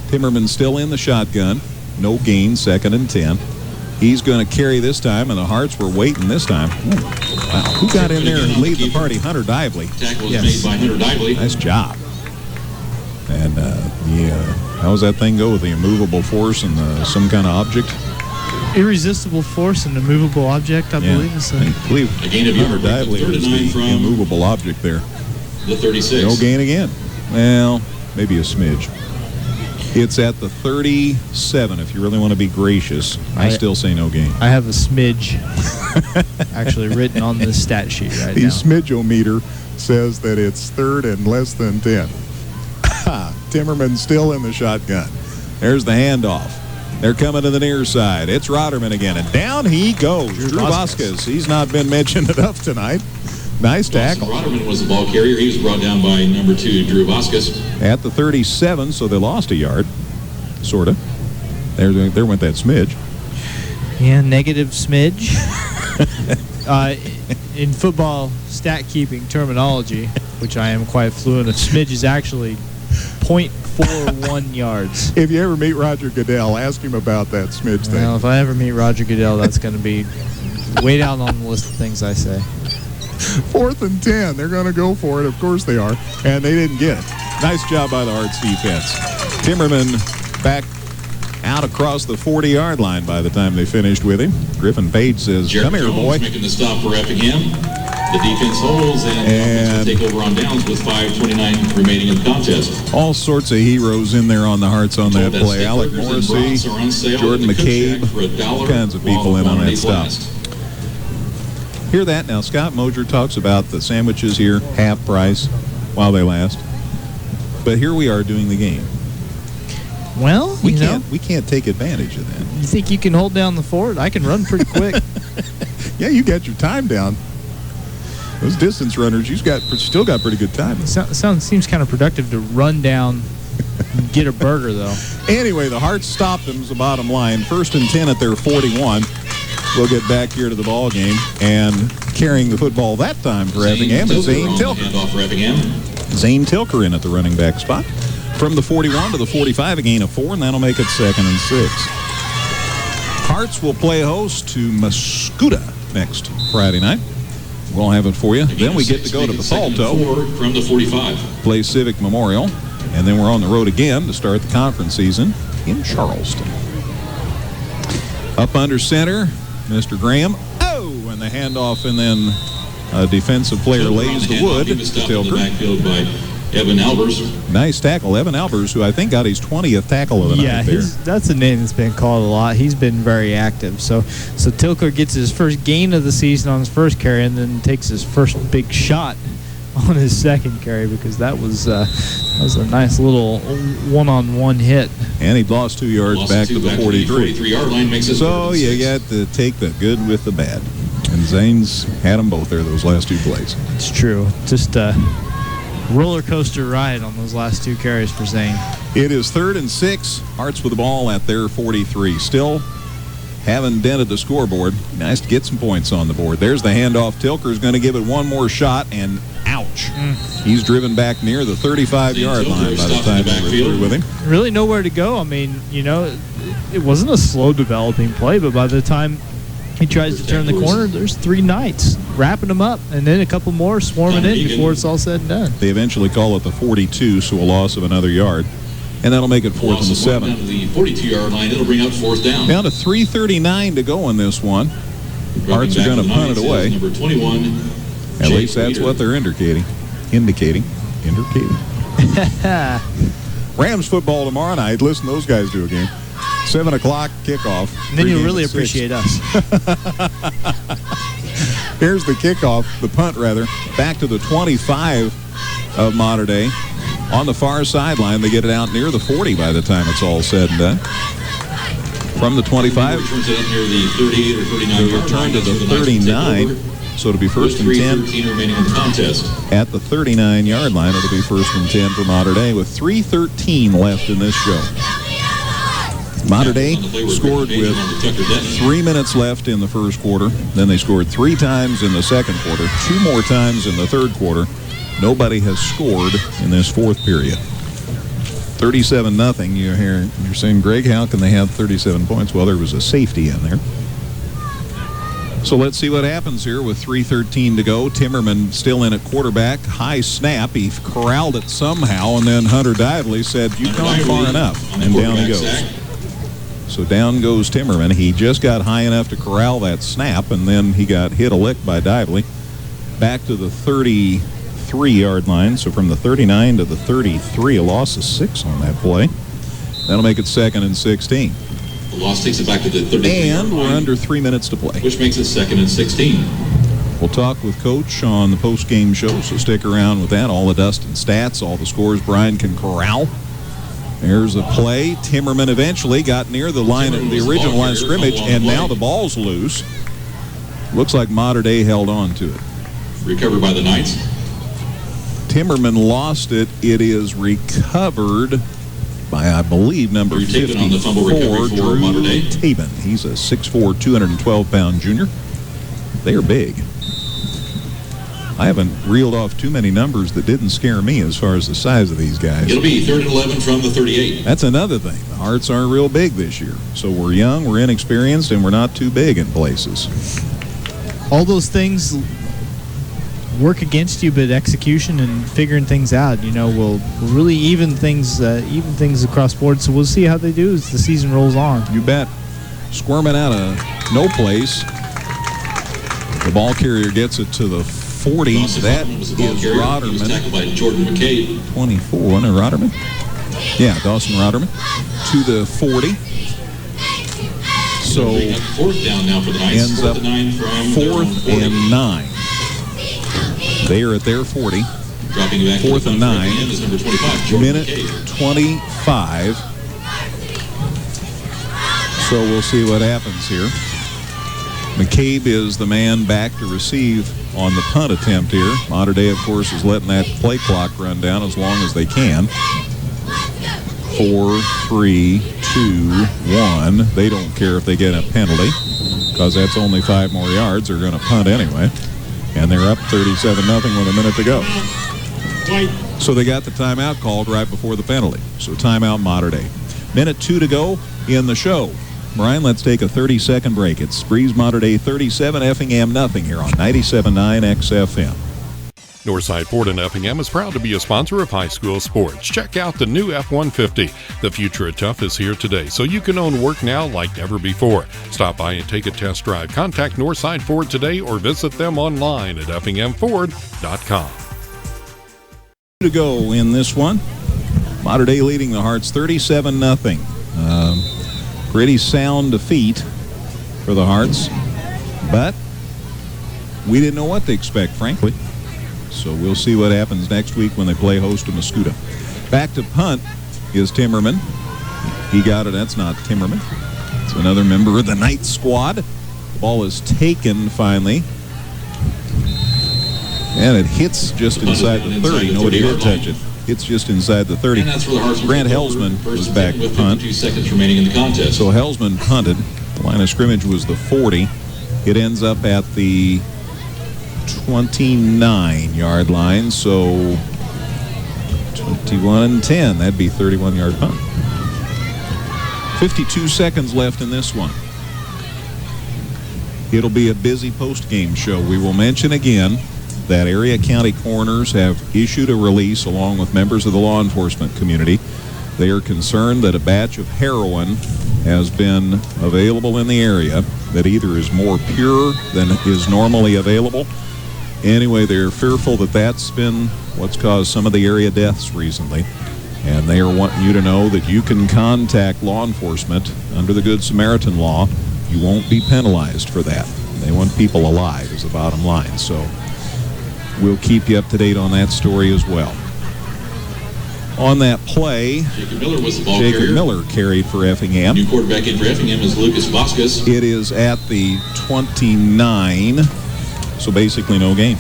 Timmerman still in the shotgun. No gain, 2nd and 10. He's going to carry this time, and the Hearts were waiting this time. Ooh, wow. Who got in there and lead the party? Hunter Dively. Tackle was made by Hunter Dively. Nice job. And how does that thing go with the immovable force and some kind of object? Irresistible force and immovable object, I believe. Is I believe Hunter Dively is the immovable object there. The 36. No gain again. Well, maybe a smidge. It's at the 37, if you really want to be gracious. I still say no gain. I have a smidge actually written on this stat sheet right the now. The smidge-o-meter says that it's 3rd and less than 10. Timmerman still in the shotgun. There's the handoff. They're coming to the near side. It's Rotterman again, and down he goes. Drew Vasquez. He's not been mentioned enough tonight. Nice tackle. Rotterman was the ball carrier. He was brought down by number 2, Drew Vasquez. At the 37, so they lost a yard, sort of. There went that smidge. Yeah, negative smidge. In football stat keeping terminology, which I am quite fluent of, smidge is actually 0.41 yards. If you ever meet Roger Goodell, ask him about that smidge thing. Well, if I ever meet Roger Goodell, that's going to be way down on the list of things I say. 4th and 10. They're going to go for it. Of course they are. And they didn't get it. Nice job by the Hearts defense. Timmerman back out across the 40-yard line by the time they finished with him. Griffin Page says, Jared come here, Jones boy. Making the stop for Effingham. The defense holds and take over on downs with 5:29 remaining in the contest. All sorts of heroes in there on the Hearts on that play. Alec Morrissey, Jordan McCabe, all kinds of people in on that stop. Hear that now. Scott Moser talks about the sandwiches here, half price, while they last. But here we are doing the game. Well, we can't take advantage of that. You think you can hold down the fort? I can run pretty quick. Yeah, you got your time down. Those distance runners, still got pretty good time. Seems kind of productive to run down and get a burger, though. Anyway, the Hearts stopped them is the bottom line. 1st and 10 at their 41. We'll get back here to the ball game. And carrying the football that time for Effingham is Zane Tilker. Zane Tilker in at the running back spot. From the 41 to the 45, a gain of 4, and that'll make it 2nd and 6. Hearts will play host to Mascoutah next Friday night. We'll have it for you. Then we get to go to Bethalto from the 45. Play Civic Memorial, and then we're on the road again to start the conference season in Charleston. Up under center, Mr. Graham. Oh, and the handoff, and then a defensive player lays the wood to Tilker. By Evan Albers. Nice tackle. Evan Albers, who I think got his 20th tackle of the night there. That's a name that's been called a lot. He's been very active. So Tilker gets his first gain of the season on his first carry and then takes his first big shot on his second carry because that was a nice little one-on-one hit. And he lost 2 yards back to the 43. 43-yard line makes it so you got to take the good with the bad. And Zane's had them both there those last 2 plays. It's true. Just roller coaster ride on those last 2 carries for Zane. It is 3rd and 6. Hearts with the ball at their 43. Still haven't dented the scoreboard. Nice to get some points on the board. There's the handoff. Tilker's going to give it one more shot, and ouch. He's driven back near the 35-yard line by the time we're through with him. Really nowhere to go. I mean, it wasn't a slow developing play, but by the time he tries to turn the corner, there's 3 Knights wrapping them up, and then a couple more swarming in before it's all said and done. They eventually call it the 42, so a loss of another yard. And that'll make it 4th and 7. Down to the 42-yard line, it'll bring up 4th down. Down to 3:39 to go in this one. Hearts are going to punt it away. Number 21. At least that's what they're indicating. Rams football tomorrow night. Listen to those guys do a game. 7 o'clock kickoff. And then you'll really appreciate us. Here's the kickoff, the punt rather, back to the 25 of Mater Dei. On the far sideline, they get it out near the 40 by the time it's all said and done. From the 25, Returns it up near the 38 or 39 yard return line. to the 39. So it'll be 1st and 10. 13 remaining in the contest. At the 39-yard line, it'll be 1st and 10 for Mater Dei with 3:13 left in this show. Mater Dei scored with 3 minutes left in the first quarter. Then they scored 3 times in the second quarter, 2 more times in the third quarter. Nobody has scored in this fourth period. 37-0. You're saying, Greg, how can they have 37 points? Well, there was a safety in there. So let's see what happens here with 3:13 to go. Timmerman still in at quarterback. High snap. He corralled it somehow, and then Hunter Dively said, "You've gone far enough," and down he goes. So down goes Timmerman. He just got high enough to corral that snap, and then he got hit a lick by Dively. Back to the 33-yard line. So from the 39 to the 33, a loss of 6 on that play. That'll make it 2nd and 16. The loss takes it back to the 33. And we're under 3 minutes to play. Which makes it 2nd and 16. We'll talk with Coach on the post-game show, so stick around with that. All the dust and stats, all the scores Brian can corral. There's a play. Timmerman eventually got near the line of the original line of scrimmage, and now the ball's loose. Looks like Mater Dei held on to it. recovered by the Knights. Timmerman lost it. It is recovered by, I believe, number Drew Tabin 54, on the fumble recovery for Mater Dei. Tabin. He's a 6'4", 212-pound junior. They are big. I haven't reeled off too many numbers that didn't scare me as far as the size of these guys. It'll be 3rd and 11 from the 38. That's another thing. The Hearts aren't real big this year. So we're young, we're inexperienced, and we're not too big in places. All those things work against you, but execution and figuring things out, will really even things across board. So we'll see how they do as the season rolls on. You bet. Squirming out of no place. The ball carrier gets it to the 40. That is Rodderman. He was tackled by Jordan McCabe. 24, wasn't it Rodderman? Yeah, Dawson Rodderman to the 40. So 4th down now for the Knights. Ends up 4th and 9. They are at their 40. Dropping back 4th and 9. Is number 25, Minute McCabe. 25. So we'll see what happens here. McCabe is the man back to receive on the punt attempt here. Mater Dei, of course, is letting that play clock run down as long as they can. 4, 3, 2, 1. They don't care if they get a penalty because that's only 5 more yards. They're going to punt anyway. And they're up 37-0 with a minute to go. So they got the timeout called right before the penalty. So timeout Mater Dei. Minute 2 to go in the show. Brian, let's take a 30-second break. It's Breese Mater Dei 37, Effingham nothing here on 97.9 XFM. Northside Ford in Effingham is proud to be a sponsor of high school sports. Check out the new F-150. The future of tough is here today, so you can own work now like never before. Stop by and take a test drive. Contact Northside Ford today or visit them online at effinghamford.com. To go in this one. Mater Dei leading the Hearts 37-0. Pretty sound defeat for the Hearts, but we didn't know what to expect, frankly. So we'll see what happens next week when they play host to Mascoutah. Back to punt is Timmerman. He got it. That's not Timmerman. It's another member of the Knights squad. The ball is taken finally. And it hits just inside the 30. Nobody did touch it. It's just inside the 30. Grant Helsman was back to punt. 2 seconds remaining in the contest. So Helsman punted. The line of scrimmage was the 40. It ends up at the 29-yard line. So 21-10. That'd be 31-yard punt. 52 seconds left in this one. It'll be a busy post-game show. We will mention again that area county coroners have issued a release along with members of the law enforcement community. They are concerned that a batch of heroin has been available in the area that either is more pure than is normally available. Anyway, they're fearful that that's been what's caused some of the area deaths recently. And they are wanting you to know that you can contact law enforcement under the Good Samaritan law. You won't be penalized for that. They want people alive is the bottom line. So we'll keep you up to date on that story as well. On that play, Jacob Miller was the ball Jacob carrier. Miller carried for Effingham. New quarterback in for Effingham is Lucas Vasquez. It is at the 29, so basically no gain.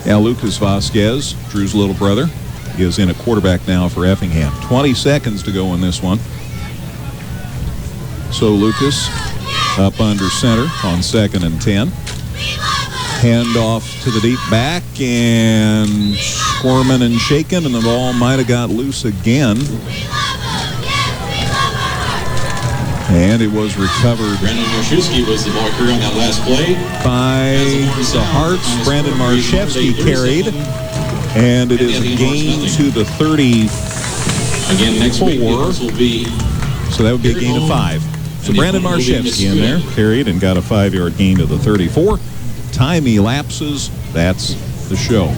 Now Lucas Vasquez, Drew's little brother, is in a quarterback now for Effingham. 20 seconds to go in this one. So Lucas up under center on 2nd and 10. Hand off to the deep back and squirming and shaking, and the ball might have got loose again. And it was recovered. Brandon Marszewski was the ball carrier on that last play. By the Hearts, Brandon Marszewski carried. And it is a gain to the 34. Again, next week, this will be. So that would be a gain of 5. So Brandon Marszewski in there carried and got a 5-yard gain to the 34. Time elapses. That's the show.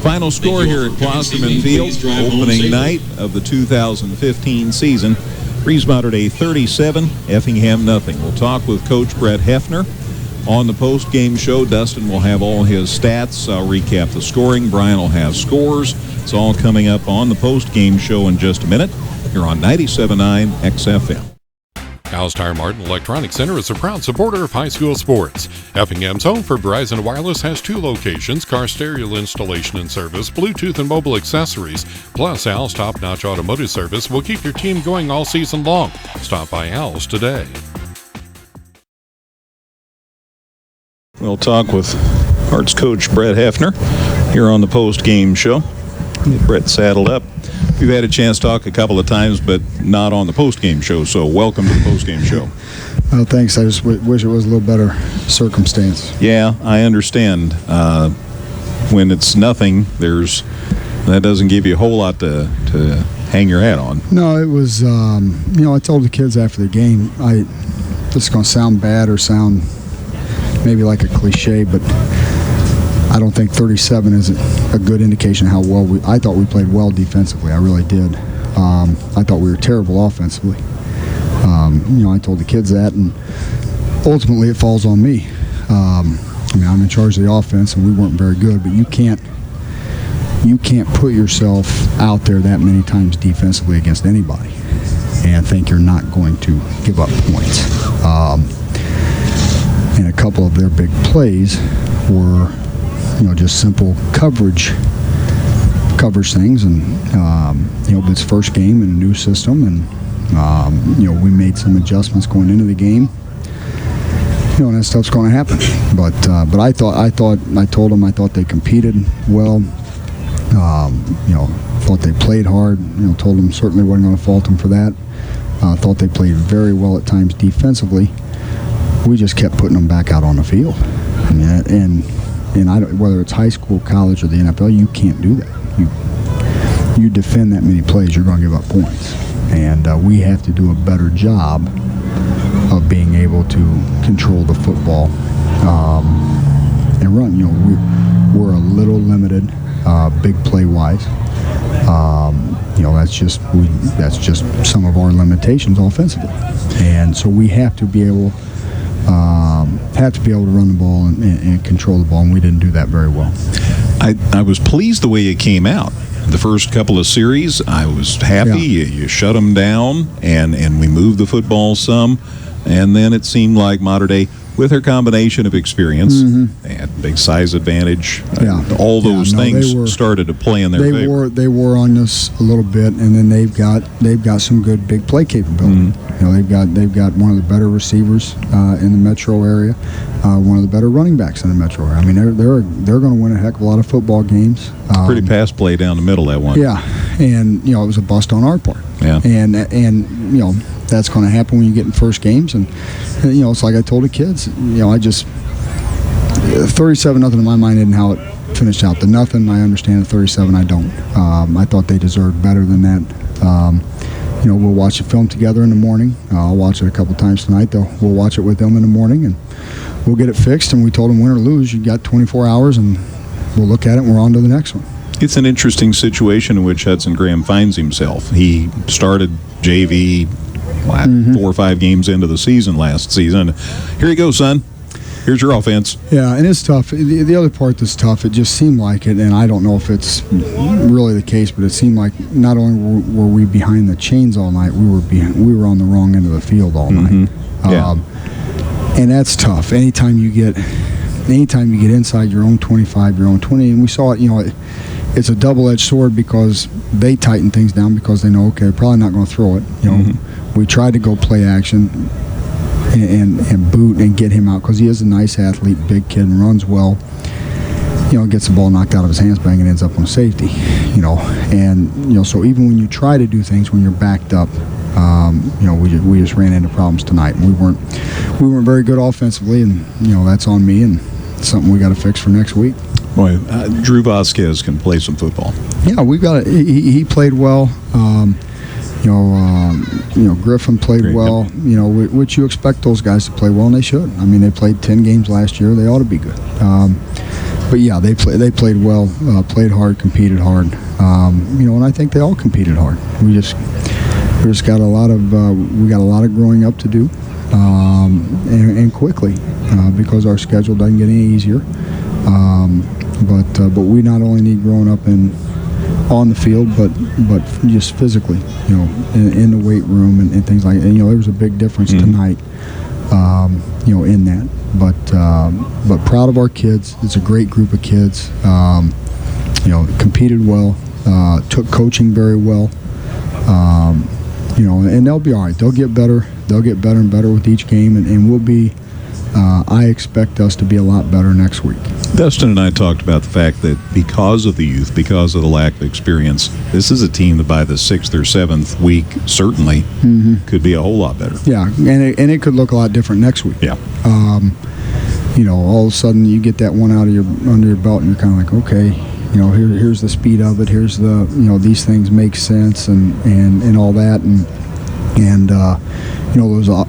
Final score here at Klosterman Field, opening night of the 2015 season. Breese Mater Dei 37, Effingham nothing. We'll talk with Coach Brett Hefner on the post-game show. Dustin will have all his stats. I'll recap the scoring. Brian will have scores. It's all coming up on the post-game show in just a minute here on 97.9 XFM. Al's Tire Mart and Electronic Center is a proud supporter of high school sports. Effingham's home for Verizon Wireless has 2 locations, car stereo installation and service, Bluetooth and mobile accessories, plus Al's top-notch automotive service will keep your team going all season long. Stop by Al's today. We'll talk with Hearts coach Brett Hefner here on the post-game show. Get Brett saddled up. We've had a chance to talk a couple of times, but not on the post-game show, so welcome to the post-game show. Well, thanks. I just wish it was a little better circumstance. Yeah, I understand. When it's nothing, that doesn't give you a whole lot to hang your hat on. No, it was, I told the kids after the game, this is going to sound bad or sound maybe like a cliche, but I don't think 37 is a good indication of how well I thought we played well defensively. I really did. I thought we were terrible offensively. I told the kids that, and ultimately it falls on me. I'm in charge of the offense, and we weren't very good, but you can't put yourself out there that many times defensively against anybody and think you're not going to give up points. And a couple of their big plays were just simple coverage things, and it's first game in a new system, and we made some adjustments going into the game. And that stuff's going to happen. But I told them I thought they competed well. Thought they played hard. Told them certainly wasn't going to fault them for that. Thought they played very well at times defensively. We just kept putting them back out on the field, and whether it's high school, college, or the NFL, you can't do that. You defend that many plays, you're going to give up points. And we have to do a better job of being able to control the football and run. We're a little limited, big play-wise. That's just some of our limitations offensively. And so we have to be able to run the ball and control the ball, and we didn't do that very well. I was pleased the way it came out. The first couple of series, I was happy. Yeah. You shut them down, and we moved the football some. And then it seemed like Mater Dei, with her combination of experience and big size advantage, all those things started to play in their favor. They wore on us a little bit, and then they've got some good big play capability. They've got one of the better receivers in the metro area, one of the better running backs in the metro area. I mean, they're going to win a heck of a lot of football games. Pretty pass play down the middle, that one. Yeah, and it was a bust on our part. Yeah, and that's going to happen when you get in first games, and it's like I told the kids. 37-0 in my mind isn't how it finished out. The nothing I understand. The 37 I don't. I thought they deserved better than that. We'll watch the film together in the morning. I'll watch it a couple times tonight, though. We'll watch it with them in the morning, and we'll get it fixed. And we told them, win or lose, you got 24 hours, and we'll look at it, and we're on to the next one. It's an interesting situation in which Hudson Graham finds himself. He started JV 4 or 5 games into the season last season. Here you go, son. Here's your offense. Yeah, and it's tough. The other part that's tough, it just seemed like it, and I don't know if it's really the case, but it seemed like not only were we behind the chains all night, we were on the wrong end of the field all night. And that's tough. Anytime you get inside your own 25, your own 20, and we saw it. It's a double-edged sword because they tighten things down because they know, okay, probably not going to throw it. We tried to go play action and boot and get him out because he is a nice athlete, big kid, and runs well. Gets the ball knocked out of his hands, bang, and ends up on safety. So even when you try to do things when you're backed up, we just ran into problems tonight. We weren't very good offensively, and that's on me and something we got to fix for next week. Boy, Drew Vasquez can play some football. Yeah, we got it. He played well. Griffin played well. Which you expect those guys to play well, and they should. I mean, they played 10 games last year. They ought to be good. But yeah, they played well, played hard, competed hard. And I think they all competed hard. We just got a lot of growing up to do, and quickly, because our schedule doesn't get any easier. But we not only need growing up in on the field, but just physically, in the weight room and things like that. There was a big difference tonight, in that. But proud of our kids. It's a great group of kids. Competed well, took coaching very well. And they'll be all right. They'll get better. They'll get better and better with each game, and we'll be. I expect us to be a lot better next week. Dustin and I talked about the fact that because of the youth, because of the lack of experience, this is a team that by the 6th or 7th week certainly could be a whole lot better. Yeah, and it could look a lot different next week. Yeah. All of a sudden you get that one out of under your belt, and you're kind of like, okay, here's the speed of it. Here's the these things make sense and all that, and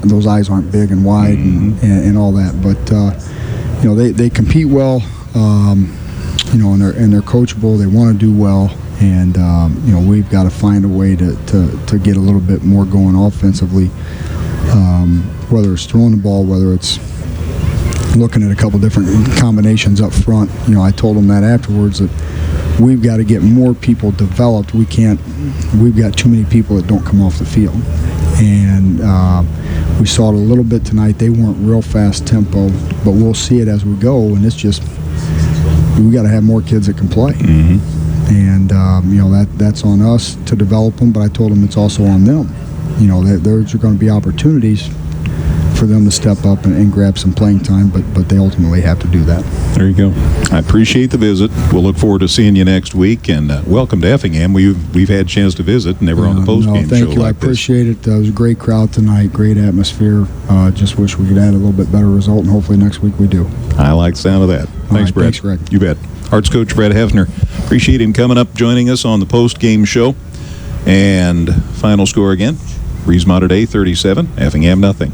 those eyes aren't big and wide and all that, but they compete well, and they're coachable. They want to do well, and we've got to find a way to get a little bit more going offensively, whether it's throwing the ball, whether it's looking at a couple different combinations up front. I told them that afterwards, that we've got to get more people developed. We've got too many people that don't come off the field. And we saw it a little bit tonight. They weren't real fast tempo, but we'll see it as we go. And it's just, we got to have more kids that can play. And that's on us to develop them. But I told them it's also on them. There's going to be opportunities for them to step up and grab some playing time, but they ultimately have to do that. There you go. I appreciate the visit. We'll look forward to seeing you next week, and welcome to Effingham. We've had a chance to visit, never on the post-game show thank you. like I appreciate it. It was a great crowd tonight, great atmosphere. Just wish we could add a little bit better result, and hopefully next week we do. I like the sound of that. Thanks, Brett. Thanks, Greg. You bet. Arts coach Brett Hefner. Appreciate him coming up, joining us on the post-game show. And final score again, Breese Mater Dei 37, Effingham nothing.